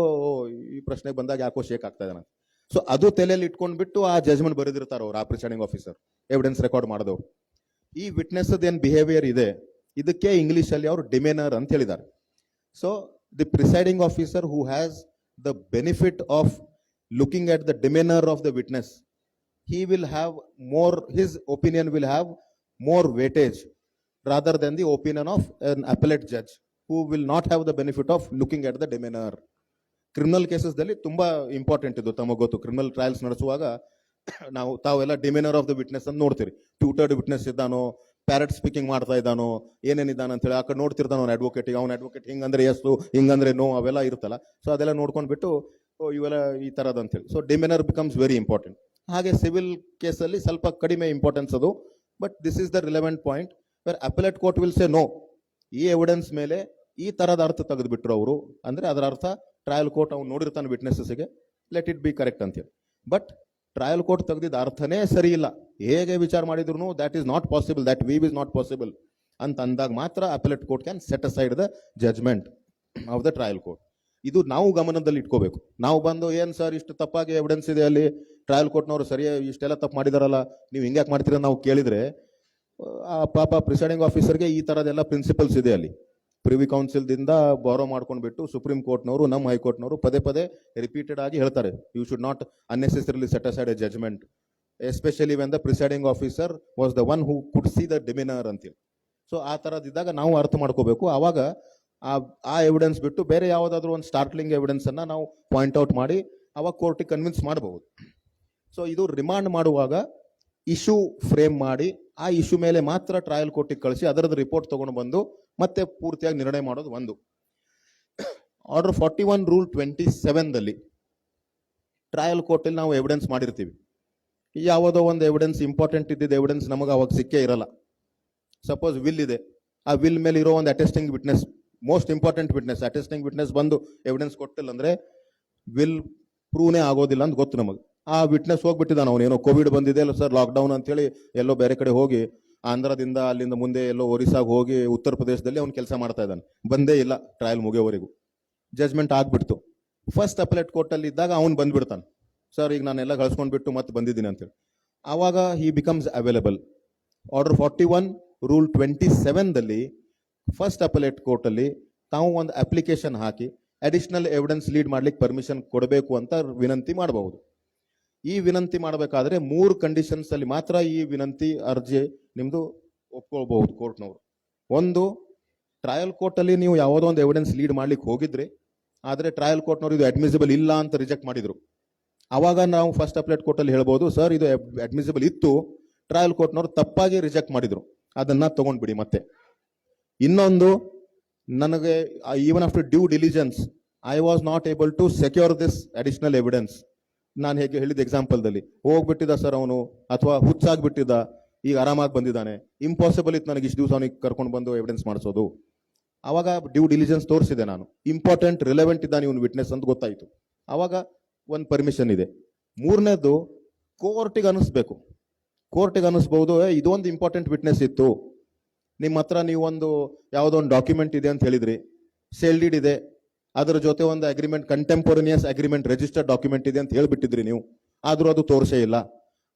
ಈ ಪ್ರಶ್ನೆಗೆ ಬಂದಾಗ ಯಾಕೋ ಶೇಕ್ ಆಗ್ತಾ ಇದ್ದಾನೆ. ಸೊ ಅದು ತಲೆಯಲ್ಲಿ ಇಟ್ಕೊಂಡ್ಬಿಟ್ಟು ಆ ಜಜ್ಮೆಂಟ್ ಬರೆದಿರ್ತಾರೆ ಅವ್ರು, ಆ ಪ್ರಿಸೈಡಿಂಗ್ ಆಫೀಸರ್ ಎವಿಡೆನ್ಸ್ ರೆಕಾರ್ಡ್ ಮಾಡಿದವರು. ಈ ವಿಟ್ನೆಸ್ ಏನ್ ಬಿಹೇವಿಯರ್ ಇದೆ ಇದಕ್ಕೆ ಇಂಗ್ಲಿಷ್ ಅಲ್ಲಿ ಅವರು ಡಿಮೆನರ್ ಅಂತ ಹೇಳಿದ್ದಾರೆ. So the presiding officer who has the benefit of looking at the demeanor of the witness, he will have more, his opinion will have more weightage rather than the opinion of an appellate judge who will not have the benefit of looking at the demeanor. Criminal cases ದಲ್ಲಿ ತುಂಬಾ ಇಂಪಾರ್ಟೆಂಟ್ ಇದು, ತಮಗೆ ಗೊತ್ತು. ಕ್ರಿಮಿನಲ್ ಟ್ರಯಲ್ಸ್ ನಡೆಸುವಾಗ ತಾವೆಲ್ಲ ಡಿಮೆನರ್ ಆಫ್ ದ ವಿಟ್ನೆಸ್ ಅಂತ ನೋಡ್ತೀರಿ. ಟ್ಯೂಟರ್ಡ್ ವಿಟ್ನೆಸ್ ಇದ್ದಾನೋ, ಪ್ಯಾರೆಟ್ ಸ್ಪೀಕಿಂಗ್ ಮಾಡ್ತಾ ಇದ್ದಾನೋ, ಏನೇನಿದ್ದಾನ ಅಂತ ಹೇಳಿ ಆ ಕಡೆ ನೋಡ್ತಿರ್ತಾನೋ ಅವ್ನ ಅಡ್ವೊಕೇಟ್. ಅವ್ನ ಅಡ್ವೊಕೇಟ್ ಹಿಂಗಂದ್ರೆ ಎಸ್, ಹಿಂಗಂದ್ರೆ ನೋ, ಅವೆಲ್ಲ ಇರುತ್ತಲ್ಲ. ಸೊ ಅದೆಲ್ಲ ನೋಡ್ಕೊಂಡ್ಬಿಟ್ಟು ಇವೆಲ್ಲ ಈ ತರದ್ ಅಂತೇಳಿ. So demeanour becomes very important. ಹಾಗೆ ಸಿವಿಲ್ ಕೇಸಲ್ಲಿ ಸ್ವಲ್ಪ ಕಡಿಮೆ ಇಂಪಾರ್ಟೆನ್ಸ್ ಅದು, but this is the relevant point where appellate court will say no, ಈ ಎವಿಡೆನ್ಸ್ ಮೇಲೆ ಈ ತರದ ಅರ್ಥ ತೆಗೆದುಬಿಟ್ರು ಅವರು ಅಂದ್ರೆ ಅದರ ಅರ್ಥ ಟ್ರಯಲ್ ಕೋರ್ಟ್ ಅವ್ನು ನೋಡಿರ್ತಾನೆ ವಿಟ್ನೆಸಸ್ಗೆ, ಲೆಟ್ ಇಟ್ ಬಿ ಕರೆಕ್ಟ್ ಅಂತೇಳಿ. ಬಟ್ ಟ್ರಯಲ್ ಕೋರ್ಟ್ ತೆಗೆದಿದ್ದ ಅರ್ಥನೇ ಸರಿ ಇಲ್ಲ, ಹೇಗೆ ವಿಚಾರ ಮಾಡಿದ್ರು that is not possible, that view is not possible. ಅಂತ ಅಂದಾಗ ಮಾತ್ರ appellate court can set aside the judgment of the trial court. ಇದು ನಾವು ಗಮನದಲ್ಲಿ ಇಟ್ಕೋಬೇಕು. ನಾವು ಬಂದು ಏನ್ ಸರ್ ಇಷ್ಟು ತಪ್ಪಾಗಿ ಎವಿಡೆನ್ಸ್ ಇದೆ ಅಲ್ಲಿ, ಟ್ರಯಲ್ ಕೋರ್ಟ್ನವರು ಸರಿಯಾಗಿ ಇಷ್ಟೆಲ್ಲ ತಪ್ಪು ಮಾಡಿದಾರಲ್ಲ, ನೀವು ಹಿಂಗ್ಯಾಕೆ ಮಾಡ್ತೀರ ನಾವು ಕೇಳಿದ್ರೆ ಆ ಪಾಪ ಪ್ರಿಸೈಡಿಂಗ್ ಆಫೀಸರ್ಗೆ ಈ ತರದೆಲ್ಲ ಪ್ರಿನ್ಸಿಪಲ್ಸ್ ಇದೆ ಅಲ್ಲಿ. ಪ್ರಿವಿ ಕೌನ್ಸಿಲ್ದಿಂದ ಬಾರೋ ಮಾಡ್ಕೊಂಡ್ಬಿಟ್ಟು ಸುಪ್ರೀಂ ಕೋರ್ಟ್ನವರು ನಮ್ಮ ಹೈಕೋರ್ಟ್ನವರು ಪದೇ ಪದೇ ರಿಪೀಟೆಡ್ ಆಗಿ ಹೇಳ್ತಾರೆ, you should not unnecessarily set aside a judgment, especially when the presiding officer was the one who could see the demeanour ಅಂತೇಳಿ. ಸೊ ಆ ಥರದಿದ್ದಾಗ ನಾವು ಅರ್ಥ ಮಾಡ್ಕೋಬೇಕು. ಆವಾಗ ಆ ಎವಿಡೆನ್ಸ್ ಬಿಟ್ಟು ಬೇರೆ ಯಾವುದಾದ್ರೂ ಒಂದು ಸ್ಟಾರ್ಟ್ಲಿಂಗ್ ಎವಿಡೆನ್ಸ್ ಅನ್ನ ನಾವು ಪಾಯಿಂಟ್ ಔಟ್ ಮಾಡಿ ಅವಾಗ ಕೋರ್ಟಿಗೆ ಕನ್ವಿನ್ಸ್ ಮಾಡಬಹುದು. ಸೊ ಇದು ರಿಮಾಂಡ್ ಮಾಡುವಾಗ ಇಶ್ಯೂ ಫ್ರೇಮ್ ಮಾಡಿ ಆ ಇಶ್ಯೂ ಮೇಲೆ ಮಾತ್ರ ಟ್ರಯಲ್ ಕೋರ್ಟಿಗೆ ಕಳಿಸಿ ಅದರದ್ದು ರಿಪೋರ್ಟ್ ತಗೊಂಡು ಬಂದು ಮತ್ತೆ ಪೂರ್ತಿಯಾಗಿ ನಿರ್ಣಯ ಮಾಡೋದು ಒಂದು. ಆರ್ಡರ್ 41 ರೂಲ್ 27ದಲ್ಲಿ ಟ್ರಯಲ್ ಕೋರ್ಟಲ್ಲಿ ನಾವು ಎವಿಡೆನ್ಸ್ ಮಾಡಿರ್ತೀವಿ. ಯಾವುದೋ ಒಂದು ಎವಿಡೆನ್ಸ್ ಇಂಪಾರ್ಟೆಂಟ್ ಇದ್ದಿದ್ದು ಎವಿಡೆನ್ಸ್ ನಮಗೆ ಅವಾಗ ಸಿಕ್ಕೇ ಇರಲ್ಲ. ಸಪೋಸ್ ವಿಲ್ ಇದೆ, ಆ ವಿಲ್ ಮೇಲೆ ಇರೋ ಒಂದು attesting witness, most important witness, attesting witness ಬಂದು ಎವಿಡೆನ್ಸ್ ಕೊಟ್ಟಿಲ್ಲ ಅಂದ್ರೆ ವಿಲ್ ಪ್ರೂವ್ನೇ ಆಗೋದಿಲ್ಲ ಅಂತ ಗೊತ್ತು ನಮಗೆ. ಆ ವಿಟ್ನೆಸ್ ಹೋಗ್ಬಿಟ್ಟಿದ್ದಾನೆ, ಅವನೇನೋ ಕೋವಿಡ್ ಬಂದಿದೆ ಅಲ್ಲ ಸರ್, ಲಾಕ್ಡೌನ್ ಅಂತೇಳಿ ಎಲ್ಲೋ ಬೇರೆ ಕಡೆ ಹೋಗಿ ಆಂಧ್ರದಿಂದ ಅಲ್ಲಿಂದ ಮುಂದೆ ಎಲ್ಲೋ ಒರಿಸ್ಸಾಗೆ ಹೋಗಿ ಉತ್ತರ ಪ್ರದೇಶದಲ್ಲಿ ಅವ್ನು ಕೆಲಸ ಮಾಡ್ತಾ ಇದ್ದಾನೆ, ಬಂದೇ ಇಲ್ಲ ಟ್ರಯಲ್ ಮುಗಿಯೋವರೆಗೂ. ಜಜ್ಮೆಂಟ್ ಆಗ್ಬಿಡ್ತು. ಫಸ್ಟ್ ಅಪೆಲೆಟ್ ಕೋರ್ಟಲ್ಲಿ ಇದ್ದಾಗ ಅವ್ನು ಬಂದ್ಬಿಡ್ತಾನೆ, ಸರ್ ಈಗ ನಾನೆಲ್ಲ ಕಳ್ಸ್ಕೊಂಡ್ಬಿಟ್ಟು ಮತ್ತೆ ಬಂದಿದ್ದೀನಿ ಅಂತೇಳಿ. ಆವಾಗ he becomes available. Order 41 rule 27ದಲ್ಲಿ ಫಸ್ಟ್ ಅಪೆಲೆಟ್ ಕೋರ್ಟಲ್ಲಿ ತಾವು ಒಂದು ಅಪ್ಲಿಕೇಶನ್ ಹಾಕಿ ಅಡಿಷನಲ್ ಎವಿಡೆನ್ಸ್ ಲೀಡ್ ಮಾಡ್ಲಿಕ್ಕೆ ಪರ್ಮಿಷನ್ ಕೊಡಬೇಕು ಅಂತ ವಿನಂತಿ ಮಾಡಬಹುದು. ಈ ವಿನಂತಿ ಮಾಡಬೇಕಾದ್ರೆ 3 ಕಂಡೀಷನ್ಸ್ ಅಲ್ಲಿ ಮಾತ್ರ ಈ ವಿನಂತಿ ಅರ್ಜಿ ನಿಮ್ದು ಒಪ್ಕೊಳ್ಬಹುದು ಕೋರ್ಟ್ನವರು. ಒಂದು, ಟ್ರಯಲ್ ಕೋರ್ಟಲ್ಲಿ ನೀವು ಯಾವುದೋ ಒಂದು ಎವಿಡೆನ್ಸ್ ಲೀಡ್ ಮಾಡ್ಲಿಕ್ಕೆ ಹೋಗಿದ್ರಿ, ಆದರೆ ಟ್ರಯಲ್ ಕೋರ್ಟ್ನವರು ಇದು ಅಡ್ಮಿಸಿಬಲ್ ಇಲ್ಲ ಅಂತ ರಿಜೆಕ್ಟ್ ಮಾಡಿದ್ರು. ಅವಾಗ ನಾವು ಫಸ್ಟ್ ಅಪೆಲೆಟ್ ಕೋರ್ಟಲ್ಲಿ ಹೇಳ್ಬೋದು, ಸರ್ ಇದು ಅಡ್ಮಿಸಿಬಲ್ ಇತ್ತು, ಟ್ರಯಲ್ ಕೋರ್ಟ್ನವರು ತಪ್ಪಾಗಿ ರಿಜೆಕ್ಟ್ ಮಾಡಿದ್ರು, ಅದನ್ನ ತಗೊಂಡ್ಬಿಡಿ ಮತ್ತೆ. ಇನ್ನೊಂದು, ನನಗೆ even after due diligence I was not able to secure this additional evidence. ನಾನು ಹೇಗೆ ಹೇಳಿದ ಎಕ್ಸಾಂಪಲ್ದಲ್ಲಿ ಹೋಗ್ಬಿಟ್ಟಿದ್ದ ಸರ್ ಅವನು, ಅಥವಾ ಹುಚ್ಚಾಗ್ಬಿಟ್ಟಿದ್ದ, ಈಗ ಆರಾಮಾಗಿ ಬಂದಿದ್ದಾನೆ, ಇಂಪಾಸಿಬಲ್ ಇತ್ತು ನನಗೆ ಇಷ್ಟು ದಿವಸ ಅವನಿಗೆ ಕರ್ಕೊಂಡು ಬಂದು ಎವಿಡೆನ್ಸ್ ಮಾಡಿಸೋದು. ಅವಾಗ ಡ್ಯೂ ಡಿಲಿಜೆನ್ಸ್ ತೋರಿಸಿದೆ ನಾನು, ಇಂಪಾರ್ಟೆಂಟ್ ರಿಲೆವೆಂಟ್ ಇದ್ದಾನೆ ಇವನು ವಿಟ್ನೆಸ್ ಅಂತ ಗೊತ್ತಾಯಿತು, ಅವಾಗ ಒಂದು ಪರ್ಮಿಷನ್ ಇದೆ. ಮೂರನೇದು, ಕೋರ್ಟಿಗೆ ಅನಿಸ್ಬೇಕು, ಕೋರ್ಟಿಗೆ ಅನಿಸ್ಬಹುದು ಇದೊಂದು ಇಂಪಾರ್ಟೆಂಟ್ ವಿಟ್ನೆಸ್ ಇತ್ತು, ನಿಮ್ಮ ಹತ್ರ ನೀವು ಒಂದು ಯಾವುದೋ ಒಂದು ಡಾಕ್ಯುಮೆಂಟ್ ಇದೆ ಅಂತ ಹೇಳಿದ್ರಿ, ಸೇಲ್ ಡೀಡ್ ಇದೆ, ಅದರ ಜೊತೆ ಒಂದು agreement, contemporaneous agreement registered document ಇದೆ ಅಂತ ಹೇಳ್ಬಿಟ್ಟಿದ್ರಿ ನೀವು, ಆದ್ರೂ ಅದು ತೋರಿಸೇ ಇಲ್ಲ.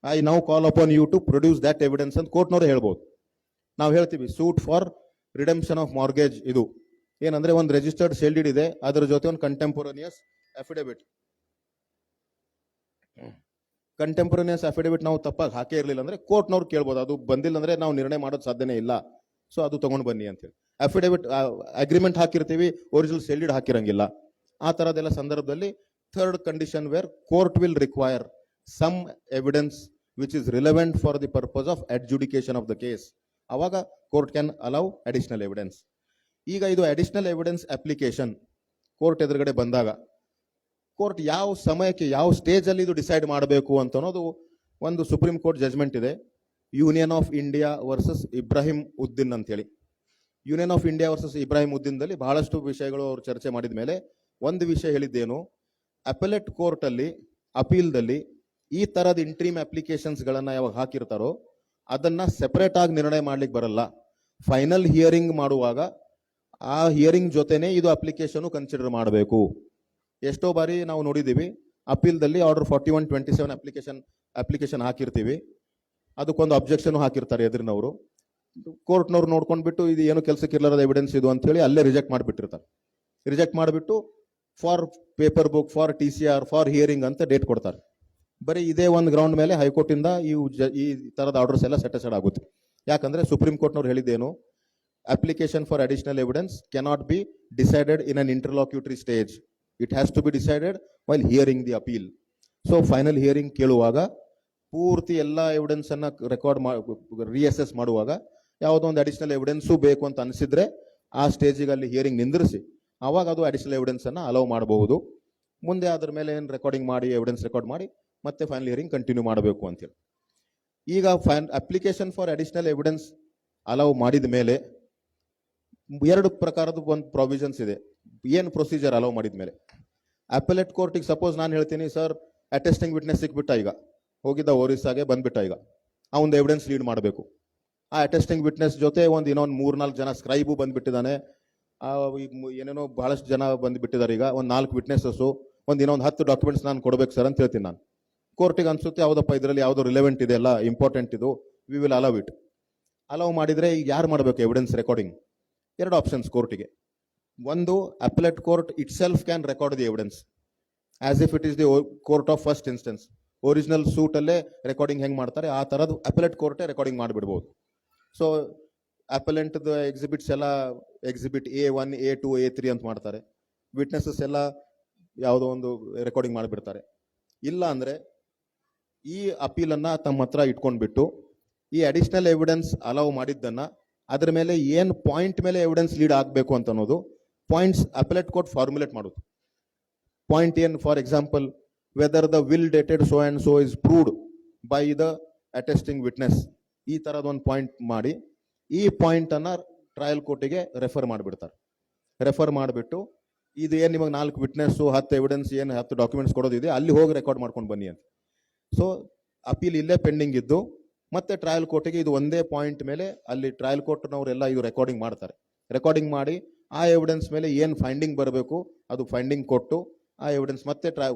I now call upon you to produce that evidence ಅಂತ ಕೋರ್ಟ್ನವರು ಹೇಳ್ಬೋದು. ನಾವು ಹೇಳ್ತೀವಿ suit for redemption of mortgage. ಇದು ಏನಂದ್ರೆ ಒಂದು ರಿಜಿಸ್ಟರ್ಡ್ ಸೇಲ್ ಡೀಡ್ ಇದೆ, ಅದರ ಜೊತೆ ಒಂದು ಕಂಟೆಂಪೋರೇನಿಯಸ್ ಅಫಿಡವಿಟ್ ನಾವು ತಪ್ಪಾಗಿ ಹಾಕೇ ಇರಲಿಲ್ಲ ಅಂದ್ರೆ ಕೋರ್ಟ್ನವ್ರು ಕೇಳ್ಬೋದು, ಅದು ಬಂದಿಲ್ಲ ಅಂದ್ರೆ ನಾವು ನಿರ್ಣಯ ಮಾಡೋದು ಸಾಧ್ಯನೇ ಇಲ್ಲ, ಸೊ ಅದು ತಗೊಂಡು ಬನ್ನಿ ಅಂತೇಳಿ. ಅಫಿಡವಿಟ್ ಅಗ್ರಿಮೆಂಟ್ ಹಾಕಿರ್ತೀವಿ, ಒರಿಜಿನಲ್ ಸೇಲ್ ಡೀಡ್ ಹಾಕಿರಂಗಿಲ್ಲ. ಆ ತರದೆಲ್ಲ ಸಂದರ್ಭದಲ್ಲಿ third condition where court will require some evidence which is relevant for the purpose of adjudication of the case, ಅವಾಗ court can allow additional evidence. ಈಗ ಇದು ಅಡಿಷನಲ್ ಎವಿಡೆನ್ಸ್ ಅಪ್ಲಿಕೇಶನ್ ಕೋರ್ಟ್ ಎದುರುಗಡೆ ಬಂದಾಗ ಕೋರ್ಟ್ ಯಾವ ಸಮಯಕ್ಕೆ ಯಾವ ಸ್ಟೇಜ್ ಅಲ್ಲಿ ಇದು ಡಿಸೈಡ್ ಮಾಡಬೇಕು ಅಂತ ಅನ್ನೋದು ಒಂದು ಸುಪ್ರೀಂ ಕೋರ್ಟ್ ಜಜ್ಮೆಂಟ್ ಇದೆ, union of India versus Ibrahim Uddin ಅಂತೇಳಿ. Union of India versus Ibrahim ಉದ್ದೀನ್ದಲ್ಲಿ ಬಹಳಷ್ಟು ವಿಷಯಗಳು ಅವರು ಚರ್ಚೆ ಮಾಡಿದ ಮೇಲೆ ಒಂದು ವಿಷಯ ಹೇಳಿದ್ದೇನು, ಅಪೆಲೆಟ್ ಕೋರ್ಟ್ ಅಲ್ಲಿ ಅಪೀಲ್ದಲ್ಲಿ ಈ ತರದ ಇಂಟ್ರೀಮ್ ಅಪ್ಲಿಕೇಶನ್ಸ್ ಗಳನ್ನ ಯಾವಾಗ ಹಾಕಿರ್ತಾರೋ ಅದನ್ನ ಸೆಪರೇಟ್ ಆಗಿ ನಿರ್ಣಯ ಮಾಡ್ಲಿಕ್ಕೆ ಬರಲ್ಲ. ಫೈನಲ್ ಹಿಯರಿಂಗ್ ಮಾಡುವಾಗ ಆ ಹಿಯರಿಂಗ್ ಜೊತೆನೆ ಇದು ಅಪ್ಲಿಕೇಶನ್ ಕನ್ಸಿಡರ್ ಮಾಡಬೇಕು. ಎಷ್ಟೋ ಬಾರಿ ನಾವು ನೋಡಿದ್ದೀವಿ ಅಪೀಲ್ದಲ್ಲಿ ಆರ್ಡರ್ 4127 ಅಪ್ಲಿಕೇಶನ್ ಹಾಕಿರ್ತೀವಿ, ಅದಕ್ಕೊಂದು ಅಬ್ಜೆಕ್ಷನ್ ಹಾಕಿರ್ತಾರೆ ಎದುರಿನವರು, ಕೋರ್ಟ್ನವ್ರು ನೋಡ್ಕೊಂಡ್ಬಿಟ್ಟು ಇದು ಏನು ಕೆಲಸಕ್ಕೆ ಇರಲಾರದ ಎವಿಡೆನ್ಸ್ ಇದು ಅಂತ ಹೇಳಿ ಅಲ್ಲೇ ರಿಜೆಕ್ಟ್ ಮಾಡಿಬಿಟ್ಟಿರ್ತಾರೆ. ರಿಜೆಕ್ಟ್ ಮಾಡಿಬಿಟ್ಟು for paper book, for TCR, for hearing ಅಂತ ಡೇಟ್ ಕೊಡ್ತಾರೆ. ಬರೀ ಇದೇ ಒಂದು ಗ್ರೌಂಡ್ ಮೇಲೆ ಹೈಕೋರ್ಟ್ ಇಂದ ಈ ತರದ ಆರ್ಡರ್ಸ್ ಎಲ್ಲ ಸೆಟಸೈಡ್ ಆಗುತ್ತೆ. ಯಾಕಂದ್ರೆ ಸುಪ್ರೀಂ ಕೋರ್ಟ್ನವ್ರು ಹೇಳಿದ್ದೇನು, application for additional evidence cannot be decided in an interlocutory stage, it has to be decided while hearing the appeal. So final hearing ಕೇಳುವಾಗ ಪೂರ್ತಿ ಎಲ್ಲ ಎವಿಡೆನ್ಸ್ ಅನ್ನ ರೆಕಾರ್ಡ್ ರಿಅಸೆಸ್ ಮಾಡುವಾಗ ಯಾವುದೋ ಒಂದು ಅಡಿಷನಲ್ ಎವಿಡೆನ್ಸು ಬೇಕು ಅಂತ ಅನಿಸಿದ್ರೆ ಆ ಸ್ಟೇಜಿಗೆ ಅಲ್ಲಿ ಹಿಯರಿಂಗ್ ನಿಂದಿರಿಸಿ ಅವಾಗ ಅದು ಅಡಿಷನಲ್ ಎವಿಡೆನ್ಸ್ ಅನ್ನ ಅಲೌ ಮಾಡಬಹುದು. ಮುಂದೆ ಅದ್ರ ಮೇಲೆ ಏನು ರೆಕಾರ್ಡಿಂಗ್ ಮಾಡಿ ಎವಿಡೆನ್ಸ್ ರೆಕಾರ್ಡ್ ಮಾಡಿ ಮತ್ತೆ ಫೈನಲ್ ಹಿಯರಿಂಗ್ ಕಂಟಿನ್ಯೂ ಮಾಡಬೇಕು ಅಂತೇಳಿ. ಈಗ application for additional evidence allow ಮಾಡಿದ ಮೇಲೆ 2 ಪ್ರಕಾರದ ಒಂದು ಪ್ರಾವಿಷನ್ಸ್ ಇದೆ. ಏನು ಪ್ರೊಸೀಜರ್ ಅಲೌ ಮಾಡಿದ ಮೇಲೆ ಅಪೆಲೆಟ್ ಕೋರ್ಟಿಗೆ ಸಪೋಸ್ ನಾನು ಹೇಳ್ತೀನಿ, ಸರ್ ಅಟೆಸ್ಟಿಂಗ್ ವಿಟ್ನೆಸ್ ಸಿಕ್ಬಿಟ್ಟ, ಈಗ ಹೋಗಿದ್ದ ಒರಿಸ್ಸಾಗೆ ಬಂದ್ಬಿಟ್ಟ, ಈಗ ಅವನ ಎವಿಡೆನ್ಸ್ ಲೀಡ್ ಮಾಡಬೇಕು, ಆ ಅಟೆಸ್ಟಿಂಗ್ ವಿಟ್ನೆಸ್ ಜೊತೆ ಇನ್ನೊಂದು 3-4 ಜನ ಸ್ಕ್ರೈಬು ಬಂದ್ಬಿಟ್ಟಿದ್ದಾನೆ. ಏನೇನೋ ಬಹಳಷ್ಟು ಜನ ಬಂದ್ಬಿಟ್ಟಿದ್ದಾರೆ. ಈಗ ಒಂದು 4 ವಿಟ್ನೆಸಸ್ಸು, ಇನ್ನೊಂದು 10 ಡಾಕ್ಯುಮೆಂಟ್ಸ್ ನಾನು ಕೊಡ್ಬೇಕು ಸರ್ ಅಂತ ಹೇಳ್ತೀನಿ ನಾನು. ಕೋರ್ಟಿಗೆ ಅನ್ಸುತ್ತೆ ಯಾವುದಪ್ಪ ಇದರಲ್ಲಿ ಯಾವುದೋ ರಿಲೆವೆಂಟ್ ಇದೆ ಅಲ್ಲ, ಇಂಪಾರ್ಟೆಂಟ್ ಇದು, we will allow it. Allow ಮಾಡಿದ್ರೆ ಈಗ ಯಾರು ಮಾಡಬೇಕು ಎವಿಡೆನ್ಸ್ ರೆಕಾರ್ಡಿಂಗ್? 2 ಆಪ್ಷನ್ಸ್ ಕೋರ್ಟಿಗೆ. ಒಂದು, appellate court itself can record the evidence as if it is the court of first instance. Original suit ಅಲ್ಲೇ ರೆಕಾರ್ಡಿಂಗ್ ಹೆಂಗ್ ಮಾಡ್ತಾರೆ ಆ ತರದ್ದು ಅಪೆಲೇಟ್ ಕೋರ್ಟೇ ರೆಕಾರ್ಡಿಂಗ್ ಮಾಡಿಬಿಡ್ಬೋದು. ಸೊ ಅಪೆಲೆಂಟ್ ಎಕ್ಸಿಬಿಟ್ಸ್ ಎಲ್ಲ ಎಕ್ಸಿಬಿಟ್ A1, A2, A3 ಅಂತ ಮಾಡ್ತಾರೆ. ವಿಟ್ನೆಸಸ್ ಎಲ್ಲ ಯಾವುದೋ ಒಂದು ರೆಕಾರ್ಡಿಂಗ್ ಮಾಡಿಬಿಡ್ತಾರೆ. ಇಲ್ಲ ಅಂದ್ರೆ ಈ ಅಪೀಲನ್ನ ತಮ್ಮ ಹತ್ರ ಇಟ್ಕೊಂಡ್ಬಿಟ್ಟು ಈ ಅಡಿಷನಲ್ ಎವಿಡೆನ್ಸ್ ಅಲೌ ಮಾಡಿದ್ದನ್ನ ಅದ್ರ ಮೇಲೆ ಏನ್ ಪಾಯಿಂಟ್ ಮೇಲೆ ಎವಿಡೆನ್ಸ್ ಲೀಡ್ ಆಗಬೇಕು ಅಂತ ಅನ್ನೋದು ಪಾಯಿಂಟ್ಸ್ ಅಪೆಲೇಟ್ ಕೋರ್ಟ್ ಫಾರ್ಮುಲೇಟ್ ಮಾಡೋದು. ಪಾಯಿಂಟ್ ಏನ್, for example, whether the will dated so and so is proved by the attesting witness. ಈ ತರದ್ ಒಂದು ಪಾಯಿಂಟ್ ಮಾಡಿ ಈ ಪಾಯಿಂಟ್ ಅನ್ನ ಟ್ರಯಲ್ ಕೋರ್ಟಿಗೆ ರೆಫರ್ ಮಾಡಿಬಿಡ್ತಾರೆ. ರೆಫರ್ ಮಾಡಿಬಿಟ್ಟು ಇದು ಏನ್ ನಿಮಗೆ 4 ವಿಟ್ನೆಸ್ 10 ಎವಿಡೆನ್ಸ್ ಏನು 10 ಡಾಕ್ಯುಮೆಂಟ್ಸ್ ಕೊಡೋದಿದೆ ಅಲ್ಲಿ ಹೋಗಿ ರೆಕಾರ್ಡ್ ಮಾಡ್ಕೊಂಡು ಬನ್ನಿ ಅಂತ. ಸೊ ಅಪೀಲ್ ಇಲ್ಲೇ ಪೆಂಡಿಂಗ್ ಇದ್ದು ಮತ್ತೆ ಟ್ರಯಲ್ ಕೋರ್ಟಿಗೆ ಇದು ಒಂದೇ ಪಾಯಿಂಟ್ ಮೇಲೆ ಅಲ್ಲಿ ಟ್ರಯಲ್ ಕೋರ್ಟ್ನವರೆಲ್ಲ ಇದು ರೆಕಾರ್ಡಿಂಗ್ ಮಾಡ್ತಾರೆ. ರೆಕಾರ್ಡಿಂಗ್ ಮಾಡಿ ಆ ಎವಿಡೆನ್ಸ್ ಮೇಲೆ ಏನು ಫೈಂಡಿಂಗ್ ಬರಬೇಕು ಅದು ಫೈಂಡಿಂಗ್ ಕೊಟ್ಟು ಆ ಎವಿಡೆನ್ಸ್ ಮತ್ತೆ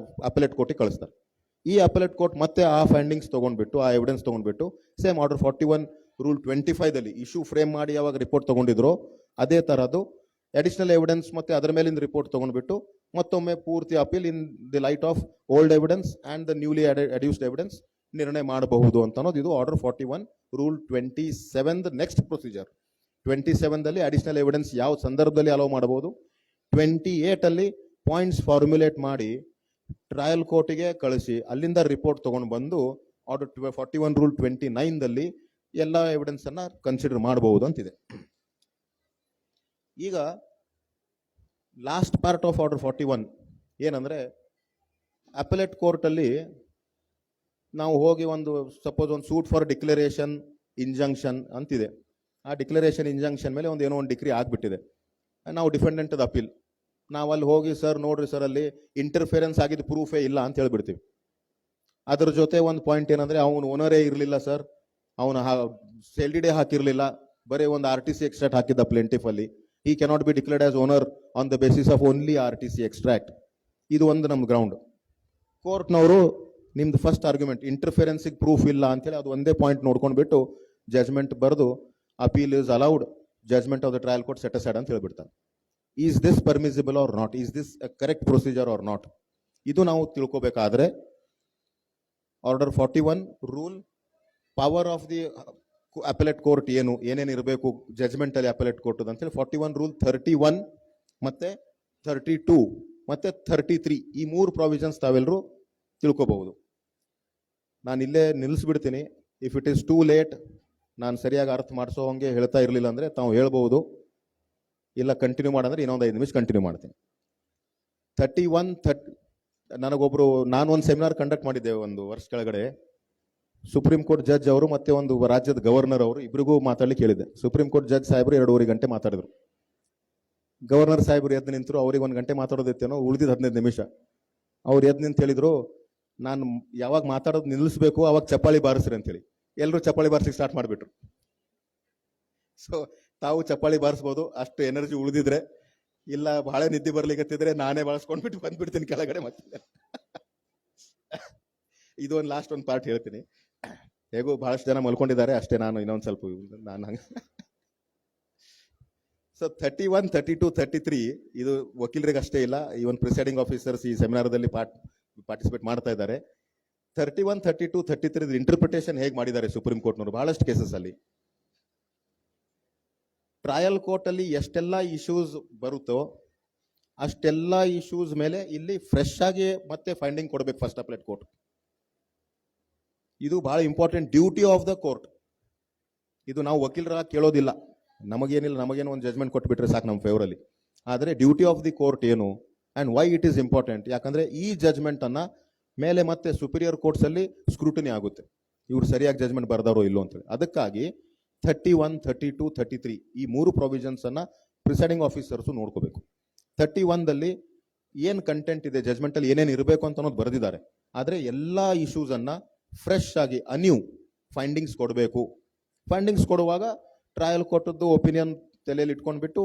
ಅಪೆಲೇಟ್ ಕೋರ್ಟಿಗೆ ಕಳಿಸ್ತಾರೆ. ಈ ಅಪೆಲೇಟ್ ಕೋರ್ಟ್ ಮತ್ತೆ ಆ ಫೈಂಡಿಂಗ್ಸ್ ತಗೊಂಡ್ಬಿಟ್ಟು ಆ ಎವಿಡೆನ್ಸ್ ತಗೊಂಡ್ಬಿಟ್ಟು same order 41 rule 25 issue frame ಮಾಡಿ ಯಾವಾಗ ರಿಪೋರ್ಟ್ ತಗೊಂಡಿದ್ರು ಅದೇ ತರದ್ದು ಅಡಿಷನಲ್ ಎವಿಡೆನ್ಸ್ ಮತ್ತೆ ಅದರ ಮೇಲಿಂದ ರಿಪೋರ್ಟ್ ತಗೊಂಡ್ಬಿಟ್ಟು ಮತ್ತೊಮ್ಮೆ ಪೂರ್ತಿ appeal in the light of old evidence and the newly adduced evidence ನಿರ್ಣಯ ಮಾಡಬಹುದು ಅಂತ ಅನ್ನೋದು ಇದು order 41 rule 27 next procedure. 27 additional evidence ಯಾವ ಸಂದರ್ಭದಲ್ಲಿ ಅಲೋ ಮಾಡಬಹುದು, 28 ಪಾಯಿಂಟ್ಸ್ ಫಾರ್ಮ್ಯುಲೇಟ್ ಮಾಡಿ ಟ್ರಯಲ್ ಕೋರ್ಟಿಗೆ ಕಳಿಸಿ ಅಲ್ಲಿಂದ ರಿಪೋರ್ಟ್ ತಗೊಂಡು ಬಂದು ಆರ್ಡರ್ 41 ರೂಲ್ 29 ಎಲ್ಲ ಎವಿಡೆನ್ಸ್ ಅನ್ನ ಕನ್ಸಿಡರ್ ಮಾಡಬಹುದು ಅಂತಿದೆ. ಈಗ ಲಾಸ್ಟ್ ಪಾರ್ಟ್ ಆಫ್ ಆರ್ಡರ್ 41 ಏನಂದ್ರೆ ಅಪೆಲೇಟ್ ಕೋರ್ಟ್ ಅಲ್ಲಿ ನಾವು ಹೋಗಿ ಸಪೋಸ್ ಒಂದು ಸೂಟ್ ಫಾರ್ ಡಿಕ್ಲರೇಷನ್ ಇಂಜಂಕ್ಷನ್ ಅಂತಿದೆ. ಆ ಡಿಕ್ಲರೇಷನ್ ಇಂಜಂಕ್ಷನ್ ಮೇಲೆ ಏನೋ ಒಂದು ಡಿಗ್ರಿ ಆಗ್ಬಿಟ್ಟಿದೆ. ನಾವು ಡಿಫೆಂಡೆಂಟ್ ಅಪೀಲ್ ನಾವು ಅಲ್ಲಿ ಹೋಗಿ ಸರ್ ನೋಡ್ರಿ ಸರ್ ಅಲ್ಲಿ ಇಂಟರ್ಫಿಯರೆನ್ಸ್ ಆಗಿದ್ದು ಪ್ರೂಫೇ ಇಲ್ಲ ಅಂತ ಹೇಳ್ಬಿಡ್ತೀವಿ. ಅದ್ರ ಜೊತೆ ಒಂದು ಪಾಯಿಂಟ್ ಏನಂದ್ರೆ ಅವನು ಓನರೇ ಇರಲಿಲ್ಲ ಸರ್, ಅವನು ಸೆಲ್ಡಿಡೇ ಹಾಕಿರ್ಲಿಲ್ಲ, ಬರೀ ಒಂದು RTC ಎಕ್ಸ್ಟ್ರಾಕ್ಟ್ ಹಾಕಿದ್ದ ಪ್ಲೆಂಟಿಫ್ ಅಲ್ಲಿ. he cannot be declared as owner on the basis of only RTC extract. ಇದು ಒಂದು ನಮ್ಮ ಗ್ರೌಂಡ್. ಕೋರ್ಟ್ನವರು ನಿಮ್ದು ಫಸ್ಟ್ ಆರ್ಗ್ಯುಮೆಂಟ್ ಇಂಟರ್ಫಿಯರೆನ್ಸ್ ಪ್ರೂಫ್ ಇಲ್ಲ ಅಂತೇಳಿ ಅದು ಒಂದೇ ಪಾಯಿಂಟ್ ನೋಡ್ಕೊಂಡ್ಬಿಟ್ಟು ಜಜ್ಮೆಂಟ್ ಬರೆದು appeal is allowed, judgment of the trial court set aside ಅಂತ ಹೇಳ್ಬಿಡ್ತಾರೆ. Is this permissible or not, is this correct procedure or not, ಇದು ನಾವು ತಿಳ್ಕೋಬೇಕಾದ್ರೆ order 41 rule power of the appellate court ಏನೇನು ಇರಬೇಕು ಜಜ್ಮೆಂಟ್ ಅಲ್ಲಿ ಅಪೆಲೇಟ್ ಕೋರ್ಟ್ ಅಂತೇಳಿ 41 ರೂಲ್ 31 ಮತ್ತೆ 32 ಮತ್ತೆ 33 ಈ 3 ಪ್ರಾವಿಷನ್ಸ್ ತಾವೆಲ್ಲರೂ ತಿಳ್ಕೋಬಹುದು. ನಾನು ಇಲ್ಲೇ ನಿಲ್ಲಿಸ್ಬಿಡ್ತೀನಿ. If it is too late, ನಾನು ಸರಿಯಾಗಿ ಅರ್ಥ ಮಾಡಿಸೋ ಹಂಗೆ ಹೇಳ್ತಾ ಇರಲಿಲ್ಲ ಅಂದ್ರೆ ತಾವು ಹೇಳ್ಬಹುದು, ಇಲ್ಲ ಕಂಟಿನ್ಯೂ ಮಾಡಂದ್ರೆ ಇನ್ನೊಂದು 5 ನಿಮಿಷ ಕಂಟಿನ್ಯೂ ಮಾಡ್ತೀನಿ. 31 ನನಗೊಬ್ರು ನಾನು ಒಂದು ಸೆಮಿನಾರ್ ಕಂಡಕ್ಟ್ ಮಾಡಿದ್ದೆ ಒಂದು ವರ್ಷ ಕೆಳಗಡೆ. ಸುಪ್ರೀಂ ಕೋರ್ಟ್ ಜಡ್ಜ್ ಅವರು ಮತ್ತೆ ಒಂದು ರಾಜ್ಯದ ಗವರ್ನರ್ ಅವರು ಇಬ್ಬರಿಗೂ ಮಾತಾಡ್ಲಿಕ್ಕೆ ಹೇಳಿದೆ. ಸುಪ್ರೀಂ ಕೋರ್ಟ್ ಜಡ್ಜ್ ಸಾಹೇಬರು 2.5 ಗಂಟೆ ಮಾತಾಡಿದ್ರು. ಗವರ್ನರ್ ಸಾಹೇಬರು ಎದ್ದು ನಿಂತರು, ಅವ್ರಿಗೆ 1 ಗಂಟೆ ಮಾತಾಡೋದಿತ್ತೇನೋ, ಉಳಿದಿದ್ದು 15 ನಿಮಿಷ. ಅವ್ರು ಎದ್ದು ನಿಂತು ಹೇಳಿದ್ರು, ನಾನು ಯಾವಾಗ ಮಾತಾಡೋದು ನಿಲ್ಲಿಸ್ಬೇಕು ಅವಾಗ ಚಪ್ಪಾಳಿ ಬಾರಿಸ್ರಿ ಅಂತೇಳಿ. ಎಲ್ಲರೂ ಚಪ್ಪಾಳಿ ಬಾರಿಸ್ಲಿಕ್ಕೆ ಸ್ಟಾರ್ಟ್ ಮಾಡಿಬಿಟ್ರು. ಸೊ ತಾವು ಚಪ್ಪಾಳಿ ಬಾರಿಸ್ಬೋದು ಅಷ್ಟು ಎನರ್ಜಿ ಉಳಿದಿದ್ರೆ, ಇಲ್ಲ ಬಹಳ ನಿದ್ದೆ ಬರ್ಲಿಕ್ಕತ್ತಿದ್ರೆ ನಾನೇ ಬಳಸ್ಕೊಂಡ್ಬಿಟ್ಟು ಬಂದ್ಬಿಡ್ತೀನಿ ಕೆಳಗಡೆ. ಮತ್ತೆ ಇದು ಒಂದು ಲಾಸ್ಟ್ ಒಂದು ಪಾರ್ಟ್ ಹೇಳ್ತೀನಿ. ಹೇಗೂ ಬಹಳಷ್ಟು ಜನ ಮಲ್ಕೊಂಡಿದ್ದಾರೆ ಅಷ್ಟೇ, ನಾನು ಇನ್ನೊಂದು ಸ್ವಲ್ಪ ನಾನು ಹಂಗ. ಸೊ 31, 32, 33 ಇದು ವಕೀಲರಿಗೆ ಅಷ್ಟೇ ಇಲ್ಲ, ಈವನ್ ಪ್ರಿಸೈಡಿಂಗ್ ಆಫೀಸರ್ಸ್ ಈ ಸೆಮಿನಾರದಲ್ಲಿ ಪಾರ್ಟಿಸಿಪೇಟ್ ಮಾಡ್ತಾ ಇದ್ದಾರೆ. 31, 32, 33 ಇಂಟರ್ಪ್ರಿಟೇಷನ್ ಹೇಗೆ ಮಾಡಿದ್ದಾರೆ ಸುಪ್ರೀಂ ಕೋರ್ಟ್ನವರು ಬಹಳಷ್ಟು ಕೇಸಸ್ ಅಲ್ಲಿ. ಟ್ರಯಲ್ ಕೋರ್ಟ್ ಅಲ್ಲಿ ಎಷ್ಟೆಲ್ಲ ಇಶ್ಯೂಸ್ ಬರುತ್ತೋ ಅಷ್ಟೆಲ್ಲ ಇಶ್ಯೂಸ್ ಮೇಲೆ ಇಲ್ಲಿ ಫ್ರೆಶ್ ಆಗಿ ಮತ್ತೆ ಫೈಂಡಿಂಗ್ ಕೊಡ್ಬೇಕು ಫಸ್ಟ್ ಅಪೆಲೇಟ್ ಕೋರ್ಟ್. ಇದು ಬಹಳ important duty of the court. ಇದು ನಾವು ವಕೀಲರ ಕೇಳೋದಿಲ್ಲ, ನಮಗೇನಿಲ್ಲ, ನಮಗೇನು ಒಂದು ಜಜ್ಮೆಂಟ್ ಕೊಟ್ಬಿಟ್ರೆ ಸಾಕು ನಮ್ಮ ಫೇವರ್ ಅಲ್ಲಿ. ಆದರೆ ಡ್ಯೂಟಿ ಆಫ್ ದಿ ಕೋರ್ಟ್ ಏನು and why it is important, ಯಾಕಂದ್ರೆ ಈ ಜಜ್ಮೆಂಟ್ ಅನ್ನ ಮೇಲೆ ಮತ್ತೆ ಸುಪೀರಿಯರ್ ಕೋರ್ಟ್ಸ್ ಅಲ್ಲಿ ಸ್ಕ್ರೂಟಿನಿ ಆಗುತ್ತೆ, ಇವ್ರು ಸರಿಯಾಗಿ ಜಜ್ಮೆಂಟ್ ಬರ್ದಾರೋ ಇಲ್ಲೋ ಅಂತೇಳಿ. ಅದಕ್ಕಾಗಿ 31, 32, 33 ಈ 3 ಪ್ರೊವಿಷನ್ಸ್ ಅನ್ನ ಪ್ರಿಸೈಡಿಂಗ್ ಆಫೀಸರ್ಸ್ ನೋಡ್ಕೋಬೇಕು. 31 ಏನ್ ಕಂಟೆಂಟ್ ಇದೆ ಜಜ್ಮೆಂಟ್ ಅಲ್ಲಿ ಏನೇನು ಇರಬೇಕು ಅಂತ ಅನ್ನೋದು ಬರೆದಿದ್ದಾರೆ. ಆದ್ರೆ ಎಲ್ಲಾ ಇಶ್ಯೂಸ್ ಅನ್ನ ಫ್ರೆಶ್ ಆಗಿ ಅನ್ಯೂ ಫೈಂಡಿಂಗ್ಸ್ ಕೊಡಬೇಕು. ಫೈಂಡಿಂಗ್ಸ್ ಕೊಡುವಾಗ ಟ್ರಯಲ್ ಕೊಟ್ಟದ್ದು ಒಪಿನಿಯನ್ ತಲೆಯಲ್ಲಿ ಇಟ್ಕೊಂಡ್ಬಿಟ್ಟು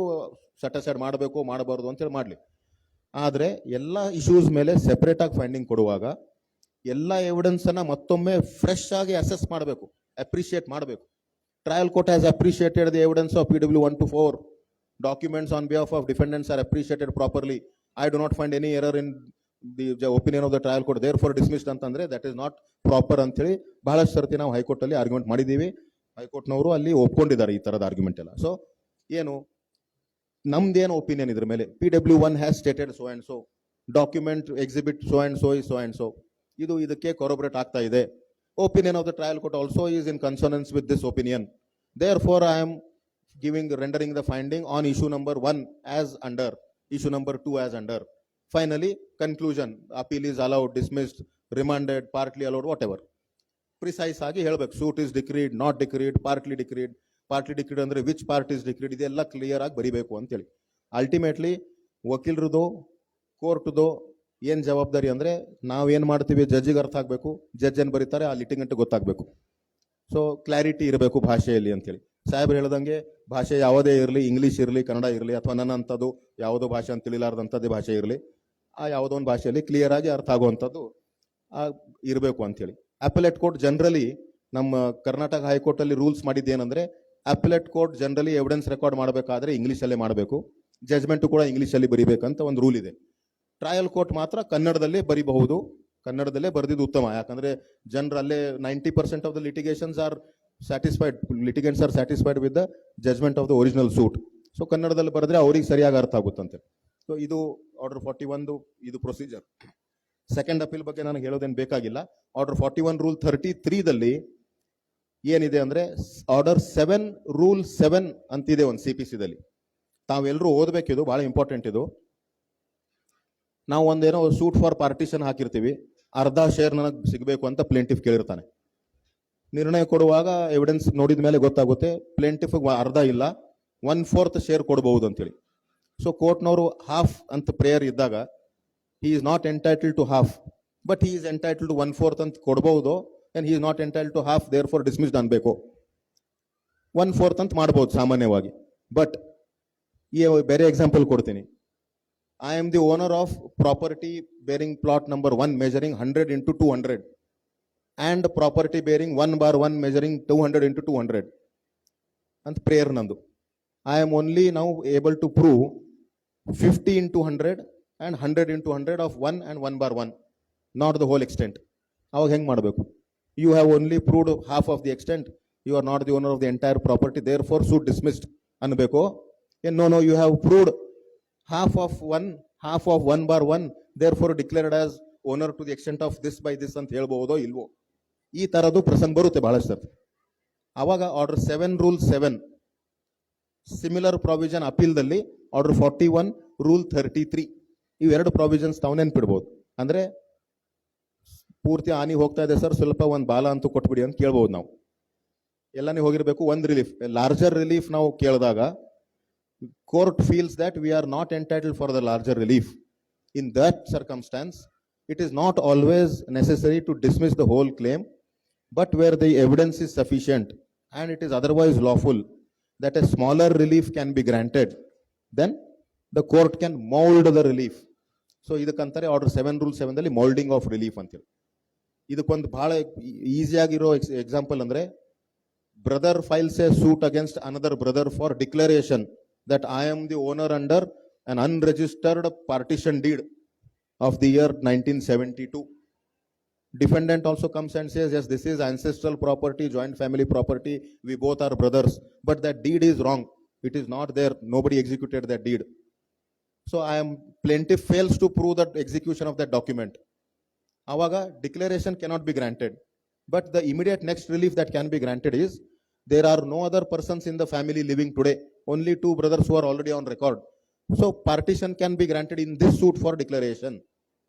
ಸೆಟಸೈಡ್ ಮಾಡಬೇಕು ಮಾಡಬಾರ್ದು ಅಂತೇಳಿ ಮಾಡಲಿ. ಆದರೆ ಎಲ್ಲ ಇಶ್ಯೂಸ್ ಮೇಲೆ ಸೆಪರೇಟ್ ಆಗಿ ಫೈಂಡಿಂಗ್ ಕೊಡುವಾಗ ಎಲ್ಲ ಎವಿಡೆನ್ಸ್ ಅನ್ನ ಮತ್ತೊಮ್ಮೆ ಫ್ರೆಶ್ ಆಗಿ ಅಸೆಸ್ ಮಾಡಬೇಕು, ಅಪ್ರಿಷಿಯೇಟ್ ಮಾಡಬೇಕು. Trial court has appreciated the evidence of PW 1 to 4. Documents on behalf of defendants are appreciated properly. I do not find any error in the opinion of the trial court, therefore dismissed ಅಂತಂದ್ರೆ that is not proper ಅಂತ ಹೇಳಿ ಬಹಳಷ್ಟು ಸರ್ತಿ ನಾವು ಹೈಕೋರ್ಟ್ ಅಲ್ಲಿ ಆರ್ಗ್ಯುಮೆಂಟ್ ಮಾಡಿದೀವಿ. ಹೈಕೋರ್ಟ್ನವರು ಅಲ್ಲಿ ಒಪ್ಕೊಂಡಿದ್ದಾರೆ ಈ ತರದ ಆರ್ಗ್ಯುಮೆಂಟ್ ಎಲ್ಲ. ಸೊ ಏನು ನಮ್ದೇನು ಒಪಿನಿಯನ್ ಇದ್ರ ಮೇಲೆ, PW 1 has stated so and so, document exhibit so and so is so and so, ಇದು ಇದಕ್ಕೆ ಕೊರೊಬರೇಟ್ ಆಗ್ತಾ ಇದೆ. Opinion of the trial court also is in consonance with this opinion, therefore I am rendering the finding on issue number 1 as under, issue number 2 as under. Finally, conclusion, appeal is allowed, dismissed, remanded, partly allowed, whatever. Precise ಆಗಿ ಹೇಳಬೇಕು. Suit is decreed, not decreed, partly decreed ಅಂದ್ರೆ which part is decreed, ಇದೆಲ್ಲ ಕ್ಲಿಯರ್ ಆಗಿ ಬರಿಬೇಕು ಅಂತೇಳಿ. ಅಲ್ಟಿಮೇಟ್ಲಿ ವಕೀಲರದು ಕೋರ್ಟ್ದು ಏನ್ ಜವಾಬ್ದಾರಿ ಅಂದ್ರೆ ನಾವೇನ್ ಮಾಡ್ತೀವಿ ಜಡ್ಜಿಗೆ ಅರ್ಥ ಆಗ್ಬೇಕು, ಜಡ್ಜ್ ಏನ್ ಬರೀತಾರೆ ಆ ಲಿಟಿಗಂಟ್ ಗೊತ್ತಾಗ್ಬೇಕು. ಸೊ ಕ್ಲಾರಿಟಿ ಇರಬೇಕು ಭಾಷೆಯಲ್ಲಿ ಅಂತೇಳಿ. ಸಾಹೇಬ್ರು ಹೇಳ್ದಂಗೆ ಭಾಷೆ ಯಾವುದೇ ಇರಲಿ, ಇಂಗ್ಲಿಷ್ ಇರಲಿ, ಕನ್ನಡ ಇರಲಿ, ಅಥವಾ ನನ್ನಂಥದ್ದು ಯಾವುದೋ ಭಾಷೆ ಅಂತ ತಿಳಿಲಾರ್ದಂಥದ್ದೇ ಭಾಷೆ ಇರಲಿ, ಆ ಯಾವುದೋ ಒಂದು ಭಾಷೆಯಲ್ಲಿ ಕ್ಲಿಯರ್ ಆಗಿ ಅರ್ಥ ಆಗುವಂಥದ್ದು ಇರಬೇಕು ಅಂತೇಳಿ. ಅಪೆಲೇಟ್ ಕೋರ್ಟ್ ಜನರಲಿ, ನಮ್ಮ ಕರ್ನಾಟಕ ಹೈಕೋರ್ಟ್ ಅಲ್ಲಿ ರೂಲ್ಸ್ ಮಾಡಿದ್ದೇನೆಂದ್ರೆ appellate court generally evidence record ಮಾಡಬೇಕಾದ್ರೆ ಇಂಗ್ಲಿಷಲ್ಲೇ ಮಾಡಬೇಕು, ಜಜ್ಮೆಂಟ್ ಕೂಡ ಇಂಗ್ಲಿಷಲ್ಲಿ ಬರಿಬೇಕಂತ ಒಂದು ರೂಲ್ ಇದೆ. ಟ್ರಯಲ್ ಕೋರ್ಟ್ ಮಾತ್ರ ಕನ್ನಡದಲ್ಲೇ ಬರಿಬಹುದು, ಕನ್ನಡದಲ್ಲೇ ಬರೆದಿದ್ದು ಉತ್ತಮ. ಯಾಕಂದ್ರೆ ಜನರಲ್ಲೇ 90% of the litigations are satisfied, litigants are satisfied with the judgment of the original suit. So ಕನ್ನಡದಲ್ಲಿ ಬರೆದ್ರೆ ಅವ್ರಿಗೆ ಸರಿಯಾಗಿ ಅರ್ಥ ಆಗುತ್ತಂತೆ. ಸೊ ಇದು ಆರ್ಡರ್ 41 ಇದು ಪ್ರೊಸೀಜರ್. ಸೆಕೆಂಡ್ ಅಪೀಲ್ ಬಗ್ಗೆ ನನಗೆ ಹೇಳೋದೇನು ಬೇಕಾಗಿಲ್ಲ. ಆರ್ಡರ್ 41 ರೂಲ್ 33ದಲ್ಲಿ ಏನಿದೆ ಅಂದ್ರೆ ಆರ್ಡರ್ 7 ರೂಲ್ 7 ಅಂತಿದೆ ಒಂದು CPCದಲ್ಲಿ. ತಾವೆಲ್ಲರೂ ಓದಬೇಕಿದು, ಬಹಳ ಇಂಪಾರ್ಟೆಂಟ್ ಇದು. ನಾವು ಒಂದೇನೋ ಸೂಟ್ ಫಾರ್ ಪಾರ್ಟಿಷನ್ ಹಾಕಿರ್ತೀವಿ, ಅರ್ಧ ಶೇರ್ ನನಗೆ ಸಿಗಬೇಕು ಅಂತ ಪ್ಲೇಂಟಿಫ್ ಕೇಳಿರ್ತಾನೆ. ನಿರ್ಣಯ ಕೊಡುವಾಗ ಎವಿಡೆನ್ಸ್ ನೋಡಿದ ಮೇಲೆ ಗೊತ್ತಾಗುತ್ತೆ ಪ್ಲೇಂಟಿಫ್ ಅರ್ಧ ಇಲ್ಲ 1/4 ಶೇರ್ ಕೊಡಬಹುದು ಅಂತೇಳಿ. ಸೊ ಕೋರ್ಟ್ನವರು ಹಾಫ್ ಅಂತ ಪ್ರೇಯರ್ ಇದ್ದಾಗ he is not entitled to half, but he is entitled to 1/4 ಅಂತ ಕೊಡಬಹುದು, and he is not entitled to half, therefore dismissed ಅನ್ಬೇಕು. 1/4 ಅಂತ ಮಾಡಬಹುದು ಸಾಮಾನ್ಯವಾಗಿ. ಬಟ್ ಈ ಬೇರೆ ಎಕ್ಸಾಂಪಲ್ ಕೊಡ್ತೀನಿ. I am the owner of property bearing plot number 1 measuring 100 into 200 and property bearing 1/1 measuring 200 into 200 and prayer nandu. I am only now able to prove 50 into 100 and 100 into 100 of 1 and 1/1, not the whole extent. Avag heng ಮಾಡಬೇಕು? You have only proved half of the extent, you are not the owner of the entire property, therefore suit dismissed ಅನ್ನಬೇಕು. No, you have proved half of 1/1, therefore declared as owner to the extent of this by this ಅಂತ ಹೇಳ್ಬಹುದೋ ಇಲ್ವೋ? ಈ ತರದ್ದು ಪ್ರಸಂಗ ಬರುತ್ತೆ ಬಹಳಷ್ಟು ಸರ್ತಿ. ಅವಾಗ ಆರ್ಡರ್ 7 ರೂಲ್ 7 ಸಿಮಿಲರ್ ಪ್ರಾವಿಷನ್ ಅಪೀಲ್ದಲ್ಲಿ ಆರ್ಡರ್ 41 ರೂಲ್ 33 ಇವೆರಡು ಪ್ರಾವಿಷನ್ಸ್ ತಾವು ನೆನ್ಪಿಡ್ಬೋದು. ಅಂದ್ರೆ ಪೂರ್ತಿ ಹಾನಿ ಹೋಗ್ತಾ ಇದೆ ಸರ್, ಸ್ವಲ್ಪ ಒಂದು ಬಾಲ ಅಂತೂ ಕೊಟ್ಬಿಡಿ ಅಂತ ಕೇಳ್ಬೋದು ನಾವು. ಎಲ್ಲಾನೇ ಹೋಗಿರ್ಬೇಕು. ಒಂದು ರಿಲೀಫ್, ಲಾರ್ಜರ್ ರಿಲೀಫ್ ನಾವು ಕೇಳಿದಾಗ court feels that we are not entitled for the larger relief. In that circumstance, it is not always necessary to dismiss the whole claim, but where the evidence is sufficient and it is otherwise lawful that a smaller relief can be granted, then the court can mold the relief. So ಇದಕ್ಕಂತಾರೆ ಆರ್ಡರ್ 7 ರೂಲ್ 7 ದಲ್ಲಿ ಮೋಲ್ಡಿಂಗ್ ಆಫ್ ರಿಲೀಫ್ ಅಂತೇಳಿ. ಇದಕ್ಕೊಂದು ಬಹಳ ಈಸಿಯಾಗಿರೋ ಎಕ್ಸಾಂಪಲ್ ಅಂದ್ರೆ, brother files a suit against another brother for declaration that I am the owner under an unregistered partition deed of the year 1972. Defendant also comes and says, yes, this is ancestral property, joint family property, we both are brothers, but that deed is wrong, it is not there, nobody executed that deed. So plaintiff fails to prove that execution of that document. Avaga declaration cannot be granted, but the immediate next relief that can be granted is, there are no other persons in the family living today, only 2 brothers who are already on record. So partition can be granted in this suit for declaration.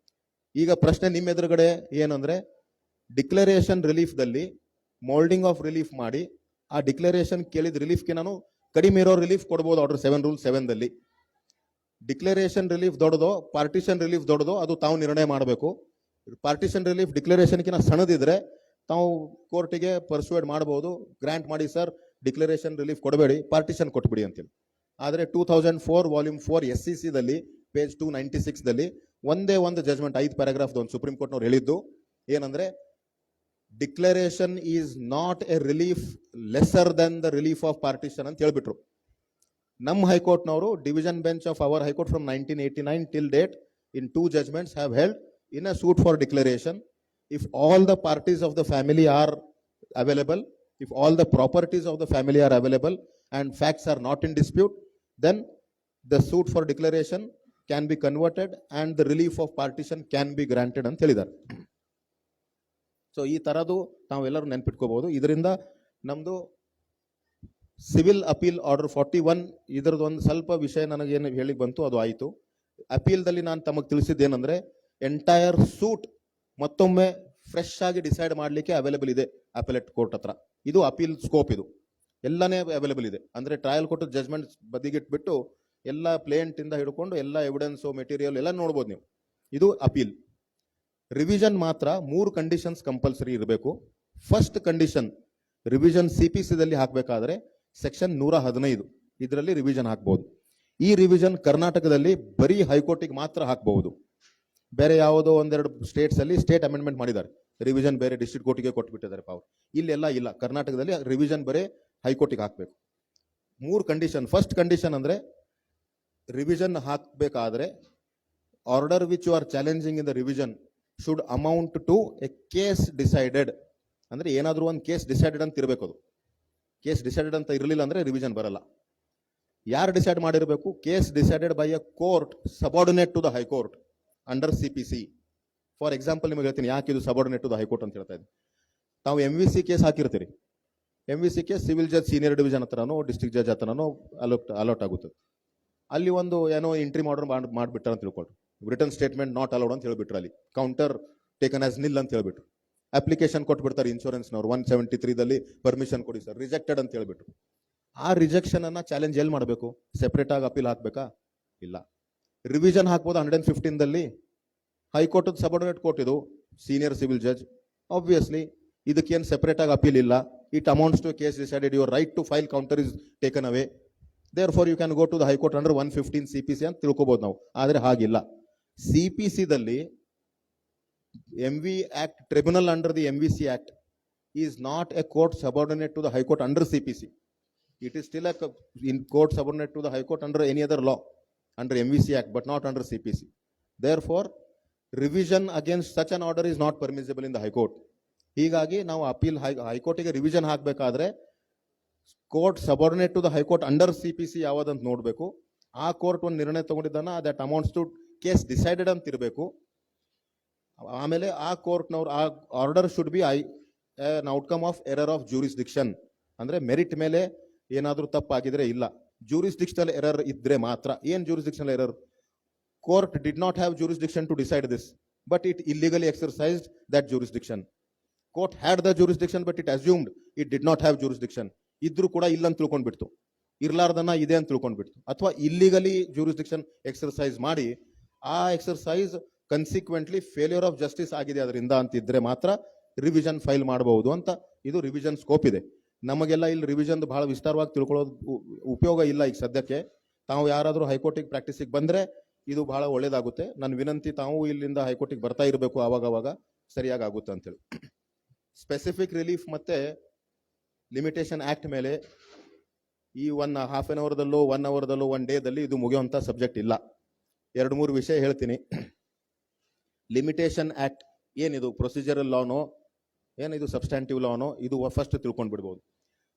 ಈಗ ಪ್ರಶ್ನೆ ನಿಮ್ಮ ಎದುರುಗಡೆ ಏನಂದ್ರೆ, ಡಿಕ್ಲರೇಷನ್ ರಿಲೀಫ್ ದಲ್ಲಿ ಮೋಲ್ಡಿಂಗ್ ಆಫ್ ರಿಲೀಫ್ ಮಾಡಿ ಆ ಡಿಕ್ಲರೇಷನ್ ಕೇಳಿದ ರಿಲೀಫ್ಗೆ ನಾನು ಕಡಿಮೆ ಇರೋ ರಿಲೀಫ್ ಕೊಡಬಹುದು ಆರ್ಡರ್ 7 ರೂಲ್ 7 ದಲ್ಲಿ. ಡಿಕ್ಲರೇಷನ್ ರಿಲೀಫ್ ದೊಡ್ಡದೋ ಪಾರ್ಟಿಷನ್ ರಿಲೀಫ್ ದೊಡ್ಡದೋ ಅದು ತಾವು ನಿರ್ಣಯ ಮಾಡಬೇಕು. ಪಾರ್ಟಿಷನ್ ರಿಲೀಫ್ ಡಿಕ್ಲರೇಷನ್ಗಿನ ಸಣ್ಣದಿದ್ರೆ ತಾವು ಕೋರ್ಟಿಗೆ ಪರ್ಸುವೇಡ್ ಮಾಡಬಹುದು, ಗ್ರಾಂಟ್ ಮಾಡಿ ಸರ್ ಡಿಕ್ಲರೇಷನ್ ರಿಲೀಫ್ ಕೊಡಬೇಡಿ, ಪಾರ್ಟಿಷನ್ ಕೊಟ್ಬಿಡಿ ಅಂತೇಳಿ. ಆದರೆ 2004 ವಾಲ್ಯೂಮ್ 4 SCC ದಲ್ಲಿ ಪೇಜ್ 296 ದಲ್ಲಿ ಒಂದೇ ಒಂದು ಜಜ್ಮೆಂಟ್ 5 ಪ್ಯಾರಾಗ್ರಾಫ್ ಒಂದು ಸುಪ್ರೀಂ ಕೋರ್ಟ್ನವ್ರು ಹೇಳಿದ್ದು ಏನಂದ್ರೆ, declaration is not a relief lesser than the relief of partition ಅಂತ ಹೇಳ್ಬಿಟ್ರು. ನಮ್ಮ ಹೈಕೋರ್ಟ್ನವರು division bench of our high court from 1989 till date in 2 judgments have held in a suit for declaration, if all the parties of the family are available, if all the properties of the family are available and facts are not in dispute, then the suit for declaration can be converted and the relief of partition can be granted ಅಂತ ಹೇಳಿದ್ದಾರೆ. ಸೊ ಈ ತರದು ತಾವೆಲ್ಲರೂ ನೆನ್ಪಿಟ್ಕೋಬಹುದು. ಇದರಿಂದ ನಮ್ದು ಸಿವಿಲ್ ಅಪೀಲ್ ಆರ್ಡರ್ 41 ಇದರದ್ದು ಒಂದು ಸ್ವಲ್ಪ ವಿಷಯ ನನಗೇನು ಹೇಳಿ ಬಂತು ಅದು ಆಯಿತು. ಅಪೀಲ್ದಲ್ಲಿ ನಾನು ತಮಗೆ ತಿಳಿಸಿದ್ದೇನೆಂದ್ರೆ, ಎಂಟೈರ್ ಸೂಟ್ ಮತ್ತೊಮ್ಮೆ ಫ್ರೆಶ್ ಆಗಿ ಡಿಸೈಡ್ ಮಾಡಲಿಕ್ಕೆ ಅವೈಲೇಬಲ್ ಇದೆ ಅಪೆಲೆಟ್ ಕೋರ್ಟ್ ಹತ್ರ. ಇದು ಅಪೀಲ್ ಸ್ಕೋಪ್, ಇದು ಎಲ್ಲನೇ ಅವೈಲೇಬಲ್ ಇದೆ. ಅಂದ್ರೆ ಟ್ರಯಲ್ ಕೋರ್ಟ್ ಜಜ್ಮೆಂಟ್ ಬದಿಗಿಟ್ಬಿಟ್ಟು ಎಲ್ಲ ಪ್ಲೇಂಟ್ ಇಂದ ಹಿಡ್ಕೊಂಡು ಎಲ್ಲ ಎವಿಡೆನ್ಸ್ ಮೆಟೀರಿಯಲ್ ಎಲ್ಲ ನೋಡ್ಬೋದು ನೀವು. ಇದು ಅಪೀಲ್. ರಿವಿಷನ್ ಮಾತ್ರ 3 ಕಂಡೀಷನ್ಸ್ ಕಂಪಲ್ಸರಿ ಇರಬೇಕು. ಫಸ್ಟ್ ಕಂಡೀಷನ್, ರಿವಿಷನ್ CPC ದಲ್ಲಿ ಹಾಕಬೇಕಾದ್ರೆ ಸೆಕ್ಷನ್ 115 ಇದರಲ್ಲಿ ರಿವಿಷನ್ ಹಾಕಬಹುದು. ಈ ರಿವಿಷನ್ ಕರ್ನಾಟಕದಲ್ಲಿ ಬರೀ ಹೈಕೋರ್ಟಿಗೆ ಮಾತ್ರ ಹಾಕಬಹುದು. ಬೇರೆ ಯಾವುದೋ ಒಂದೆರಡು ಸ್ಟೇಟ್ಸ್ ಅಲ್ಲಿ ಸ್ಟೇಟ್ ಅಮೆಂಡ್ಮೆಂಟ್ ಮಾಡಿದ್ದಾರೆ, ರಿವಿಷನ್ ಬೇರೆ ಡಿಸ್ಟ್ರಿಕ್ಟ್ ಕೋರ್ಟಿಗೆ ಕೊಟ್ಬಿಟ್ಟಿದ್ದಾರೆ ಪವರ್. ಇಲ್ಲೆಲ್ಲ ಇಲ್ಲ, ಕರ್ನಾಟಕದಲ್ಲಿ ರಿವಿಷನ್ ಬರೀ ಹೈಕೋರ್ಟಿಗೆ ಹಾಕಬೇಕು. 3 ಕಂಡೀಷನ್. ಫಸ್ಟ್ ಕಂಡೀಷನ್ ಅಂದ್ರೆ, ರಿವಿಷನ್ ಹಾಕಬೇಕಾದ್ರೆ order which you are challenging in the revision should amount to a case decided. ಅಂದ್ರೆ ಏನಾದ್ರೂ ಒಂದು ಕೇಸ್ ಡಿಸೈಡೆಡ್ ಅಂತ ಇರಬೇಕು. ಅದು ಕೇಸ್ ಡಿಸೈಡೆಡ್ ಅಂತ ಇರಲಿಲ್ಲ ಅಂದ್ರೆ ರಿವಿಷನ್ ಬರಲ್ಲ. ಯಾರು ಡಿಸೈಡ್ ಮಾಡಿರಬೇಕು? Case decided by a court subordinate to the high court under CPC. For example ನಿಮಗೆ ಹೇಳ್ತೀನಿ ಯಾಕೆ ಇದು ಸಬಾರ್ಡಿನೇಟ್ ಟು ದ ಹೈಕೋರ್ಟ್ ಅಂತ ಹೇಳ್ತಾ ಇದ್ದೀನಿ. ತಾವು MVC ಕೇಸ್ ಹಾಕಿರ್ತೀರಿ. MVC case civil judge senior division ಹತ್ರನೋ ಡಿಸ್ಟ್ರಿಕ್ಟ್ ಜಡ್ಜ್ ಹತ್ರನೋ ಅಲೋಟ್ ಆಗುತ್ತೆ. ಅಲ್ಲಿ ಒಂದು ಏನೋ ಎಂಟ್ರಿ ಆರ್ಡರ್ ಮಾಡಿಬಿಟ್ಟಾರ ಅಂತ ತಿಳ್ಕೊಳ್ರಿ. ರಿಟರ್ನ್ ಸ್ಟೇಟ್ಮೆಂಟ್ ನಾಟ್ ಅಲೌಡ್ ಅಂತ ಹೇಳ್ಬಿಟ್ರು. ಅಲ್ಲಿ ಕೌಂಟರ್ ಟೇಕನ್ ಆಸ್ ನಿಲ್ ಅಂತ ಹೇಳ್ಬಿಟ್ರು. ಅಪ್ಲಿಕೇಶನ್ ಕೊಟ್ಬಿಡ್ತಾರೆ ಇನ್ಶೂರೆನ್ಸ್ನವ್ರು, 173 ದಲ್ಲಿ ಪರ್ಮಿಷನ್ ಕೊಡಿ ಸರ್, ರಿಜೆಕ್ಟೆಡ್ ಅಂತ ಹೇಳ್ಬಿಟ್ರು. ಆ ರಿಜೆಕ್ಷನ್ ಅನ್ನ ಚಾಲೆಂಜ್ ಎಲ್ಲಿ ಮಾಡಬೇಕು? ಸೆಪರೇಟ್ ಆಗಿ ಅಪೀಲ್ ಹಾಕ್ಬೇಕಾ? ಇಲ್ಲ. ರಿವಿಷನ್ ಹಾಕ್ಬೋದು 115 ದಲ್ಲಿ. ಹೈಕೋರ್ಟ್ ಸಬಾರ್ಡಿನೇಟ್ ಕೋರ್ಟ್ ಇದು, ಸೀನಿಯರ್ ಸಿವಿಲ್ ಜಡ್ಜ್. ಆಬ್ವಿಯಸ್ಲಿ ಇದಕ್ಕೇನು ಸೆಪರೇಟ್ ಆಗಿ ಅಪೀಲ್ ಇಲ್ಲ. It amounts to case decided, your right to file counter is taken away, therefore you can go to the high court under 115 CPC ಅಂತ ತಿಳ್ಕೊಬಹುದು ನಾವು. ಆದ್ರೆ ಹಾಗಿಲ್ಲ. CPC ದಲ್ಲಿ MV Act, tribunal under the MVC Act is not a court subordinate to the High Court under CPC. It is still a in court subordinate to the High Court under any other law, under MVC Act, but not under CPC. Therefore, revision against such an order is not permissible in the High Court. ಹೀಗಾಗಿ ನಾವು ಅಪೀಲ್ ಹೈಕೋರ್ಟಿಗೆ ರಿವಿಷನ್ ಹಾಕಬೇಕಾದ್ರೆ court subordinate to the high court under CPC ಯಾವ್ದಂತ ನೋಡಬೇಕು. ಆ ಕೋರ್ಟ್ ಒಂದು ನಿರ್ಣಯ ತಗೊಂಡಿದ್ದಾನ, that amounts to case decided ಅಂತ ಇರಬೇಕು. ಆಮೇಲೆ ಆ ಕೋರ್ಟ್ನವ್ರು ಆ order should be an outcome of error of jurisdiction. ಅಂದ್ರೆ ಮೆರಿಟ್ ಮೇಲೆ ಏನಾದ್ರೂ ತಪ್ಪಾಗಿದ್ರೆ ಇಲ್ಲ, ಜೂರಿಸ್ಡಿಕ್ಷನಲ್ ಎರರ್ ಇದ್ರೆ ಮಾತ್ರ. ಏನ್ jurisdictional error? Court did not have jurisdiction to decide this, but it illegally exercised that jurisdiction. Court had the jurisdiction, but it assumed it did not have jurisdiction. ಇದ್ರೂ ಕೂಡ ಇಲ್ಲ ಅಂತ ತಿಳ್ಕೊಂಡ್ಬಿಡ್ತು, ಇರ್ಲಾರ್ದನ್ನ ಇದೆ ಅಂತ ತಿಳ್ಕೊಂಡ್ಬಿಡ್ತು. ಅಥವಾ ಇಲ್ಲಿಗಲಿ ಜೂರಿಸ್ಡಿಕ್ಷನ್ ಎಕ್ಸರ್ಸೈಸ್ ಮಾಡಿ ಆ ಎಕ್ಸರ್ಸೈಸ್ ಕನ್ಸಿಕ್ವೆಂಟ್ಲಿ ಫೇಲ್ಯೂರ್ ಆಫ್ ಜಸ್ಟಿಸ್ ಆಗಿದೆ ಅದರಿಂದ ಅಂತಿದ್ರೆ ಮಾತ್ರ ರಿವಿಷನ್ ಫೈಲ್ ಮಾಡಬಹುದು ಅಂತ. ಇದು ರಿವಿಷನ್ ಸ್ಕೋಪ್ ಇದೆ. ನಮಗೆಲ್ಲ ಇಲ್ಲಿ ರಿವಿಷನ್ ಬಹಳ ವಿಸ್ತಾರವಾಗಿ ತಿಳ್ಕೊಳ್ಳೋದು ಉಪಯೋಗ ಇಲ್ಲ ಈಗ ಸದ್ಯಕ್ಕೆ. ತಾವು ಯಾರಾದರೂ ಹೈಕೋರ್ಟಿಗೆ ಪ್ರಾಕ್ಟೀಸಿಗೆ ಬಂದ್ರೆ ಇದು ಬಹಳ ಒಳ್ಳೇದಾಗುತ್ತೆ. ನನ್ನ ವಿನಂತಿ, ತಾವು ಇಲ್ಲಿಂದ ಹೈಕೋರ್ಟಿಗೆ ಬರ್ತಾ ಇರಬೇಕು, ಆವಾಗ ಸರಿಯಾಗಿ ಆಗುತ್ತೆ ಅಂತೇಳಿ. ಸ್ಪೆಸಿಫಿಕ್ ರಿಲೀಫ್ ಮತ್ತೆ ಲಿಮಿಟೇಷನ್ ಆಕ್ಟ್ ಮೇಲೆ ಈ ಹಾಫ್ ಆನ್ ಅವರ್ದಲ್ಲೋ 1 ಅವರ್ದಲ್ಲೋ 1 ಡೇದಲ್ಲಿ ಇದು ಮುಗಿಯುವಂತ ಸಬ್ಜೆಕ್ಟ್ ಇಲ್ಲ. 2-3 ವಿಷಯ ಹೇಳ್ತೀನಿ. ಲಿಮಿಟೇಷನ್ ಆಕ್ಟ್ ಏನಿದು? ಪ್ರೊಸೀಜರಲ್ ಲಾನೋ ಏನಿದು ಸಬ್ಸ್ಟ್ಯಾಂಟಿವ್ ಲಾನೋ? ಇದು ಫಸ್ಟ್ ತಿಳ್ಕೊಂಡ್ ಬಿಡ್ಬೋದು.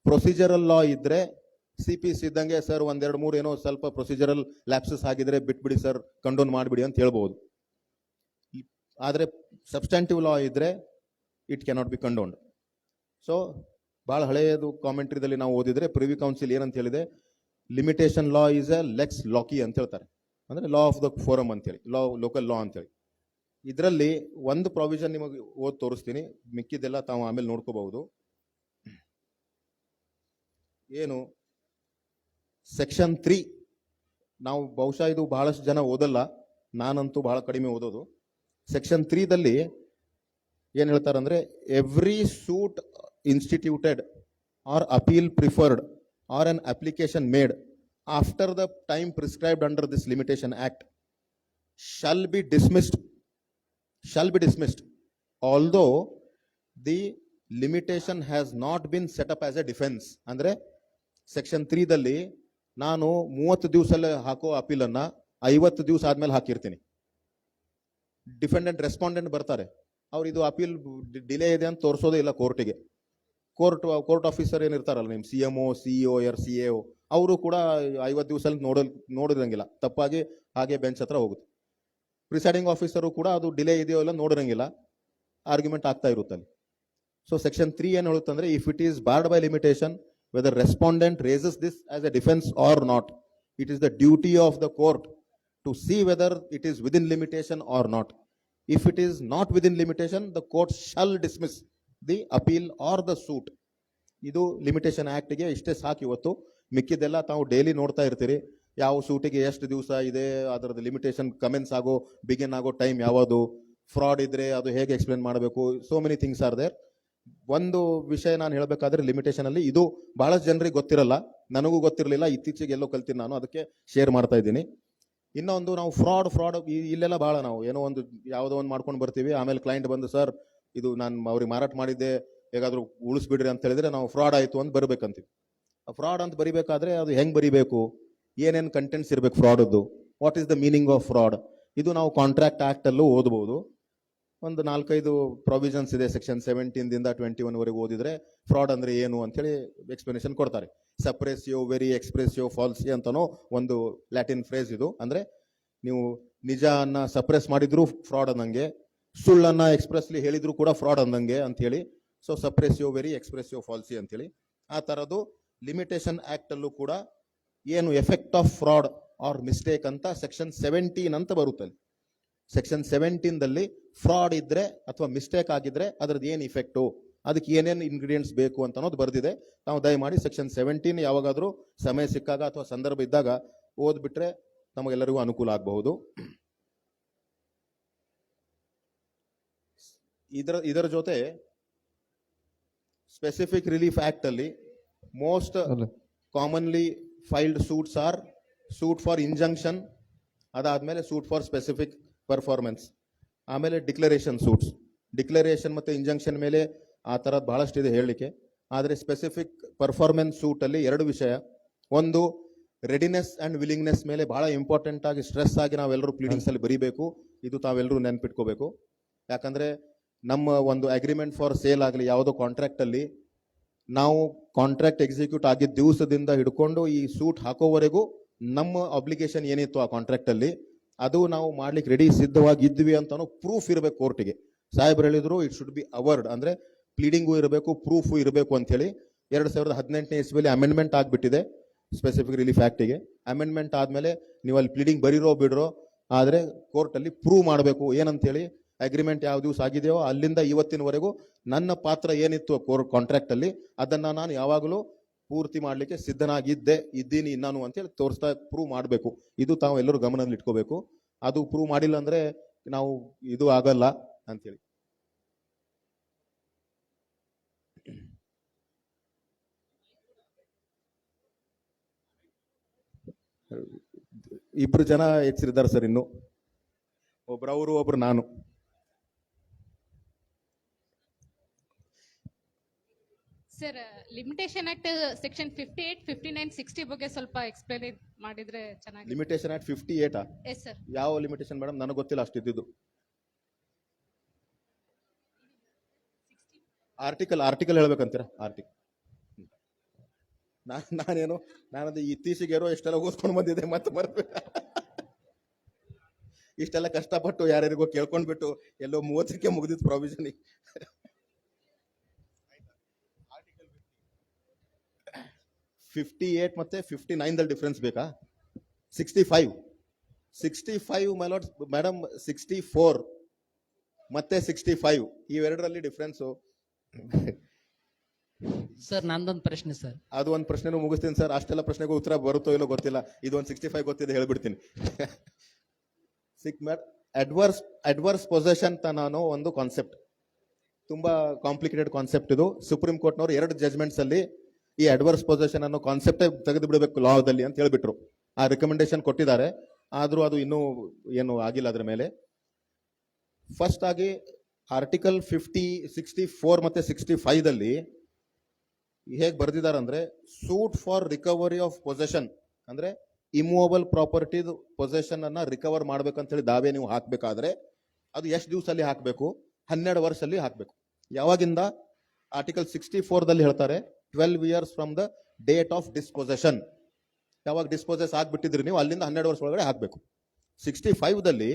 ಪ್ರೊಸೀಜರಲ್ ಲಾ ಇದ್ರೆ CPC ಇದ್ದಂಗೆ ಸರ್ 1-2-3 ಏನೋ ಸ್ವಲ್ಪ ಪ್ರೊಸೀಜರಲ್ ಲ್ಯಾಪ್ಸಸ್ ಆಗಿದ್ರೆ ಬಿಟ್ಬಿಡಿ ಸರ್, ಕಂಡೋನ್ ಮಾಡಿಬಿಡಿ ಅಂತ ಹೇಳ್ಬೋದು. ಆದ್ರೆ ಸಬ್ಸ್ಟ್ಯಾಂಟಿವ್ ಲಾ ಇದ್ರೆ ಇಟ್ ಕ್ಯಾನಾಟ್ ಬಿ ಕಂಡೋನ್ಡ್. ಸೊ ಬಹಳ ಹಳೆಯದು ಕಾಮೆಂಟ್ರಿದಲ್ಲಿ ನಾವು ಓದಿದ್ರೆ ಪ್ರಿವಿ ಕೌನ್ಸಿಲ್ ಏನಂತ ಹೇಳಿದೆ, ಲಿಮಿಟೇಷನ್ ಲಾ ಈಸ್ ಎ ಲೆಕ್ಸ್ ಲಾಕಿ ಅಂತ ಹೇಳ್ತಾರೆ. ಅಂದ್ರೆ ಲಾ ಆಫ್ ದ ಫೋರಮ್ ಅಂತೇಳಿ, ಲೋಕಲ್ ಲಾ ಅಂತೇಳಿ. ಇದರಲ್ಲಿ ಒಂದು ಪ್ರಾವಿಷನ್ ನಿಮಗೆ ಓದ್ ತೋರಿಸ್ತೀನಿ, ಮಿಕ್ಕಿದೆಲ್ಲ ತಾವು ಆಮೇಲೆ ನೋಡ್ಕೋಬಹುದು. ಏನು? ಸೆಕ್ಷನ್ 3. ನಾವು ಬಹುಶಃ ಇದು ಬಹಳಷ್ಟು ಜನ ಓದಲ್ಲ, ನಾನಂತೂ ಬಹಳ ಕಡಿಮೆ ಓದೋದು. ಸೆಕ್ಷನ್ 3ದಲ್ಲಿ ಏನ್ ಹೇಳ್ತಾರಂದ್ರೆ, every suit instituted or appeal preferred or an application made after the time prescribed under this limitation act shall be dismissed, although the limitation has not been set up as a defense. ಅಂದ್ರೆ ಸೆಕ್ಷನ್ 3 ದಲ್ಲಿ ನಾನು 30 ದಿವಸ ಹಾಕೋ ಅಪೀಲ್ ಅನ್ನ 50 ದಿವಸ ಆದ್ಮೇಲೆ ಹಾಕಿರ್ತೀನಿ. ಡಿಫೆಂಡೆಂಟ್ ರೆಸ್ಪಾಂಡೆಂಟ್ ಬರ್ತಾರೆ, ಅವ್ರು ಇದು ಅಪೀಲ್ ಡಿಲೇ ಇದೆ ಅಂತ ತೋರಿಸೋದೇ ಇಲ್ಲ ಕೋರ್ಟಿಗೆ. ಕೋರ್ಟ್ ಆಫೀಸರ್ ಏನಿರ್ತಾರಲ್ಲ, ನಿಮ್ಮ CMO, CEO, CAO, ಅವರು ಕೂಡ 50 ದಿವಸ ನೋಡಿರಂಗಿಲ್ಲ, ತಪ್ಪಾಗಿ ಹಾಗೆ ಬೆಂಚ್ ಹತ್ರ ಹೋಗುತ್ತೆ. ಪ್ರಿಸೈಡಿಂಗ್ ಆಫೀಸರು ಕೂಡ ಅದು ಡಿಲೇ ಇದೆಯೋ ಇಲ್ಲ ನೋಡಿರಂಗಿಲ್ಲ, ಆರ್ಗ್ಯುಮೆಂಟ್ ಆಗ್ತಾ ಇರುತ್ತಲ್ಲಿ. ಸೊ ಸೆಕ್ಷನ್ 3 ಏನು ಹೇಳುತ್ತಂದ್ರೆ, if it is barred by limitation, whether respondent raises this as a defense or not, it is the duty of the court to see whether it is within limitation or not. If it is not within limitation, the court shall dismiss the appeal or the suit. ಇದು ಲಿಮಿಟೇಷನ್ ಆಕ್ಟ್ಗೆ ಇಷ್ಟೇ ಸಾಕು. ಇವತ್ತು ಮಿಕ್ಕಿದೆಲ್ಲ ತಾವು ಡೈಲಿ ನೋಡ್ತಾ ಇರ್ತೀರಿ, ಯಾವ ಸೂಟಿಗೆ ಎಷ್ಟು ದಿವಸ ಇದೆ, ಅದರದ್ದು ಲಿಮಿಟೇಷನ್ ಕಮೆನ್ಸ್ ಆಗೋ ಬಿಗಿನ್ ಆಗೋ ಟೈಮ್ ಯಾವುದು, ಫ್ರಾಡ್ ಇದ್ರೆ ಅದು ಹೇಗೆ ಎಕ್ಸ್ಪ್ಲೇನ್ ಮಾಡಬೇಕು, so many things are there. ಒಂದು ವಿಷಯ ನಾನು ಹೇಳಬೇಕಾದ್ರೆ ಲಿಮಿಟೇಷನ್ ಅಲ್ಲಿ ಇದು ಬಹಳಷ್ಟು ಜನರಿಗೆ ಗೊತ್ತಿರಲ್ಲ, ನನಗೂ ಗೊತ್ತಿರಲಿಲ್ಲ, ಇತ್ತೀಚೆಗೆ ಎಲ್ಲೋ ಕಲ್ತೀನಿ ನಾನು, ಅದಕ್ಕೆ ಶೇರ್ ಮಾಡ್ತಾ ಇದ್ದೀನಿ. ಇನ್ನೊಂದು, ನಾವು ಫ್ರಾಡ್ ಇಲ್ಲೆಲ್ಲ ಬಹಳ ನಾವು ಏನೋ ಒಂದು ಯಾವುದೋ ಒಂದು ಮಾಡ್ಕೊಂಡು ಬರ್ತೀವಿ, ಆಮೇಲೆ ಕ್ಲೈಂಟ್ ಬಂದು ಸರ್ ಇದು ನಾನು ಅವ್ರಿಗೆ ಮಾರಾಟ ಮಾಡಿದ್ದೆ, ಹೇಗಾದ್ರೂ ಉಳಿಸ್ಬಿಡ್ರಿ ಅಂತ ಹೇಳಿದ್ರೆ ನಾವು ಫ್ರಾಡ್ ಆಯ್ತು ಅಂತ ಬರ್ಬೇಕಂತೀವಿ. ಫ್ರಾಡ್ ಅಂತ ಬರಿಬೇಕಾದ್ರೆ ಅದು ಹೆಂಗ್ ಬರಿಬೇಕು, ಏನೇನು ಕಂಟೆಂಟ್ಸ್ ಇರಬೇಕು ಫ್ರಾಡದ್ದು, what is the meaning of fraud, ಇದು ನಾವು ಕಾಂಟ್ರಾಕ್ಟ್ ಆಕ್ಟ್ ಅಲ್ಲೂ ಓದಬಹುದು. ಒಂದು 4-5 ಪ್ರೊವಿಷನ್ಸ್ ಇದೆ, ಸೆಕ್ಷನ್ 17 ದಿಂದ 21 ವರೆಗೂ ಓದಿದ್ರೆ ಫ್ರಾಡ್ ಅಂದ್ರೆ ಏನು ಅಂತೇಳಿ ಎಕ್ಸ್ಪ್ಲನೇಷನ್ ಕೊಡ್ತಾರೆ. ಸಪ್ರೆಸಿವ್, ವೆರಿ ಎಕ್ಸ್ಪ್ರೆಸಿವ್, ಫಾಲ್ಸಿ ಅಂತಾನೋ ಒಂದು ಲ್ಯಾಟಿನ್ ಫ್ರೇಸ್ ಇದು. ಅಂದ್ರೆ ನೀವು ನಿಜ ಅನ್ನ ಸಪ್ರೆಸ್ ಮಾಡಿದ್ರು ಫ್ರಾಡ್ ಅಂದಂಗೆ, ಸುಳ್ಳನ್ನ ಎಕ್ಸ್ಪ್ರೆಸ್ಲಿ ಹೇಳಿದ್ರು ಕೂಡ ಫ್ರಾಡ್ ಅಂದಂಗೆ ಅಂತ ಹೇಳಿ. ಸೊ ಸಪ್ರೆಸಿವ್, ವೆರಿ ಎಕ್ಸ್ಪ್ರೆಸಿವ್, ಫಾಲ್ಸಿ ಅಂತೇಳಿ ಆ ತರದ್ದು ಲಿಮಿಟೇಷನ್ ಆಕ್ಟ್ ಅಲ್ಲೂ ಕೂಡ ಏನು effect of fraud or mistake ಅಂತ ಸೆಕ್ಷನ್ 17 ಅಂತ ಬರುತ್ತೆ. ಸೆಕ್ಷನ್ 17 ಫ್ರಾಡ್ ಇದ್ರೆ ಅಥವಾ ಮಿಸ್ಟೇಕ್ ಆಗಿದ್ರೆ ಅದ್ರದ್ದು ಏನು ಇಫೆಕ್ಟು, ಅದಕ್ಕೆ ಏನೇನು ಇಂಗ್ರೀಡಿಯೆಂಟ್ಸ್ ಬೇಕು ಅಂತ ಅನ್ನೋದು ಬರ್ದಿದೆ. ನಾವು ದಯಮಾಡಿ ಸೆಕ್ಷನ್ 17 ಯಾವಾಗಾದ್ರೂ ಸಮಯ ಸಿಕ್ಕಾಗ ಅಥವಾ ಸಂದರ್ಭ ಇದ್ದಾಗ ಓದ್ಬಿಟ್ರೆ ನಮಗೆಲ್ಲರಿಗೂ ಅನುಕೂಲ ಆಗಬಹುದು. ಇದರ ಜೊತೆ ಸ್ಪೆಸಿಫಿಕ್ ರಿಲೀಫ್ ಆಕ್ಟ್ ಅಲ್ಲಿ most commonly filed suits are suit for injunction, ಅದಾದ್ಮೇಲೆ ಸೂಟ್ ಫಾರ್ ಸ್ಪೆಸಿಫಿಕ್ ಪರ್ಫಾರ್ಮೆನ್ಸ್, ಆಮೇಲೆ ಡಿಕ್ಲರೇಷನ್ ಸೂಟ್ಸ್. ಡಿಕ್ಲರೇಷನ್ ಮತ್ತೆ ಇಂಜಂಕ್ಷನ್ ಮೇಲೆ ಆ ಥರದ್ದು ಬಹಳಷ್ಟು ಇದೆ ಹೇಳಲಿಕ್ಕೆ. ಆದರೆ ಸ್ಪೆಸಿಫಿಕ್ ಪರ್ಫಾರ್ಮೆನ್ಸ್ ಸೂಟ್ ಅಲ್ಲಿ 2 ವಿಷಯ. ಒಂದು, ರೆಡಿನೆಸ್ ಅಂಡ್ ವಿಲಿಂಗ್ನೆಸ್ ಮೇಲೆ ಬಹಳ ಇಂಪಾರ್ಟೆಂಟ್ ಆಗಿ ಸ್ಟ್ರೆಸ್ ಆಗಿ ನಾವೆಲ್ಲರೂ ಪ್ಲೀಡಿಂಗ್ಸ್ ಅಲ್ಲಿ ಬರೀಬೇಕು. ಇದು ತಾವೆಲ್ಲರೂ ನೆನ್ಪಿಟ್ಕೋಬೇಕು. ಯಾಕಂದ್ರೆ ನಮ್ಮ ಒಂದು ಅಗ್ರಿಮೆಂಟ್ ಫಾರ್ ಸೇಲ್ ಆಗಲಿ ಯಾವುದೋ ಕಾಂಟ್ರಾಕ್ಟ್ ಅಲ್ಲಿ ನಾವು ಕಾಂಟ್ರಾಕ್ಟ್ ಎಕ್ಸಿಕ್ಯೂಟ್ ಆಗಿದ್ದ ದಿವಸದಿಂದ ಹಿಡ್ಕೊಂಡು ಈ ಸೂಟ್ ಹಾಕೋವರೆಗೂ ನಮ್ಮ ಅಬ್ಲಿಗೇಷನ್ ಏನಿತ್ತು ಆ ಕಾಂಟ್ರಾಕ್ಟ್ ಅಲ್ಲಿ ಅದು ನಾವು ಮಾಡ್ಲಿಕ್ಕೆ ರೆಡಿ ಸಿದ್ಧವಾಗಿದ್ವಿ ಅಂತಾನು ಪ್ರೂಫ್ ಇರಬೇಕು ಕೋರ್ಟಿಗೆ. ಸಾಹೇಬ್ರು ಹೇಳಿದ್ರು ಇಟ್ ಶುಡ್ ಬಿ ಅವರ್ಡ್, ಅಂದ್ರೆ ಪ್ಲೀಡಿಂಗು ಇರಬೇಕು, ಪ್ರೂಫು ಇರಬೇಕು ಅಂತ ಹೇಳಿ. 2018ನೇ ಇಸ್ವಿಯಲ್ಲಿ ಅಮೆಂಡ್ಮೆಂಟ್ ಆಗ್ಬಿಟ್ಟಿದೆ ಸ್ಪೆಸಿಫಿಕ್ ರಿಲೀಫ್ ಆಕ್ಟಿಗೆ. ಅಮೆಂಡ್ಮೆಂಟ್ ಆದ್ಮೇಲೆ ನೀವು ಅಲ್ಲಿ ಪ್ಲೀಡಿಂಗ್ ಬರೀರೋ ಬಿಡ್ರೋ, ಆದ್ರೆ ಕೋರ್ಟ್ ಅಲ್ಲಿ ಪ್ರೂವ್ ಮಾಡಬೇಕು ಏನಂತ ಹೇಳಿ. ಅಗ್ರಿಮೆಂಟ್ ಯಾವ ದಿವಸ ಆಗಿದೆಯೋ ಅಲ್ಲಿಂದ ಇವತ್ತಿನವರೆಗೂ ನನ್ನ ಪಾತ್ರ ಏನಿತ್ತು ಕಾಂಟ್ರಾಕ್ಟ್ ಅಲ್ಲಿ ಅದನ್ನ ನಾನು ಯಾವಾಗಲೂ ಪೂರ್ತಿ ಮಾಡ್ಲಿಕ್ಕೆ ಇದ್ದೀನಿ ನಾನು ಅಂತೇಳಿ ತೋರಿಸ್ತಾ ಪ್ರೂವ್ ಮಾಡಬೇಕು. ಇದು ತಾವು ಎಲ್ಲರೂ ಗಮನದಲ್ಲಿ ಇಟ್ಕೋಬೇಕು. ಅದು ಪ್ರೂವ್ ಮಾಡಿಲ್ಲ ಅಂದ್ರೆ ನಾವು ಇದು ಆಗಲ್ಲ ಅಂತೇಳಿ. ಇಬ್ರು ಜನ ಹೆಚ್ಚಿರಿದ್ದಾರೆ ಸರ್, ಇನ್ನು ಒಬ್ರು ಅವರು ಒಬ್ರು ನಾನು. ಸರ್, ಲಿಮಿಟೇಷನ್ ಆಕ್ಟ್ ಸೆಕ್ಷನ್ 58, 59, 60 ಬಗ್ಗೆ ಸ್ವಲ್ಪ ಎಕ್ಸ್ಪ್ಲೇನ್ ಮಾಡಿದ್ರೆ ಚೆನ್ನಾಗಿ. Limitation act 58 yes sir. ಯಾವ ಲಿಮಿಟೇಷನ್ ಮೇಡಮ್, ನನಗೆ ಗೊತ್ತಿಲ್ಲ ಅಷ್ಟಿದ್ದು. ಆರ್ಟಿಕಲ್ ಹೇಳ್ಬೇಕಂತೀರಾ? ಆರ್ಟಿಕಲ್ ನಾನದು ಇತ್ತೀಚೆಗೆ ಎಷ್ಟೆಲ್ಲ ಓದ್ಕೊಂಡು ಬಂದಿದೆ, ಮತ್ತೆ ಬರ್ಬೇಕು. ಇಷ್ಟೆಲ್ಲ ಕಷ್ಟಪಟ್ಟು ಯಾರ್ಯಾರಿಗೋ ಕೇಳ್ಕೊಂಡ್ಬಿಟ್ಟು ಎಲ್ಲೋ 30ಕ್ಕೆ ಮುಗಿದಿತ್ತು ಪ್ರಾವಿಷನ್. 58 ಮತ್ತೆ 59 ಡಿಫರೆನ್ಸ್ ಬೇಕಾ? 65 ಮೇಡಮ್, 64 ಮತ್ತೆ 65 ಇವೆರಡರಲ್ಲಿ ಡಿಫರೆನ್ಸ್. ಸರ್, ನಂದೊಂದು ಪ್ರಶ್ನೆ ಸರ್. ಅದು ಒಂದು ಪ್ರಶ್ನೆನೂ ಮುಗಿಸ್ತೀನಿ ಸರ್. ಅಷ್ಟೆಲ್ಲ ಪ್ರಶ್ನೆಗೂ ಉತ್ತರ ಬರುತ್ತೋ ಇಲ್ಲೋ ಗೊತ್ತಿಲ್ಲ. ಇದೊಂದು 65 ಗೊತ್ತಿದೆ, ಹೇಳ್ಬಿಡ್ತೀನಿ. ಅಡ್ವರ್ಸ್ ಪೊಸೆಷನ್ ಅನ್ನೋ ಒಂದು ಕಾನ್ಸೆಪ್ಟ್ ತುಂಬಾ ಕಾಂಪ್ಲಿಕೇಟೆಡ್ ಕಾನ್ಸೆಪ್ಟ್ ಇದು. ಸುಪ್ರೀಂ ಕೋರ್ಟ್ನವರು 2 ಜಜ್ಮೆಂಟ್ಸ್ ಅಲ್ಲಿ ಈ ಅಡ್ವರ್ಸ್ ಪೊಸೆಷನ್ ಅನ್ನೋ ಕಾನ್ಸೆಪ್ಟೇ ತೆಗೆದು ಬಿಡಬೇಕು ಲಾದಲ್ಲಿ ಅಂತ ಹೇಳ್ಬಿಟ್ರು. ಆ ರಿಕಮೆಂಡೇಶನ್ ಕೊಟ್ಟಿದ್ದಾರೆ, ಆದ್ರೂ ಅದು ಇನ್ನೂ ಏನು ಆಗಿಲ್ಲ ಅದ್ರ ಮೇಲೆ. ಫಸ್ಟ್ ಆಗಿ ಆರ್ಟಿಕಲ್ 64 ಮತ್ತೆ 65ದಲ್ಲಿ ಹೇಗೆ ಬರೆದಿದ್ದಾರೆ ಅಂದ್ರೆ, suit for recovery of possession ಅಂದ್ರೆ ಇಮೂವಬಲ್ ಪ್ರಾಪರ್ಟಿ ಪೊಸೆಷನ್ ಅನ್ನ ರಿಕವರ್ ಮಾಡ್ಬೇಕಂತ ಹೇಳಿ ದಾವೆ ನೀವು ಹಾಕ್ಬೇಕಾದ್ರೆ ಅದು ಎಷ್ಟು ದಿವಸದಲ್ಲಿ ಹಾಕಬೇಕು? 12 ವರ್ಷದಲ್ಲಿ ಹಾಕಬೇಕು. ಯಾವಾಗಿಂದ? ಆರ್ಟಿಕಲ್ 64ದಲ್ಲಿ ಹೇಳ್ತಾರೆ 12 years from the date of dispossession. ಯಾವಾಗ ಡಿಸ್ಪೊಸೆಸ್ ಆಗ್ಬಿಟ್ಟಿದ್ರಿ ನೀವು ಅಲ್ಲಿಂದ 12 ವರ್ಷ ಒಳಗಡೆ ಹಾಕಬೇಕು. 65ದಲ್ಲಿ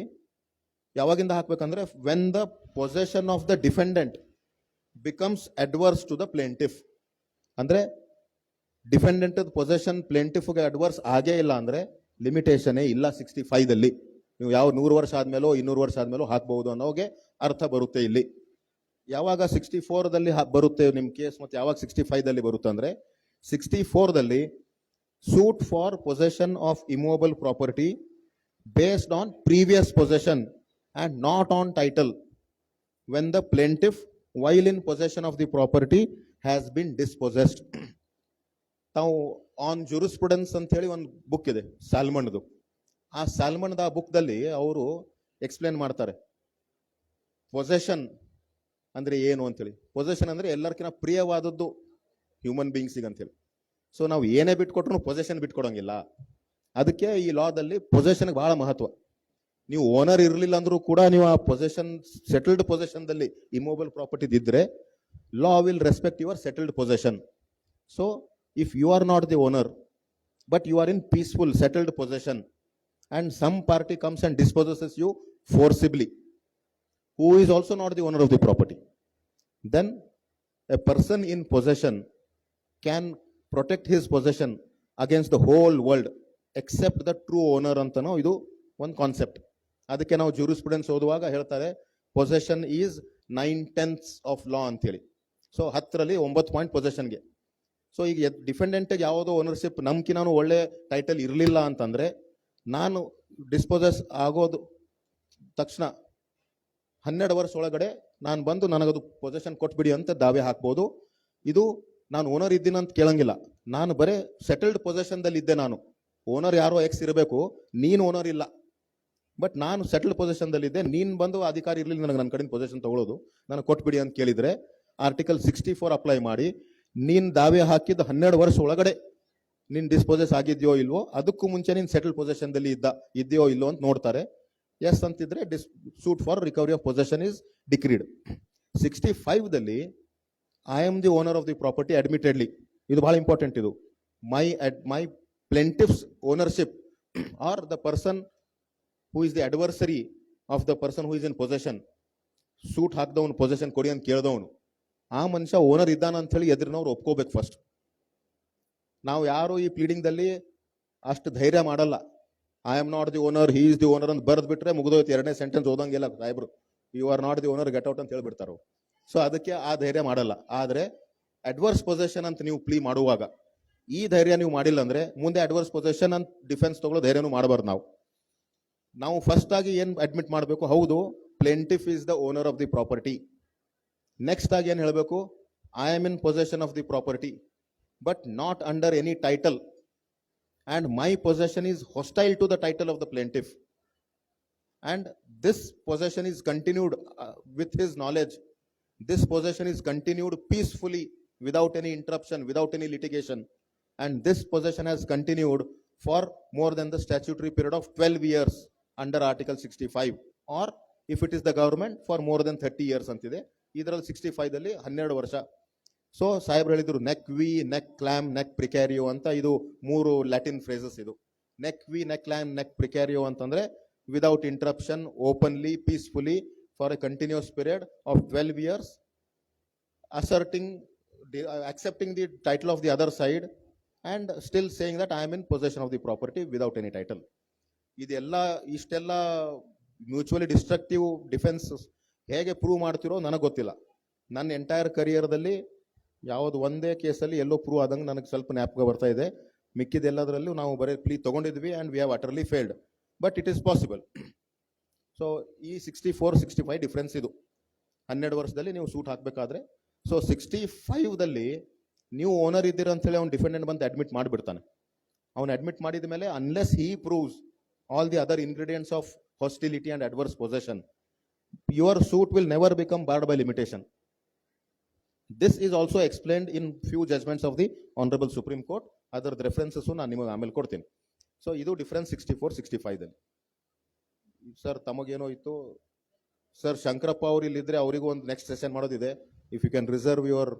ಯಾವಾಗಿಂದ ಹಾಕ್ಬೇಕಂದ್ರೆ, when the possession of the defendant becomes adverse to the plaintiff. ಅಂದ್ರೆ ಡಿಫೆಂಡೆಂಟ್ ಪೊಸೆಷನ್ ಪ್ಲೇಂಟಿಫ್ಗೆ ಅಡ್ವರ್ಸ್ ಆಗೇ ಇಲ್ಲ ಅಂದ್ರೆ ಲಿಮಿಟೇಷನ್ ಇಲ್ಲ 65ದಲ್ಲಿ. ನೀವು ಯಾವ 100 ವರ್ಷ ಆದ್ಮೇಲೋ 200 ವರ್ಷ ಆದ್ಮೇಲೋ ಹಾಕಬಹುದು ಅನ್ನೋಗೆ ಅರ್ಥ ಬರುತ್ತೆ ಇಲ್ಲಿ. ಯಾವಾಗ 64ದಲ್ಲಿ ಬರುತ್ತೆ ನಿಮ್ ಕೇಸ್, ಮತ್ತೆ ಯಾವಾಗ 65ದಲ್ಲಿ ಬರುತ್ತೆ ಅಂದ್ರೆ, 64ದಲ್ಲಿ suit for possession of immovable property based on previous possession and not on title when the plaintiff while in possession of the property has been dispossessed. ತಾವು ಆನ್ ಜೂರಿಸ್ಪ್ರುಡೆನ್ಸ್ ಅಂತ ಹೇಳಿ ಒಂದು ಬುಕ್ ಇದೆ ಸಾಲ್ಮನ್ದು. ಆ ಸಾಲ್ಮನ್ದ ಆ ಬುಕ್ದಲ್ಲಿ ಅವರು ಎಕ್ಸ್ಪ್ಲೇನ್ ಮಾಡ್ತಾರೆ ಪೊಸೆಷನ್ ಅಂದ್ರೆ ಏನು ಅಂತೇಳಿ. ಪೊಸೆಷನ್ ಅಂದ್ರೆ ಎಲ್ಲರಿಗಿಂತ ಪ್ರಿಯವಾದದ್ದು ಹ್ಯೂಮನ್ ಬೀಯಿಂಗ್ಸಿಗೆ ಅಂತೇಳಿ. ಸೊ ನಾವು ಏನೇ ಬಿಟ್ಕೊಟ್ರು ಪೊಸೆಷನ್ ಬಿಟ್ಕೊಡಂಗಿಲ್ಲ. ಅದಕ್ಕೆ ಈ ಲಾದಲ್ಲಿ ಪೊಸೆಷನ್ಗೆ ಬಹಳ ಮಹತ್ವ. ನೀವು ಓನರ್ ಇರಲಿಲ್ಲ ಅಂದ್ರೂ ಕೂಡ ನೀವು ಆ ಪೊಸೆಷನ್ ಸೆಟಲ್ಡ್ ಪೊಸೆಷನ್ದಲ್ಲಿ ಇಮೂವಬಲ್ ಪ್ರಾಪರ್ಟಿ ಇದ್ರೆ law will respect your settled possession. So if you are not the owner but you are in peaceful settled possession and some party comes and dispossesses you forcibly, who is also not the owner of the property, then a person in possession can protect his possession against the whole world except the true owner ಅಂತನೋ ಇದು ಒಂದು ಕಾನ್ಸೆಪ್ಟ್. ಅದಕ್ಕೆ ನಾವು ಜೂರಿಸ್ಪ್ರುಡೆನ್ಸ್ ಓದುವಾಗ ಹೇಳ್ತಾರೆ ಪೊಸೆಷನ್ ಈಸ್ 9/10 ಆಫ್ ಲಾ ಅಂತೇಳಿ. ಸೊ 10ರಲ್ಲಿ 9 ಪಾಯಿಂಟ್ ಪೊಸೆಷನ್ಗೆ. ಸೊ ಈಗ ಡಿಫೆಂಡೆಂಟ್ಗೆ ಯಾವುದೋ ಓನರ್ಶಿಪ್ ನಮ್ಕಿನಾನು ಒಳ್ಳೆ ಟೈಟಲ್ ಇರಲಿಲ್ಲ ಅಂತಂದ್ರೆ, ನಾನು ಡಿಸ್ಪೋಸಸ್ ಆಗೋದು ತಕ್ಷಣ 12 ವರ್ಷ ಒಳಗಡೆ ನಾನು ಬಂದು ನನಗದು ಪೊಸೆಷನ್ ಕೊಟ್ಬಿಡಿ ಅಂತ ದಾವೆ ಹಾಕ್ಬೋದು. ಇದು ನಾನು ಓನರ್ ಇದ್ದೀನಿ ಅಂತ ಕೇಳಂಗಿಲ್ಲ. ನಾನು ಬರೇ ಸೆಟಲ್ಡ್ ಪೊಸೆಷನ್ದಲ್ಲಿ ಇದ್ದೆ. ನಾನು ಓನರ್ ಯಾರೋ ಎಕ್ಸ್ ಇರಬೇಕು, ನೀನು ಓನರ್ ಇಲ್ಲ, ಬಟ್ ನಾನು ಸೆಟಲ್ಡ್ ಪೊಸೆಷನ್ದಲ್ಲಿ ಇದ್ದೆ. ನೀನು ಬಂದು ಅಧಿಕಾರ ಇರಲಿಲ್ಲ ನನಗೆ ನನ್ನ ಕಡೆಯಿಂದ ಪೊಸೆಷನ್ ತಗೊಳ್ಳೋದು, ನನಗೆ ಕೊಟ್ಬಿಡಿ ಅಂತ ಕೇಳಿದ್ರೆ ಆರ್ಟಿಕಲ್ 64 ಅಪ್ಲೈ ಮಾಡಿ ನೀನ್ ದಾವೆ ಹಾಕಿದ 12 ವರ್ಷ ಒಳಗಡೆ ನೀನ್ ಡಿಸ್ಪೋಸೆಸ್ ಆಗಿದ್ಯೋ ಇಲ್ವೋ, ಅದಕ್ಕೂ ಮುಂಚೆ ನೀನ್ ಸೆಟಲ್ ಪೊಸೆಷನ್ದಲ್ಲಿ ಇದೆಯೋ ಇಲ್ವೋ ಅಂತ ನೋಡ್ತಾರೆ. ಎಸ್ ಅಂತಿದ್ರೆ suit for recovery of possession is decreed. 65ದಲ್ಲಿ I am the owner of the property admittedly. ಇದು ಬಹಳ ಇಂಪಾರ್ಟೆಂಟ್. ಇದು my plaintiff's ownership or the person who is the adversary of the person who is in possession. Suit ಹಾಕ್ದವನು ಪೊಸೆಷನ್ ಕೊಡಿ ಅಂತ ಕೇಳ್ದವನು ಆ ಮನುಷ್ಯ ಓನರ್ ಇದ್ದಾನ ಅಂತ ಹೇಳಿ ಎದುರಿನವ್ರು ಒಪ್ಕೋಬೇಕು ಫಸ್ಟ್. ನಾವು ಯಾರು ಈ ಪ್ಲೀಡಿಂಗ್ದಲ್ಲಿ ಅಷ್ಟು ಧೈರ್ಯ ಮಾಡಲ್ಲ. I am not the owner, he is the owner ಅಂತ ಬರೆದು ಬಿಟ್ರೆ ಮುಗಿದೋಯ್ತು. 2ನೇ ಸೆಂಟೆನ್ಸ್ ಓದಂಗಿಲ್ಲ ಸಾಹೇಬ್ರು, you are not the owner, get out ಅಂತ ಹೇಳ್ಬಿಡ್ತಾರ. ಸೊ ಅದಕ್ಕೆ ಆ ಧೈರ್ಯ ಮಾಡಲ್ಲ. ಆದ್ರೆ ಅಡ್ವರ್ಸ್ ಪೊಸೆಷನ್ ಅಂತ ನೀವು ಪ್ಲೀ ಮಾಡುವಾಗ ಈ ಧೈರ್ಯ ನೀವು ಮಾಡಿಲ್ಲ ಅಂದ್ರೆ ಮುಂದೆ ಅಡ್ವರ್ಸ್ ಪೊಸೆಷನ್ ಅಂತ ಡಿಫೆನ್ಸ್ ತಗೊಳ್ಳೋ ಧೈರ್ಯನೂ ಮಾಡಬಾರ್ದು. ನಾವು ಫಸ್ಟ್ ಆಗಿ ಏನ್ ಅಡ್ಮಿಟ್ ಮಾಡಬೇಕು, ಹೌದು plaintiff is the owner of the property. Next ಆಗಿ ಏನ್ ಹೇಳಬೇಕು, I am in possession of the property but not under any title and my possession is hostile to the title of the plaintiff and this possession is continued with his knowledge. This possession is continued peacefully without any interruption, without any litigation, and this possession has continued for more than the statutory period of 12 years under article 65, or if it is the government for more than 30 years antide. ಇದರಲ್ಲಿ 65 ದಲ್ಲಿ 12 ವರ್ಷ. ಸೊ ಸಾಹೇಬ್ರು ಹೇಳಿದ್ರು ನೆಕ್ ವಿ, ನೆಕ್ ಕ್ಲಾಮ್, ನೆಕ್ ಪ್ರಿಕ್ಯಾರಿಯೋ ಅಂತ. ಇದು 3 ಲ್ಯಾಟಿನ್ ಫ್ರೇಸಸ್. ಇದು ನೆಕ್ ವಿ, ನೆಕ್ ಕ್ಲಾಮ್, ನೆಕ್ ಪ್ರಿಕ್ಯಾರಿಯೋ ಅಂತಂದ್ರೆ without interruption, openly, peacefully for a continuous period of 12 years, asserting, accepting the title of the other side and still saying that I am in possession of the property without any title. ಇದೆಲ್ಲ ಇಷ್ಟೆಲ್ಲ ಮ್ಯೂಚುವಲಿ ಡಿಸ್ಟ್ರಕ್ಟಿವ್ ಡಿಫೆನ್ಸ್ ಹೇಗೆ ಪ್ರೂವ್ ಮಾಡ್ತಿರೋ ನನಗೆ ಗೊತ್ತಿಲ್ಲ. ನನ್ನ ಎಂಟೈರ್ ಕರಿಯರ್ದಲ್ಲಿ ಯಾವುದು ಒಂದೇ ಕೇಸಲ್ಲಿ ಎಲ್ಲೋ ಪ್ರೂವ್ ಆದಂಗೆ ನನಗೆ ಸ್ವಲ್ಪ ಜ್ಞಾಪಕ ಬರ್ತಾ ಇದೆ. ಮಿಕ್ಕಿದೆಲ್ಲದರಲ್ಲೂ ನಾವು ಬರೀ ಪ್ಲೀ ತಗೊಂಡಿದ್ವಿ and we have utterly failed, but it is possible. So ಈ 64, 65 ಡಿಫ್ರೆನ್ಸ್ ಇದು 12 ವರ್ಷದಲ್ಲಿ ನೀವು ಸೂಟ್ ಹಾಕಬೇಕಾದ್ರೆ. ಸೊ 65ದಲ್ಲಿ ನೀವು ಓನರ್ ಇದ್ದೀರ ಅಂತ ಹೇಳಿ ಅವ್ನು ಡಿಫೆಂಡೆಂಟ್ ಬಂದು ಅಡ್ಮಿಟ್ ಮಾಡಿಬಿಡ್ತಾನೆ. ಅವನು ಅಡ್ಮಿಟ್ ಮಾಡಿದ ಮೇಲೆ unless he proves all the other ingredients of hostility and adverse possession, your suit will never become barred by limitation. This is also explained in few judgments of the honourable supreme court. ಅದರದ್ದು ರೆಫರೆನ್ಸಸ್ ನಾನು ನಿಮಗೆ ಆಮೇಲೆ ಕೊಡ್ತೀನಿ. ಸೊ ಇದು ಡಿಫರೆನ್ಸ್ 64-65ದಲ್ಲಿ. ಸರ್ ತಮಗೇನೋ ಇತ್ತು ಸರ್, ಶಂಕರಪ್ಪ ಅವ್ರು ಇಲ್ಲಿದ್ರೆ ಅವರಿಗೂ ಒಂದು ನೆಕ್ಸ್ಟ್ ಸೆಷನ್ ಮಾಡೋದಿದೆ. If you can reserve your